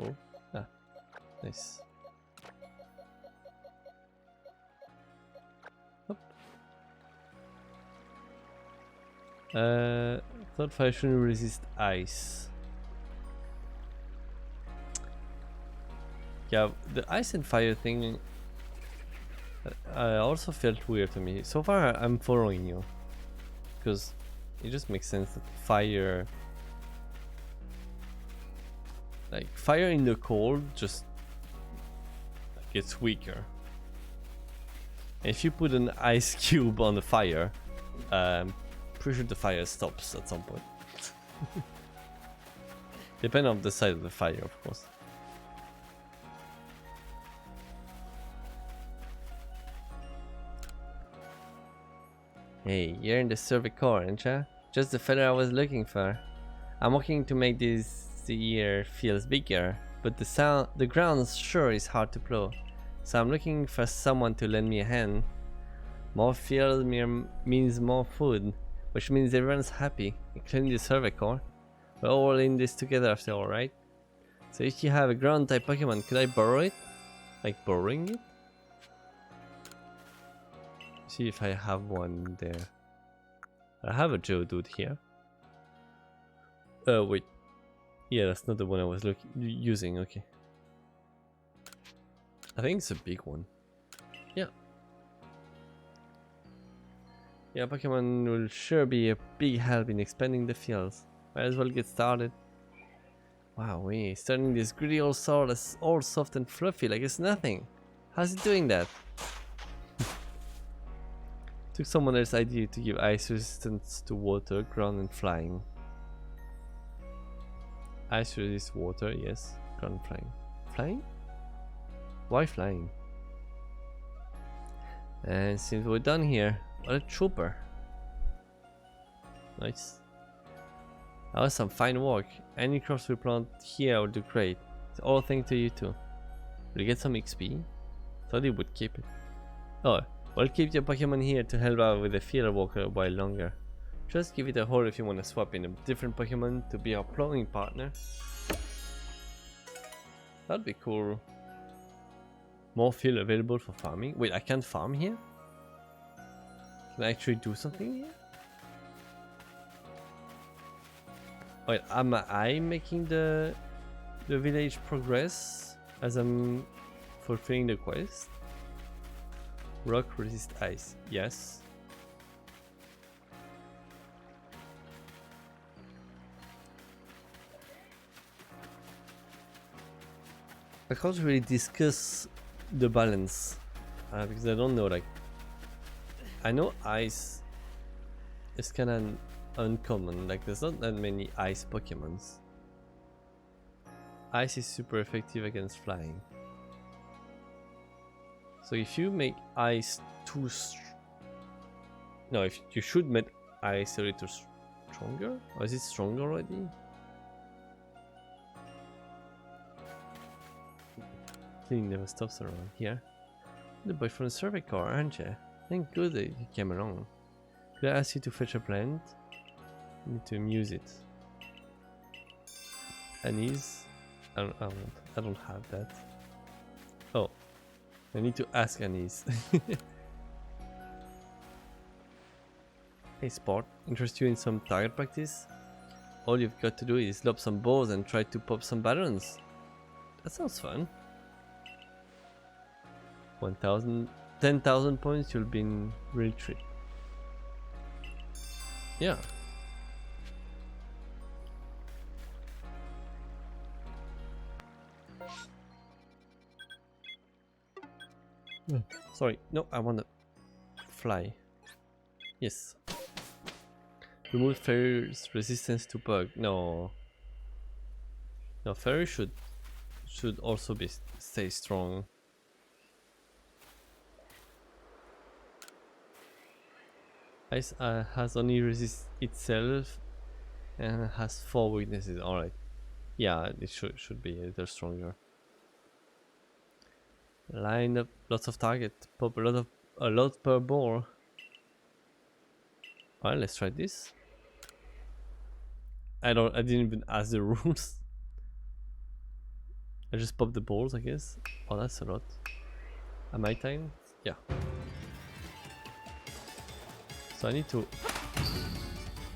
B: Oh, ah, nice. Hop. Thought fire shouldn't resist ice. Yeah, the ice and fire thing also felt weird to me. So far, I'm following you because it just makes sense that fire. Like, fire in the cold just gets weaker. And if you put an ice cube on the fire, pretty sure the fire stops at some point. Depending on the side of the fire, of course. Hey, you're in the survey core, aren't ya? Just the fella I was looking for. I'm working to make this year feels bigger, but the ground sure is hard to plow. So I'm looking for someone to lend me a hand. More fields means more food, which means everyone's happy, including the survey core. We're all in this together after all, right? So if you have a ground type Pokemon, could I borrow it? Like borrowing it? See if I have one there. I have a Geodude here. Wait. Yeah, that's not the one I was using. Okay. I think it's a big one. Yeah. Yeah, Pokemon will sure be a big help in expanding the fields. Might as well get started. Wow, he's turning this gritty old sword as all soft and fluffy like it's nothing. How's it doing that? Took someone else's idea to give ice resistance to water, ground and flying. Ice resists water, yes. Ground and flying. Flying? Why flying? And since we're done here, what a trooper. Nice. That was some fine work. Any crops we plant here will do great. It's all thanks to you too. Will you get some XP? Thought you would keep it. Oh, well, keep your Pokemon here to help out with the field walker a while longer. Just give it a hold if you want to swap in a different Pokemon to be our plowing partner. That'd be cool. More field available for farming. Wait, I can't farm here? Can I actually do something here? Wait, am I making the village progress as I'm fulfilling the quest? Rock resist ice, yes. I can't really discuss the balance because I don't know, like, I know ice is kind of uncommon, like there's not that many ice Pokemons. Ice is super effective against flying. So if you make ice too no, if you should make ice a little stronger, or is it strong already? Cleaning never stops around here. The boy from the survey car, aren't you? Thank good that you came along. Could I ask you to fetch a plant? I need to amuse it. Anise? I don't have that. Oh. I need to ask Anise. Hey Sport, interest you in some target practice? All you've got to do is lob some balls and try to pop some balloons. That sounds fun. 10,000 points, you'll be in real trip. Yeah. Sorry, no, I want to fly. Yes. Remove Fairy's resistance to bug. No. No, Fairy should also stay strong. Ice has only resist itself and has 4 weaknesses. Alright. Yeah, it should be a little stronger. Line up lots of target, pop a lot per ball. Alright, let's try this. I didn't even ask the rules. I just pop the balls, I guess. Oh, that's a lot. Am I time? Yeah. So I need to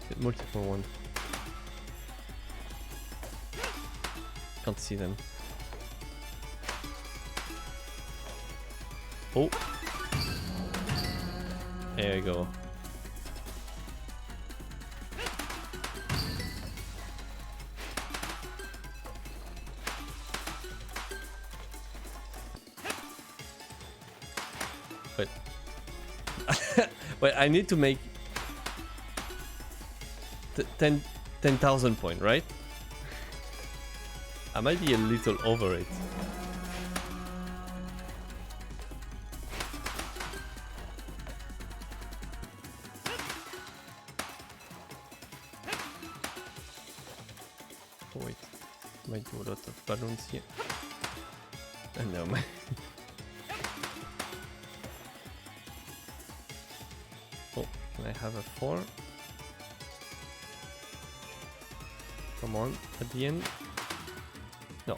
B: get multiple one. Can't see them. Oh, there you go. Wait. Wait, I need to make 10,000 points, right? I might be a little over it. Oh wait, might do a lot of balloons here. No, man. Oh, can I have a 4? Come on, at the end. No.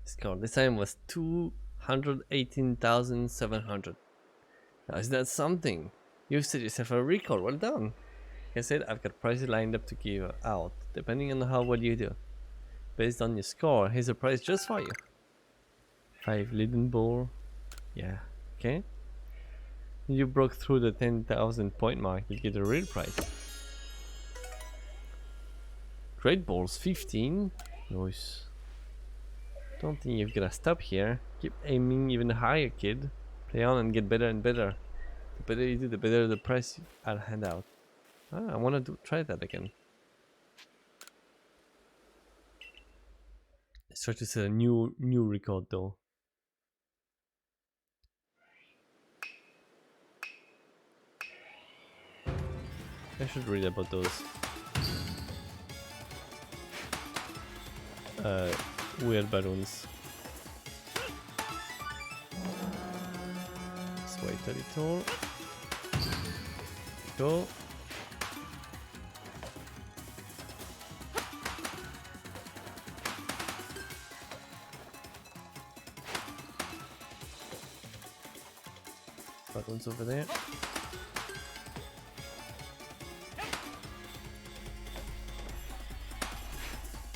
B: Score this time was too 118,700. Now, is that something? You've set yourself a record, well done. Like I said, I've got prizes lined up to give out, depending on how well you do. Based on your score, here's a prize just for you. 5 Liden Ball. Yeah, okay. You broke through the 10,000 point mark, you get a real prize. Great Balls, 15. Nice. Don't think you've gotta stop here. Keep aiming even higher, kid. Play on and get better and better. The better you do, the better the prize I'll hand out. Ah, I wanna try that again. Let's try to set a new record though. I should read about those weird balloons. Let's wait a little. Go. Balloons over there.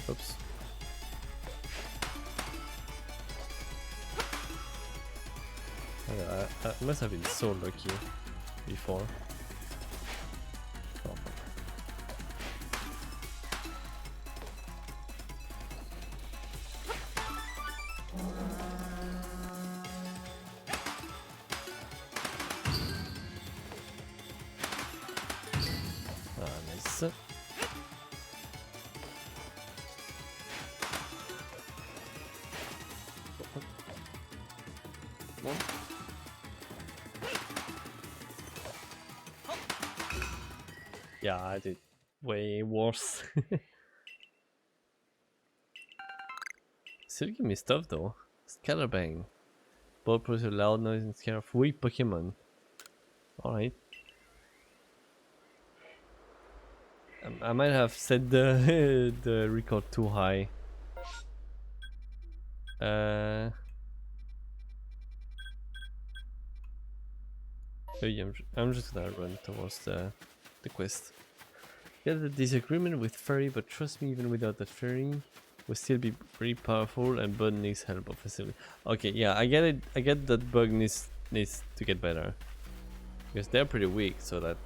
B: Oops. I must have been so lucky before. Oh. Ah, nice. Yeah, I did way worse. Still give me stuff though. Scatterbang. Ball produces a loud noise and scare off weak Pokemon. Alright. I might have set the the record too high. Maybe I'm just gonna run towards the quest. Get a disagreement with Fairy, but trust me, even without the Fairy, will still be pretty powerful, and Bud needs help obviously. Okay, yeah, I get it. I get that Bug needs to get better because they're pretty weak. So that,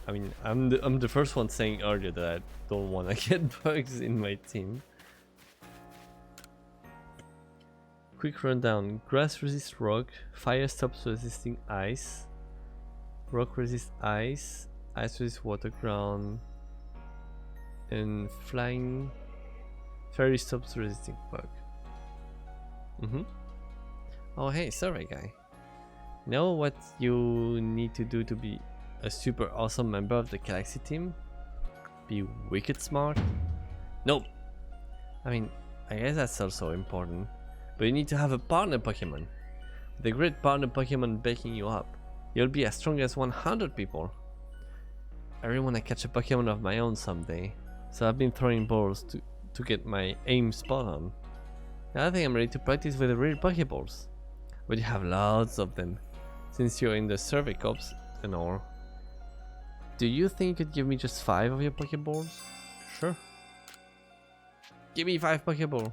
B: I mean, I'm the first one saying earlier that I don't want to get Bugs in my team. Quick rundown: Grass resists rock, Fire stops resisting ice, Rock resists ice, Ice resists water, ground, and Flying. Fairy stops resisting bug. Oh hey, sorry guy. Know what you need to do to be a super awesome member of the Galaxy team? Be wicked smart? Nope. I mean, I guess that's also important. But you need to have a partner Pokemon. With a great partner Pokemon backing you up, you'll be as strong as 100 people. I really want to catch a Pokemon of my own someday, so I've been throwing balls to get my aim spot on. Now I think I'm ready to practice with the real Pokeballs. But you have lots of them, since you're in the survey corps and all. Do you think you could give me just 5 of your Pokeballs? Sure. Give me 5 Pokeball.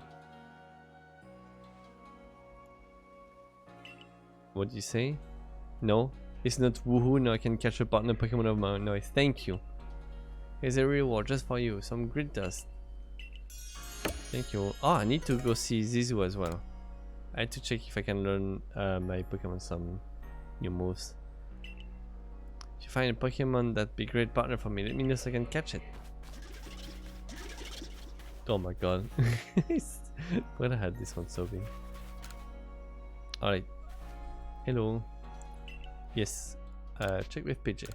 B: What did you say? No, it's not woohoo, now I can catch a partner Pokemon of my own. No, thank you. Here's a reward just for you, some grid dust. Thank you. Oh, I need to go see Zizu as well. I had to check if I can learn my Pokemon some new moves. If you find a Pokemon that'd be a great partner for me, let me know so I can catch it. Oh my god. When I had this one so big. Alright. Hello. Yes. Check with PJ.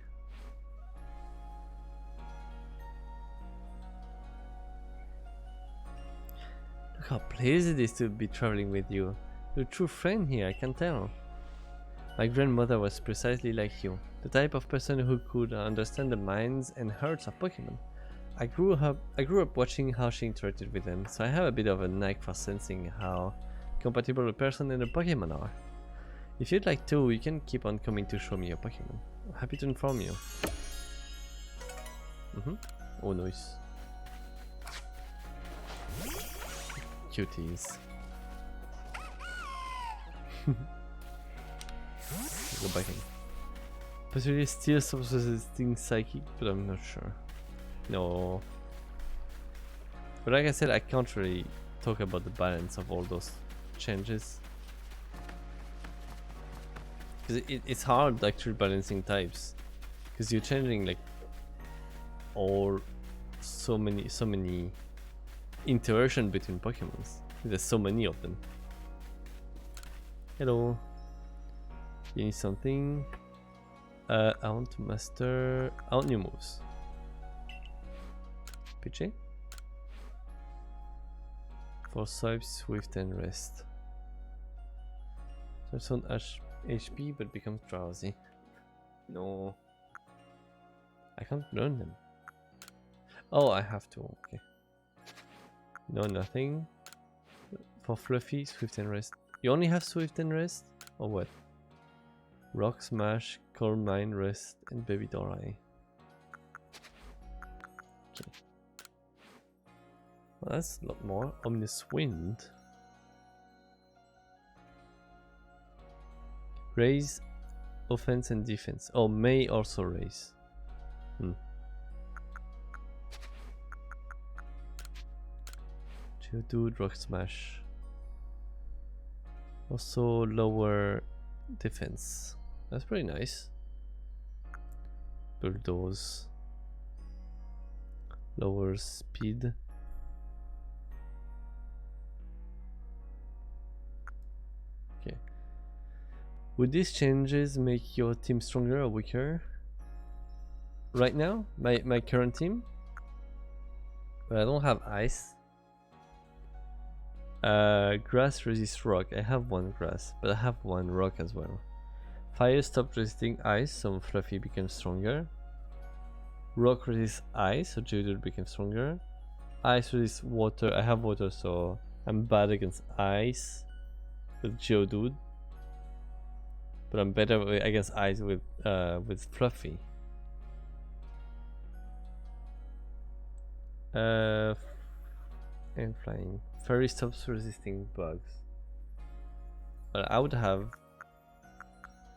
B: Look how pleased it is to be traveling with you. You're a true friend here, I can tell. My grandmother was precisely like you, the type of person who could understand the minds and hearts of Pokemon. I grew up watching how she interacted with them, so I have a bit of a knack for sensing how compatible a person and a Pokemon are. If you'd like to, you can keep on coming to show me your Pokemon. I'm happy to inform you. Oh, nice. Cuties. Go back in. Possibly still stops resisting Psychic, but I'm not sure. No. But like I said, I can't really talk about the balance of all those changes. Because it's hard actually balancing types. Because you're changing like all so many interaction between Pokemons. There's so many of them. Hello. You need something? I want to master. I want new moves. Pitchy? For Swipe, Swift, and Rest. So it's on HP but becomes drowsy. No. I can't learn them. Oh, I have to. Okay. No, nothing. For Fluffy, Swift, and Rest. You only have Swift and Rest? Or what? Rock Smash, Coal Mine, Rest, and Baby Dorai. Okay. Well, that's a lot more. Ominous Wind. Raise offense and defense. Oh, may also raise. Geodude, Rock Smash. Also lower defense. That's pretty nice. Bulldoze. Lower speed. Okay. Would these changes make your team stronger or weaker? Right now, my current team, but I don't have ice. Grass resists rock. I have one grass, but I have one rock as well. Fire stopped resisting ice, so Fluffy becomes stronger. Rock resists ice, so Geodude becomes stronger. Ice resists water. I have water, so I'm bad against ice with Geodude. But I'm better against ice with Fluffy. And flying. Fairy stops resisting bugs. But I would have.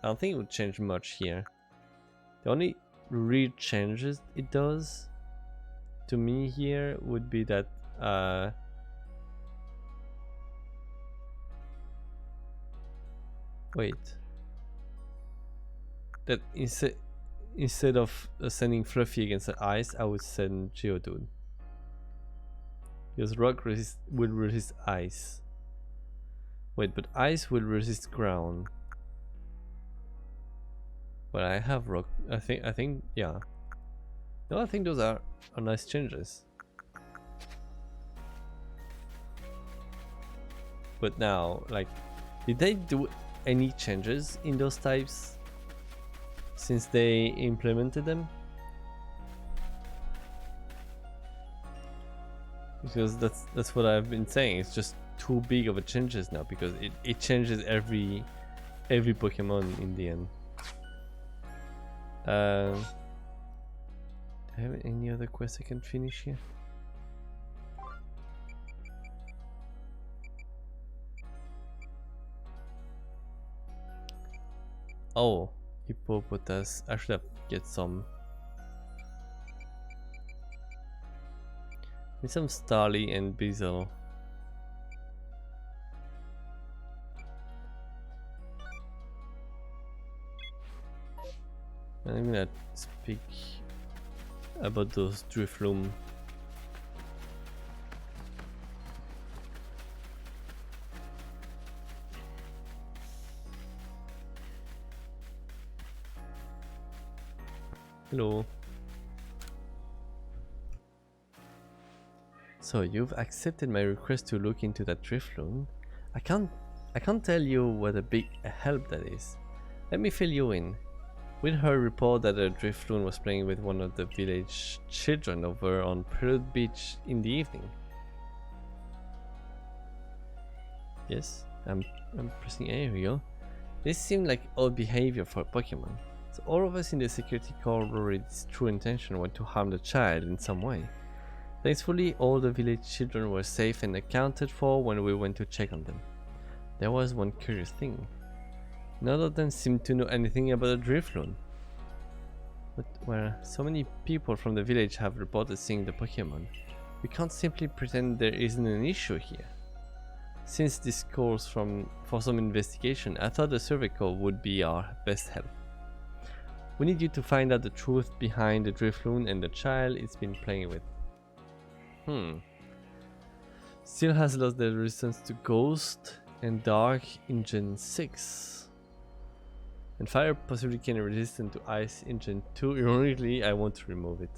B: I don't think it would change much here. The only real changes it does to me here would be that wait. That instead of sending Fluffy against the ice, I would send Geodude. Because rock will resist ice. Wait, but ice will resist ground. But I have rock. I think, yeah. No, I think those are nice changes. But now, like, did they do any changes in those types since they implemented them? Because that's what I've been saying. It's just too big of a changes now because it changes every Pokemon in the end. Do I have any other quests I can finish here? Oh, Hippopotas. I should have get some. Need some Starly and Bezel. I'm gonna speak about those Drifloom. Hello. So you've accepted my request to look into that Drifloon. I can't tell you what a big help that is. Let me fill you in. We heard report that a Drifloon was playing with one of the village children over on Prelude Beach in the evening. Yes, I'm pressing A, here we go. This seemed like odd behavior for a Pokemon, so all of us in the security corridor's true intention was to harm the child in some way. Thankfully, all the village children were safe and accounted for when we went to check on them. There was one curious thing. None of them seemed to know anything about the Drifloon. But where so many people from the village have reported seeing the Pokemon, we can't simply pretend there isn't an issue here. Since this calls for some investigation, I thought the survey call would be our best help. We need you to find out the truth behind the Drifloon and the child it's been playing with. Still has lost the resistance to Ghost and Dark in Gen 6. And Fire possibly can resistant to Ice in Gen 2. Ironically, I want to remove it.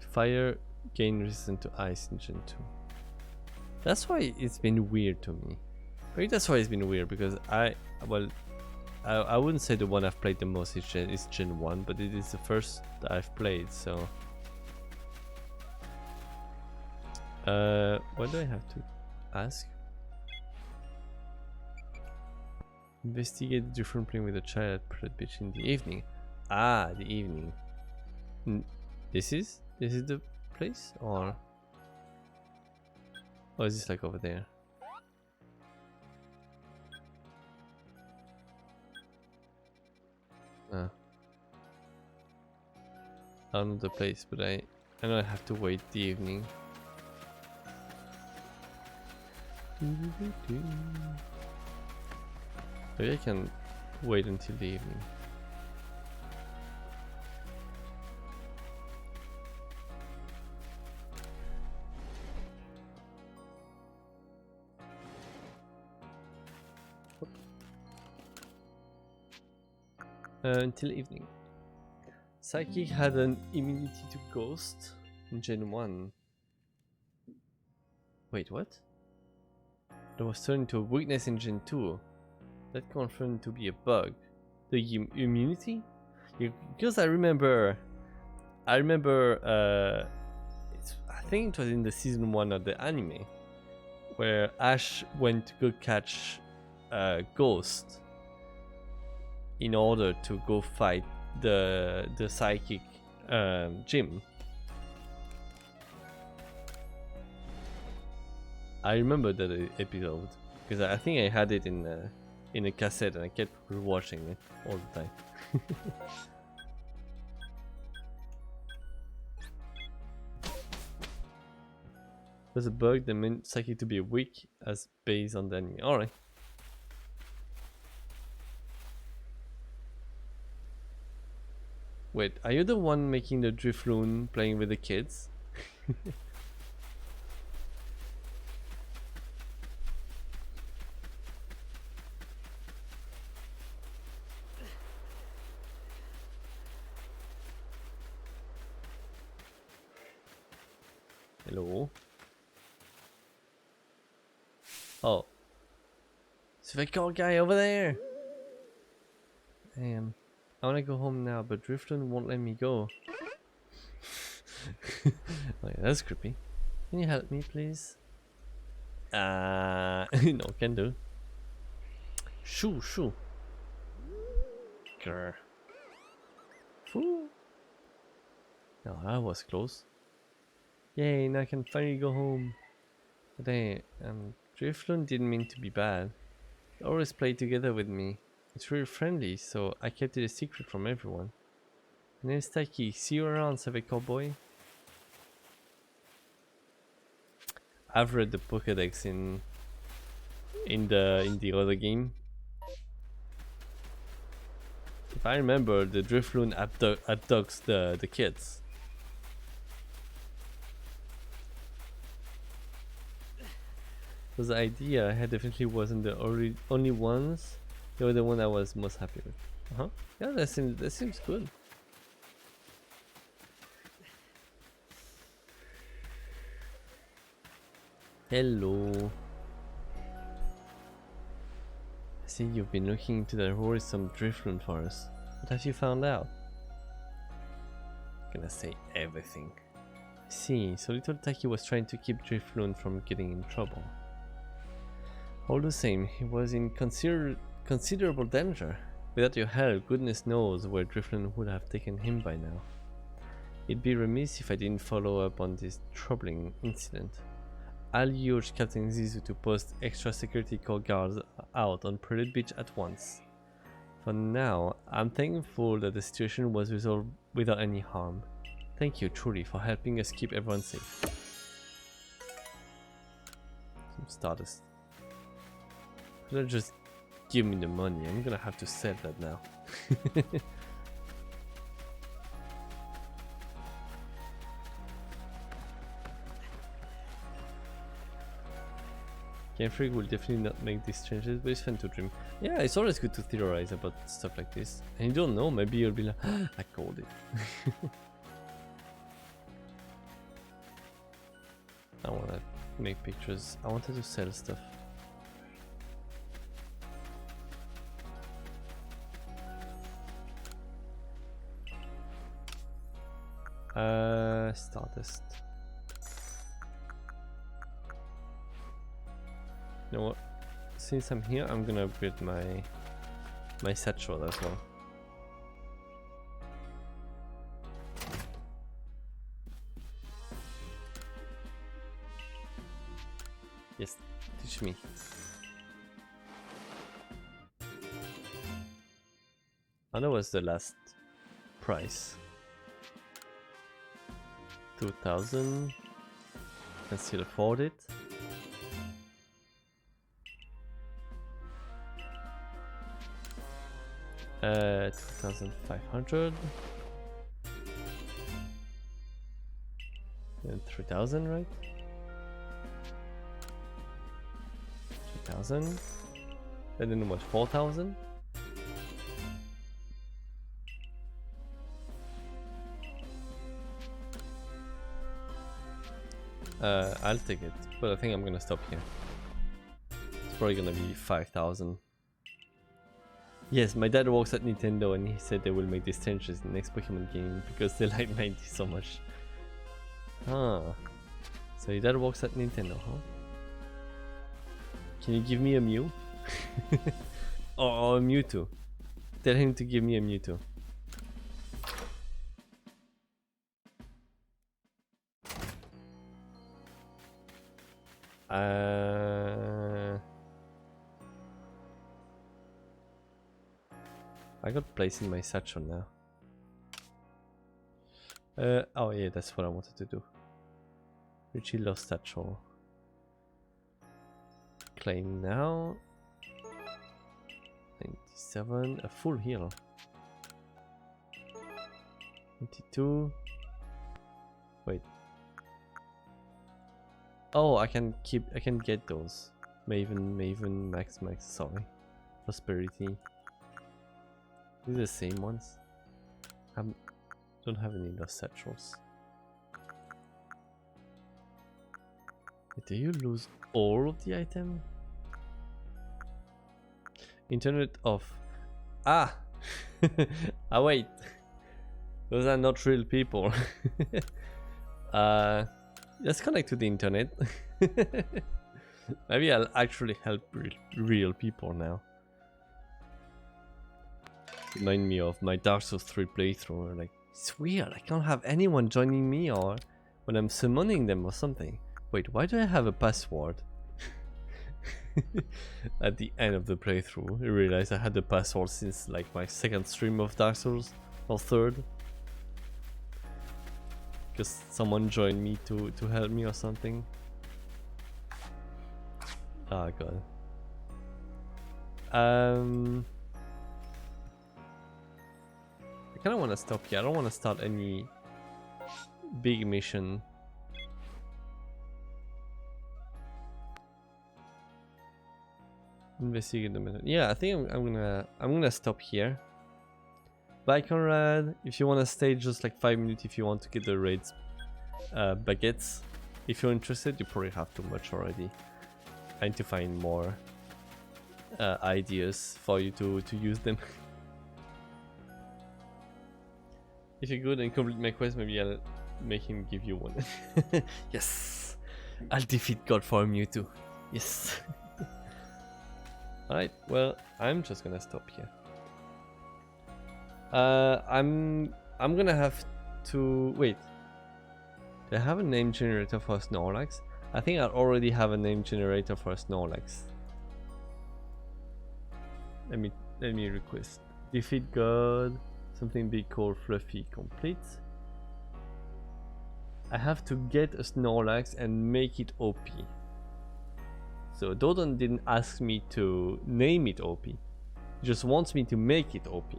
B: Fire gain resistant to Ice in Gen 2. That's why it's been weird to me. Maybe that's why it's been weird, because I wouldn't say the one I've played the most is Gen 1, but it is the first that I've played, so... what do I have to ask? Investigate the different playing with a child at Pirate Beach in the evening. Ah, the evening. This is the place, or is this like over there? I don't know the place, but I know I have to wait the evening. Maybe I can wait until the evening. Until evening. Psychic had an immunity to Ghost in Gen 1. Wait, what? That was turned into a weakness in Gen 2. That confirmed to be a bug. The immunity? Because I remember, I think it was in the season 1 of the anime, where Ash went to go catch Ghost in order to go fight the psychic gym. I remember that episode because I think I had it in a cassette and I kept rewatching it all the time. There's a bug that meant psychic to be weak as based on the enemy. Alright. Wait, are you the one making the Drifloon playing with the kids? Hello? Oh. It's the car guy over there! Damn. I wanna go home now, but Drifloon won't let me go. Wait, that's creepy. Can you help me, please? No, can do. Shoo. Grr. Foo. No, that was close. Yay, now I can finally go home. But hey, Drifloon didn't mean to be bad. They always played together with me. It's really friendly, so I kept it a secret from everyone. My name is Taiki. See you around, Savvy Cowboy. I've read the Pokédex in the other game. If I remember, the Drifloon abducts the kids. So the idea I had definitely wasn't the only ones. They were the one I was most happy with. Yeah, that seems good. Hello. I see you've been looking into the worrisome Drifloon forest. What have you found out? I'm gonna say everything. I see, so little Taki was trying to keep Drifloon from getting in trouble. All the same, he was in considerable danger. Without your help, goodness knows where Driflin would have taken him by now. It'd be remiss if I didn't follow up on this troubling incident. I'll urge Captain Zizu to post extra security corps guards out on Prelude Beach at once. For now, I'm thankful that the situation was resolved without any harm. Thank you truly for helping us keep everyone safe. Some Stardust. Could I just give me the money? I'm gonna have to sell that now. Game Freak will definitely not make these changes, but it's fun to dream. Yeah, it's always good to theorize about stuff like this. And you don't know, maybe you'll be like, I called it. I wanna make pictures. I wanted to sell stuff. Stardust. You know what? Since I'm here, I'm gonna upgrade my satchel as well. Yes, teach me. And that was the last price. 2000. Can still afford it. Uh, 2,500. And 3,000, right? 3,000. And then what? 4,000. I'll take it, but I think I'm gonna stop here. It's probably gonna be 5,000. Yes, my dad works at Nintendo and he said they will make these changes in the next Pokemon game because they like 90 so much. Ah, so your dad works at Nintendo, huh? Can you give me a Mew? or a Mewtwo? Tell him to give me a Mewtwo. I got place in my satchel now. Oh yeah, that's what I wanted to do. Richie lost satchel. Claim now. 97, a full heal. 22. Wait. Oh, I can get those. Maven, Max, sorry. Prosperity. These are the same ones. I don't have any lost satchels. Do you lose all of the item? Internet off. Ah! Ah wait. Those are not real people. Let's connect to the internet. Maybe I'll actually help real people now. Remind me of my Dark Souls 3 playthrough. Like, it's weird, I can't have anyone joining me or when I'm summoning them or something. Wait, why do I have a password? At the end of the playthrough, I realized I had the password since like my second stream of Dark Souls, or third. Because someone joined me to help me or something. Oh god. I kind of want to stop here. I don't want to start any big mission. Investigate the method. Yeah, I think I'm gonna stop here. Bye, Conrad. If you want to stay just like 5 minutes, if you want to get the raids baguettes, if you're interested, you probably have too much already. I need to find more ideas for you to use them. If you're good and complete my quest, maybe I'll make him give you one. Yes! I'll defeat God for a Mewtwo. Yes! Alright, well, I'm just gonna stop here. I'm gonna have to wait. Do I have a name generator for Snorlax? I think I already have a name generator for Snorlax. Let me request. Defeat God, something big called Fluffy complete. I have to get a Snorlax and make it OP. So Dodon didn't ask me to name it OP. He just wants me to make it OP.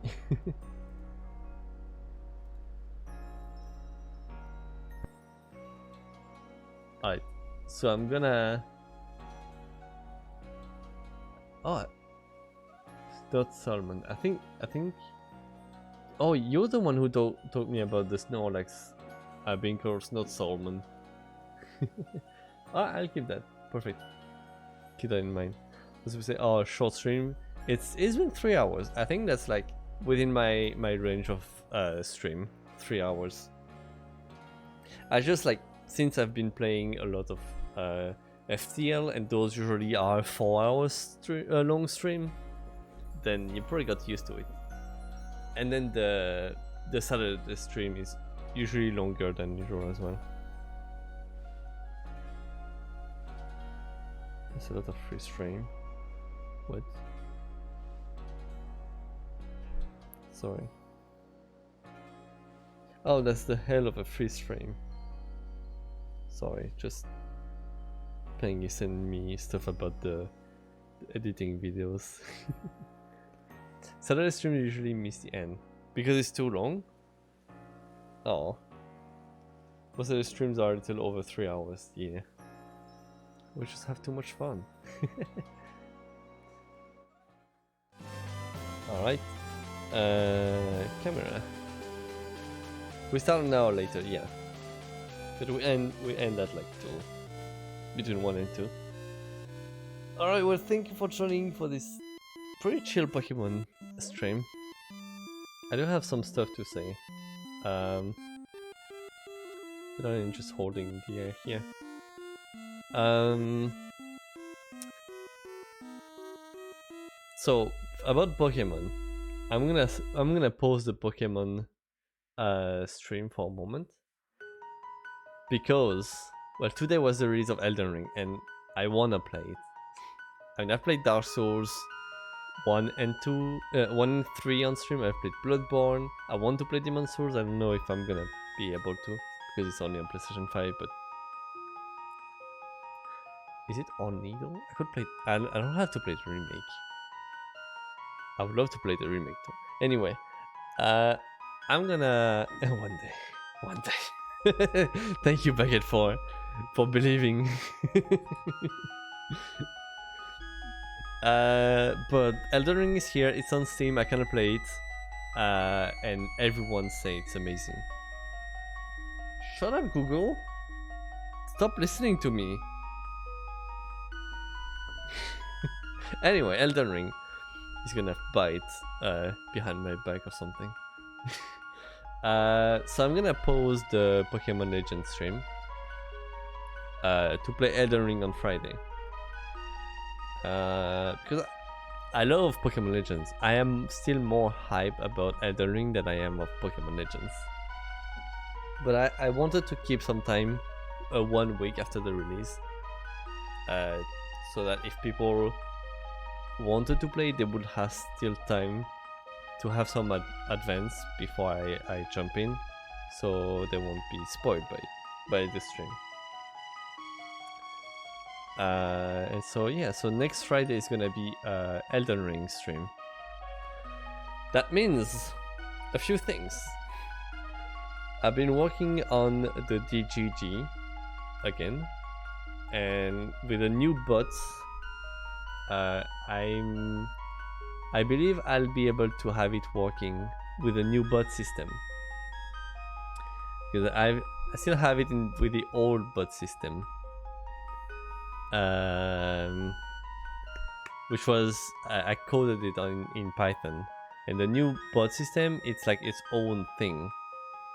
B: Alright, so I'm gonna... Oh, Dot Salmon. I think... Oh, you're the one who told me about the Snorlax being called Snot Salmon. I'll keep that. Perfect. Keep that in mind. As we say, oh, short stream. It's been 3 hours. I think that's like within my range of stream. 3 hours. I just like, since I've been playing a lot of FTL, and those usually are 4 hours long stream, then you probably got used to it. And then the Saturday stream is usually longer than usual as well. There's a lot of freeze frame. What? Sorry. Oh, that's the hell of a freeze frame. Sorry, just playing you send me stuff about the editing videos. Saturday stream usually miss the end because it's too long. Oh, most of the streams are a little over 3 hours. Yeah, we just have too much fun. All right, camera. We start an hour later, yeah, but we end at like 2, between 1 and 2. All right, well, thank you for joining for this pretty chill Pokemon stream. I do have some stuff to say. But I'm just holding the air here. So about Pokemon, I'm gonna pause the Pokemon stream for a moment because, well, today was the release of Elden Ring and I wanna play it. I mean, I've played Dark Souls 1 and 2, 1 and 3 on stream. I've played Bloodborne. I want to play Demon Souls. I don't know if I'm gonna be able to because it's only on PlayStation 5. But is it on Needle? I could play. I don't have to play the remake. I would love to play the remake though. Anyway, I'm gonna one day. Thank you, Beckett, for believing. But Elden Ring is here, it's on Steam, I cannot play it, and everyone say it's amazing. Shut up, Google! Stop listening to me! Anyway, Elden Ring. He's gonna bite behind my back or something. So I'm gonna pause the Pokemon Legends stream to play Elden Ring on Friday. Because I love Pokemon Legends. I am still more hype about Elden Ring than I am of Pokemon Legends. But I wanted to keep some time, 1 week after the release, so that if people wanted to play, they would have still time to have some advance before I jump in, so they won't be spoiled by the stream. And so yeah, so next Friday is gonna be Elden Ring stream. That means a few things. I've been working on the DGG again, and with the new bots, I believe I'll be able to have it working with a new bot system. Because I still have it with the old bot system. Which was I coded it in Python, and the new bot system, it's like its own thing,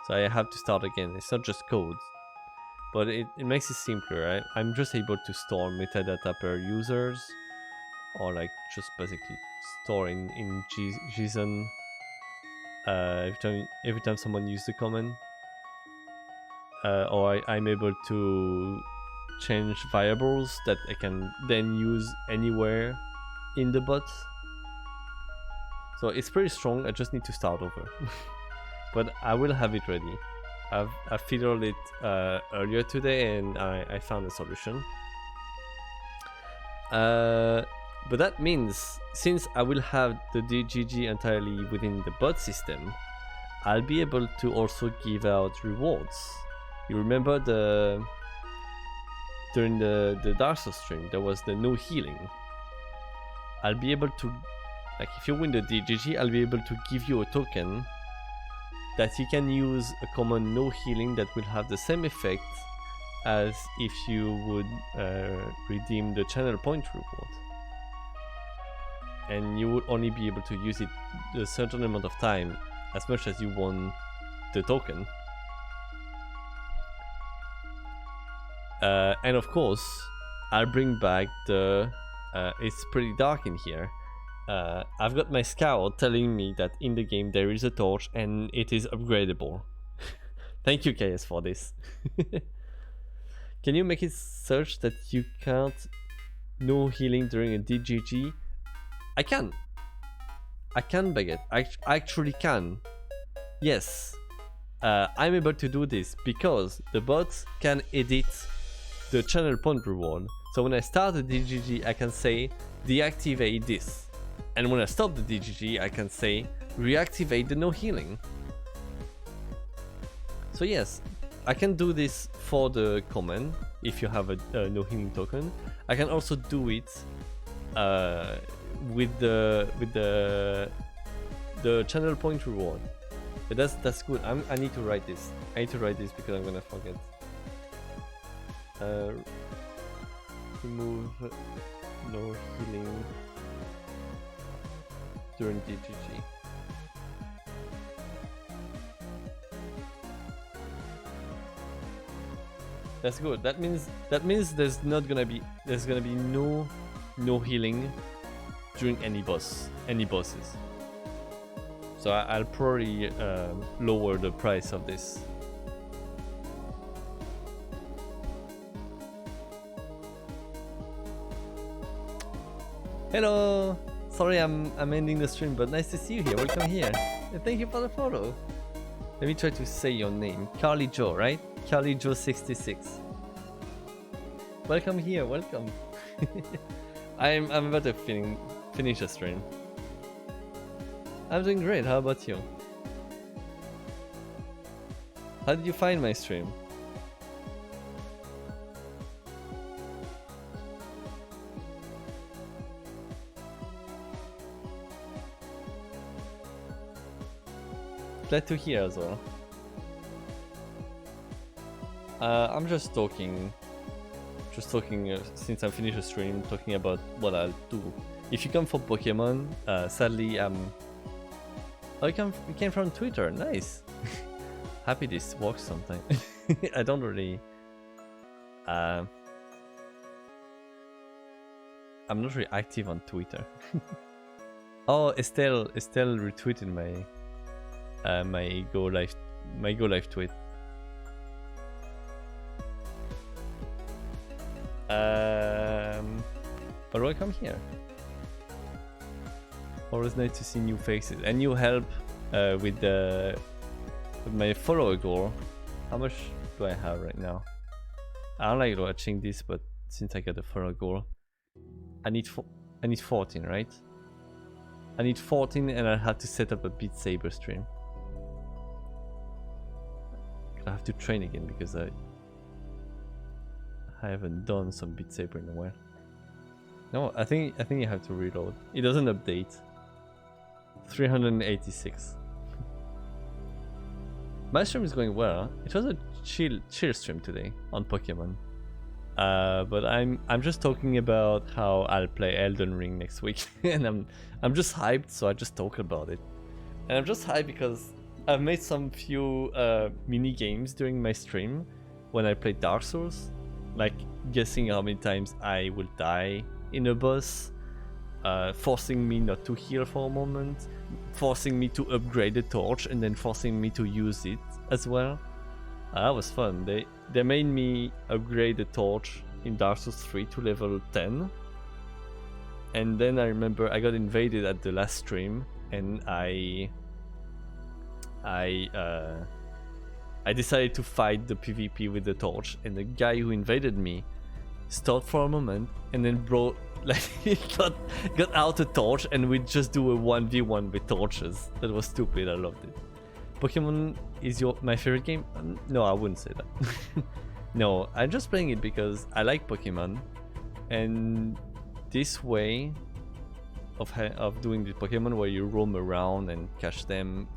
B: so I have to start again. It's not just code, but it makes it simpler, right? I'm just able to store metadata per users or like just basically store in JSON every time someone uses the command, or I'm able to change variables that I can then use anywhere in the bot. So it's pretty strong. I just need to start over. But I will have it ready. I fiddled it earlier today and I found a solution. But that means since I will have the DGG entirely within the bot system, I'll be able to also give out rewards. You remember during the Dark Souls stream there was the no healing. I'll be able to, like, if you win the DGG, I'll be able to give you a token that you can use a common no healing that will have the same effect as if you would redeem the channel point reward. And you would only be able to use it a certain amount of time, as much as you won the token. And of course, I'll bring back the... it's pretty dark in here. I've got my scout telling me that in the game there is a torch and it is upgradable. Thank you, KS, for this. Can you make it such that you can't no healing during a DGG? I can. I can beg it. I actually can. Yes. I'm able to do this because the bot can edit the channel point reward. So when I start the DGG, I can say deactivate this. And when I stop the DGG, I can say reactivate the no healing. So yes, I can do this for the command if you have a no healing token. I can also do it with the channel point reward. But that's good. I need to write this. I need to write this because I'm gonna forget. Remove no healing during DGG. That's good. That means there's gonna be no healing during any bosses. So I'll probably lower the price of this. Hello! Sorry I'm ending the stream, but nice to see you here. Welcome here. And thank you for the follow. Let me try to say your name. Carly Joe, right? Carly Joe 66. Welcome here, welcome. I'm about to finish the stream. I'm doing great, how about you? How did you find my stream? Glad to hear as well. I'm just talking since I finished the stream, talking about what I'll do. If you come for Pokemon, sadly oh, you came from Twitter, nice. Happy this works sometimes. I don't really I'm not really active on Twitter. Oh, Estelle retweeted my my Go Live tweet. But welcome here. Always nice to see new faces and new help with my follower goal. How much do I have right now? I don't like watching this, but since I got the follower goal, I need 14, right? I need 14, and I have to set up a Beat Saber stream. I have to train again because I haven't done some Beat Saber in a while. No, I think you have to reload. It doesn't update. 386. My stream is going well. It was a chill stream today on Pokemon. But I'm just talking about how I'll play Elden Ring next week, and I'm just hyped, so I just talk about it. And I'm just hyped because I've made some few mini games during my stream when I played Dark Souls, like guessing how many times I will die in a boss, forcing me not to heal for a moment, forcing me to upgrade the torch, and then forcing me to use it as well. That was fun. They made me upgrade the torch in Dark Souls 3 to level 10. And then I remember I got invaded at the last stream, and I decided to fight the PvP with the torch, and the guy who invaded me stopped for a moment and then brought he got out a torch, and we just do a 1v1 with torches. That was stupid. I loved it. Pokemon is my favorite game? No, I wouldn't say that. No, I'm just playing it because I like Pokemon, and this way of doing the Pokemon where you roam around and catch them,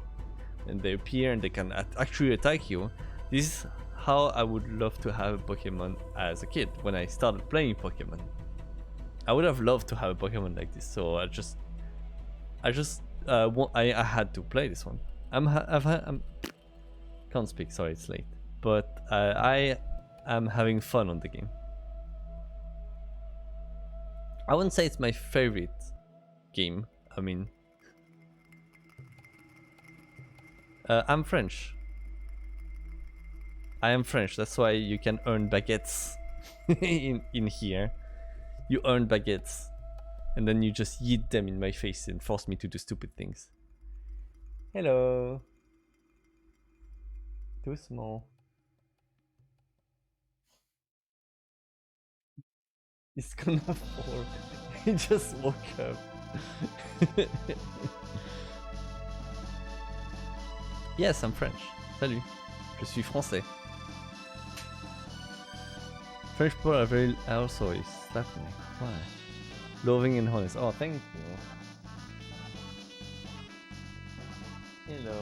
B: and they appear and they can actually attack you. This is how I would love to have a Pokemon as a kid when I started playing Pokemon. I would have loved to have a Pokemon like this, so I had to play this one. I'm can't speak, sorry, it's late. But I am having fun on the game. I wouldn't say it's my favorite game. I mean, I'm French. I am French, that's why you can earn baguettes in here. You earn baguettes, and then you just yeet them in my face and force me to do stupid things. Hello. Too small. It's gonna fall. He just woke up. Yes, I'm French. Salut. Je suis français. French people are very... Also, he slapped me. Why? Loving and honest. Oh, thank you. Hello.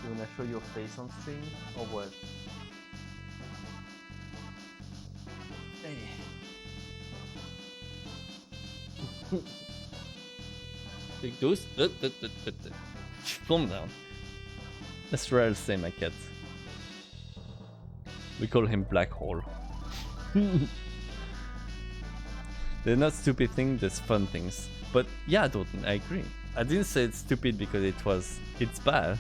B: You wanna show your face on stream or what? Hey. Take those. Calm down. That's rare to say, my cat. We call him Black Hole. They're not stupid things, there's fun things. But yeah, Dalton, I agree. I didn't say it's stupid because it's bad.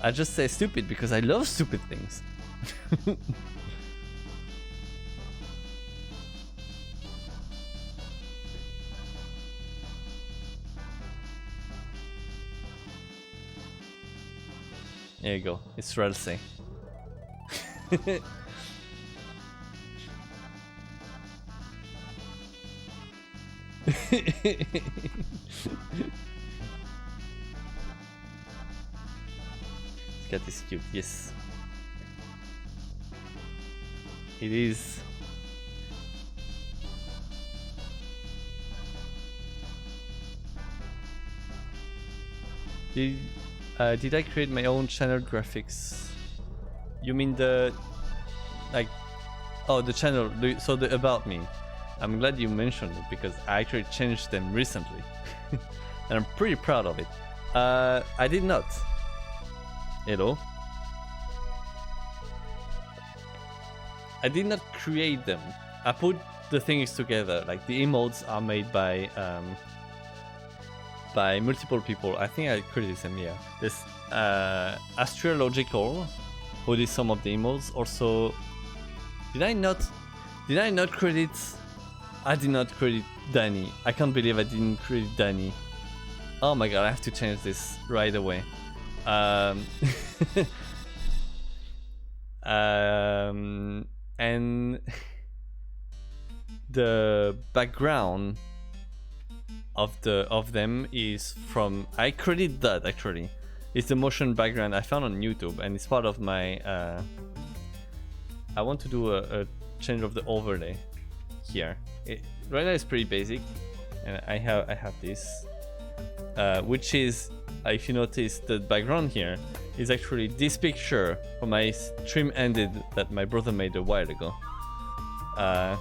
B: I just say stupid because I love stupid things. There you go, it's Ralsei. Cat is cute, yes. It is. Did I create my own channel graphics? You mean the... like... Oh, the channel, so the about me. I'm glad you mentioned it because I actually changed them recently. And I'm pretty proud of it. I did not. Hello? I did not create them. I put the things together. Like the emotes are made by multiple people. I think I created them, yeah. This Astrological, who did some of the emotes. Also, did I not credit? I did not credit Danny. I can't believe I didn't credit Danny. Oh my god, I have to change this right away. And the background of them is from, I credit that actually. It's the motion background I found on YouTube, and it's part of my I want to do a change of the overlay here. Right now it's pretty basic, and I have this, which is, if you notice, the background here is actually this picture from my stream ended that my brother made a while ago, that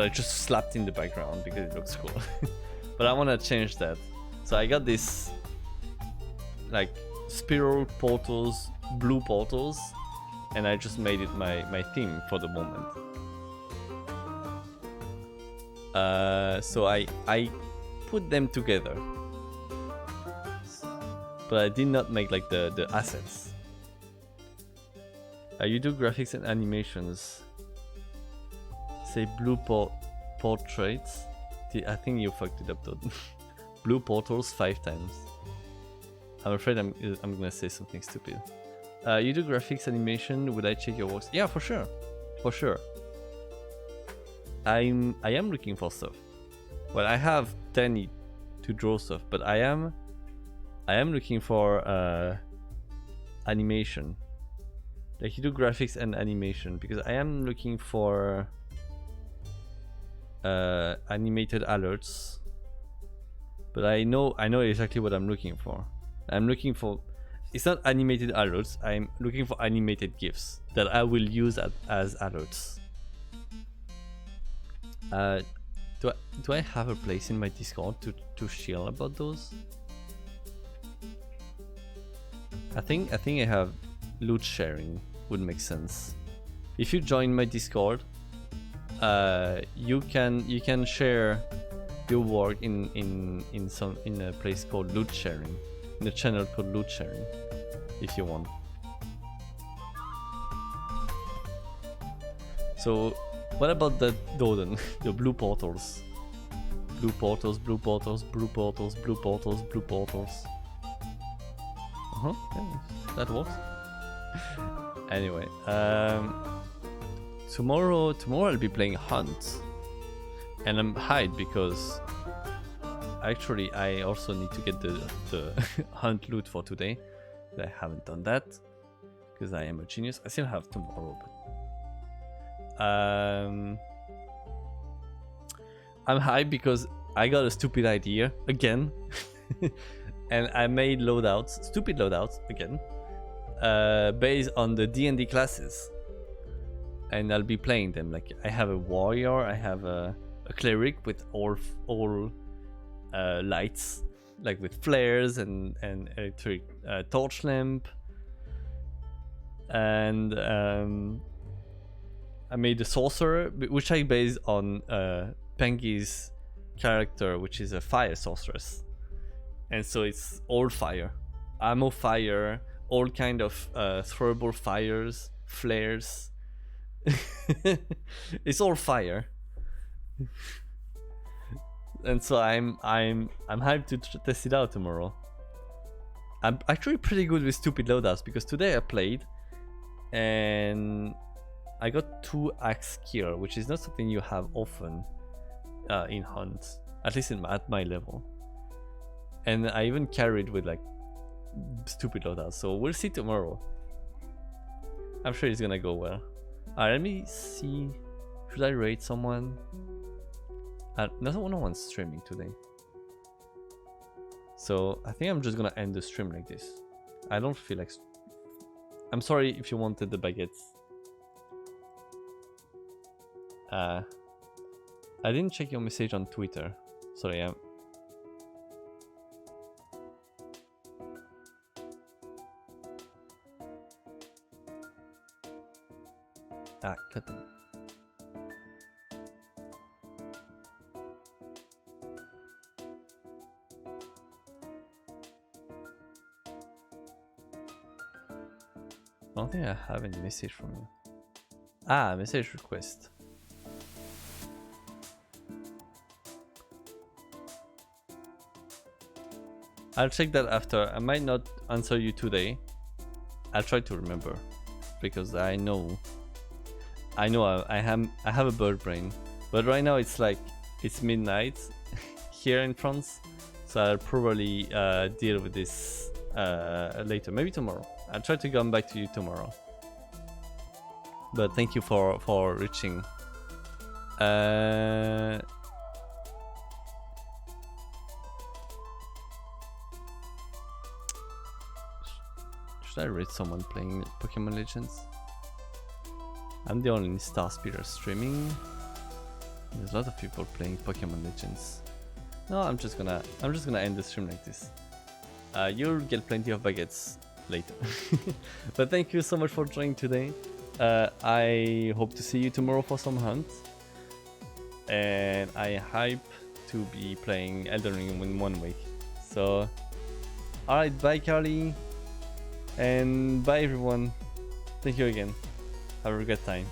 B: I just slapped in the background because it looks cool. But I want to change that, so I got this like spiral portals, blue portals, and I just made it my theme for the moment. So I put them together, but I did not make like the assets. You do graphics and animations. Say blue portraits. I think you fucked it up though. Blue portals 5 times. I'm afraid I'm gonna say something stupid. You do graphics animation. Would I check your works? Yeah, for sure, for sure. I am looking for stuff. Well, I have Danny to draw stuff, but I am looking for animation. Like you do graphics and animation, because I am looking for animated alerts. But I know exactly what I'm looking for. I'm looking for, it's not animated alerts, I'm looking for animated GIFs that I will use as alerts. Do I have a place in my Discord to share about those? I think I have loot sharing would make sense. If you join my Discord, you can share your work in a place called loot sharing, in a channel called loot sharing, if you want. So what about the Doden, the blue portals? Blue portals, blue portals, blue portals, blue portals, blue portals. Yeah, that works. Anyway, tomorrow I'll be playing Hunt, and I'm hyped because actually I also need to get the Hunt loot for today. I haven't done that because I am a genius. I still have tomorrow, but I'm hyped because I got a stupid idea again, and I made loadouts, stupid loadouts again, based on the D&D classes, and I'll be playing them. Like I have a warrior, I have a cleric with all lights, like with flares and electric torch lamp, and I made a sorcerer, which I based on Pengi's character, which is a fire sorceress, and so it's all fire, ammo fire, all kind of throwable fires, flares. It's all fire, and so I'm hyped to test it out tomorrow. I'm actually pretty good with stupid loadouts because today I played and I got 2 axe skill, which is not something you have often in Hunt, at least at my level. And I even carried with like stupid loadouts, so we'll see tomorrow. I'm sure it's gonna go well. Alright, let me see. Should I raid someone? No one's streaming today, so I think I'm just gonna end the stream like this. I don't feel like. I'm sorry if you wanted the baguettes. I didn't check your message on Twitter. Sorry, cut them. I don't think I have any message from you. Message request. I'll check that after. I might not answer you today. I'll try to remember, because I know I have a bird brain, but right now it's midnight here in France, so I'll probably deal with this later, maybe tomorrow. I'll try to come back to you tomorrow. But thank you for reaching. Should I rate someone playing Pokemon Legends? I'm the only Star Speeder streaming. There's a lot of people playing Pokemon Legends. No, I'm just gonna end the stream like this. You'll get plenty of baguettes later. But thank you so much for joining today. I hope to see you tomorrow for some hunt. and I hype to be playing Elden Ring in 1 week. So, alright, bye Carly, and bye everyone. Thank you again. Have a good time.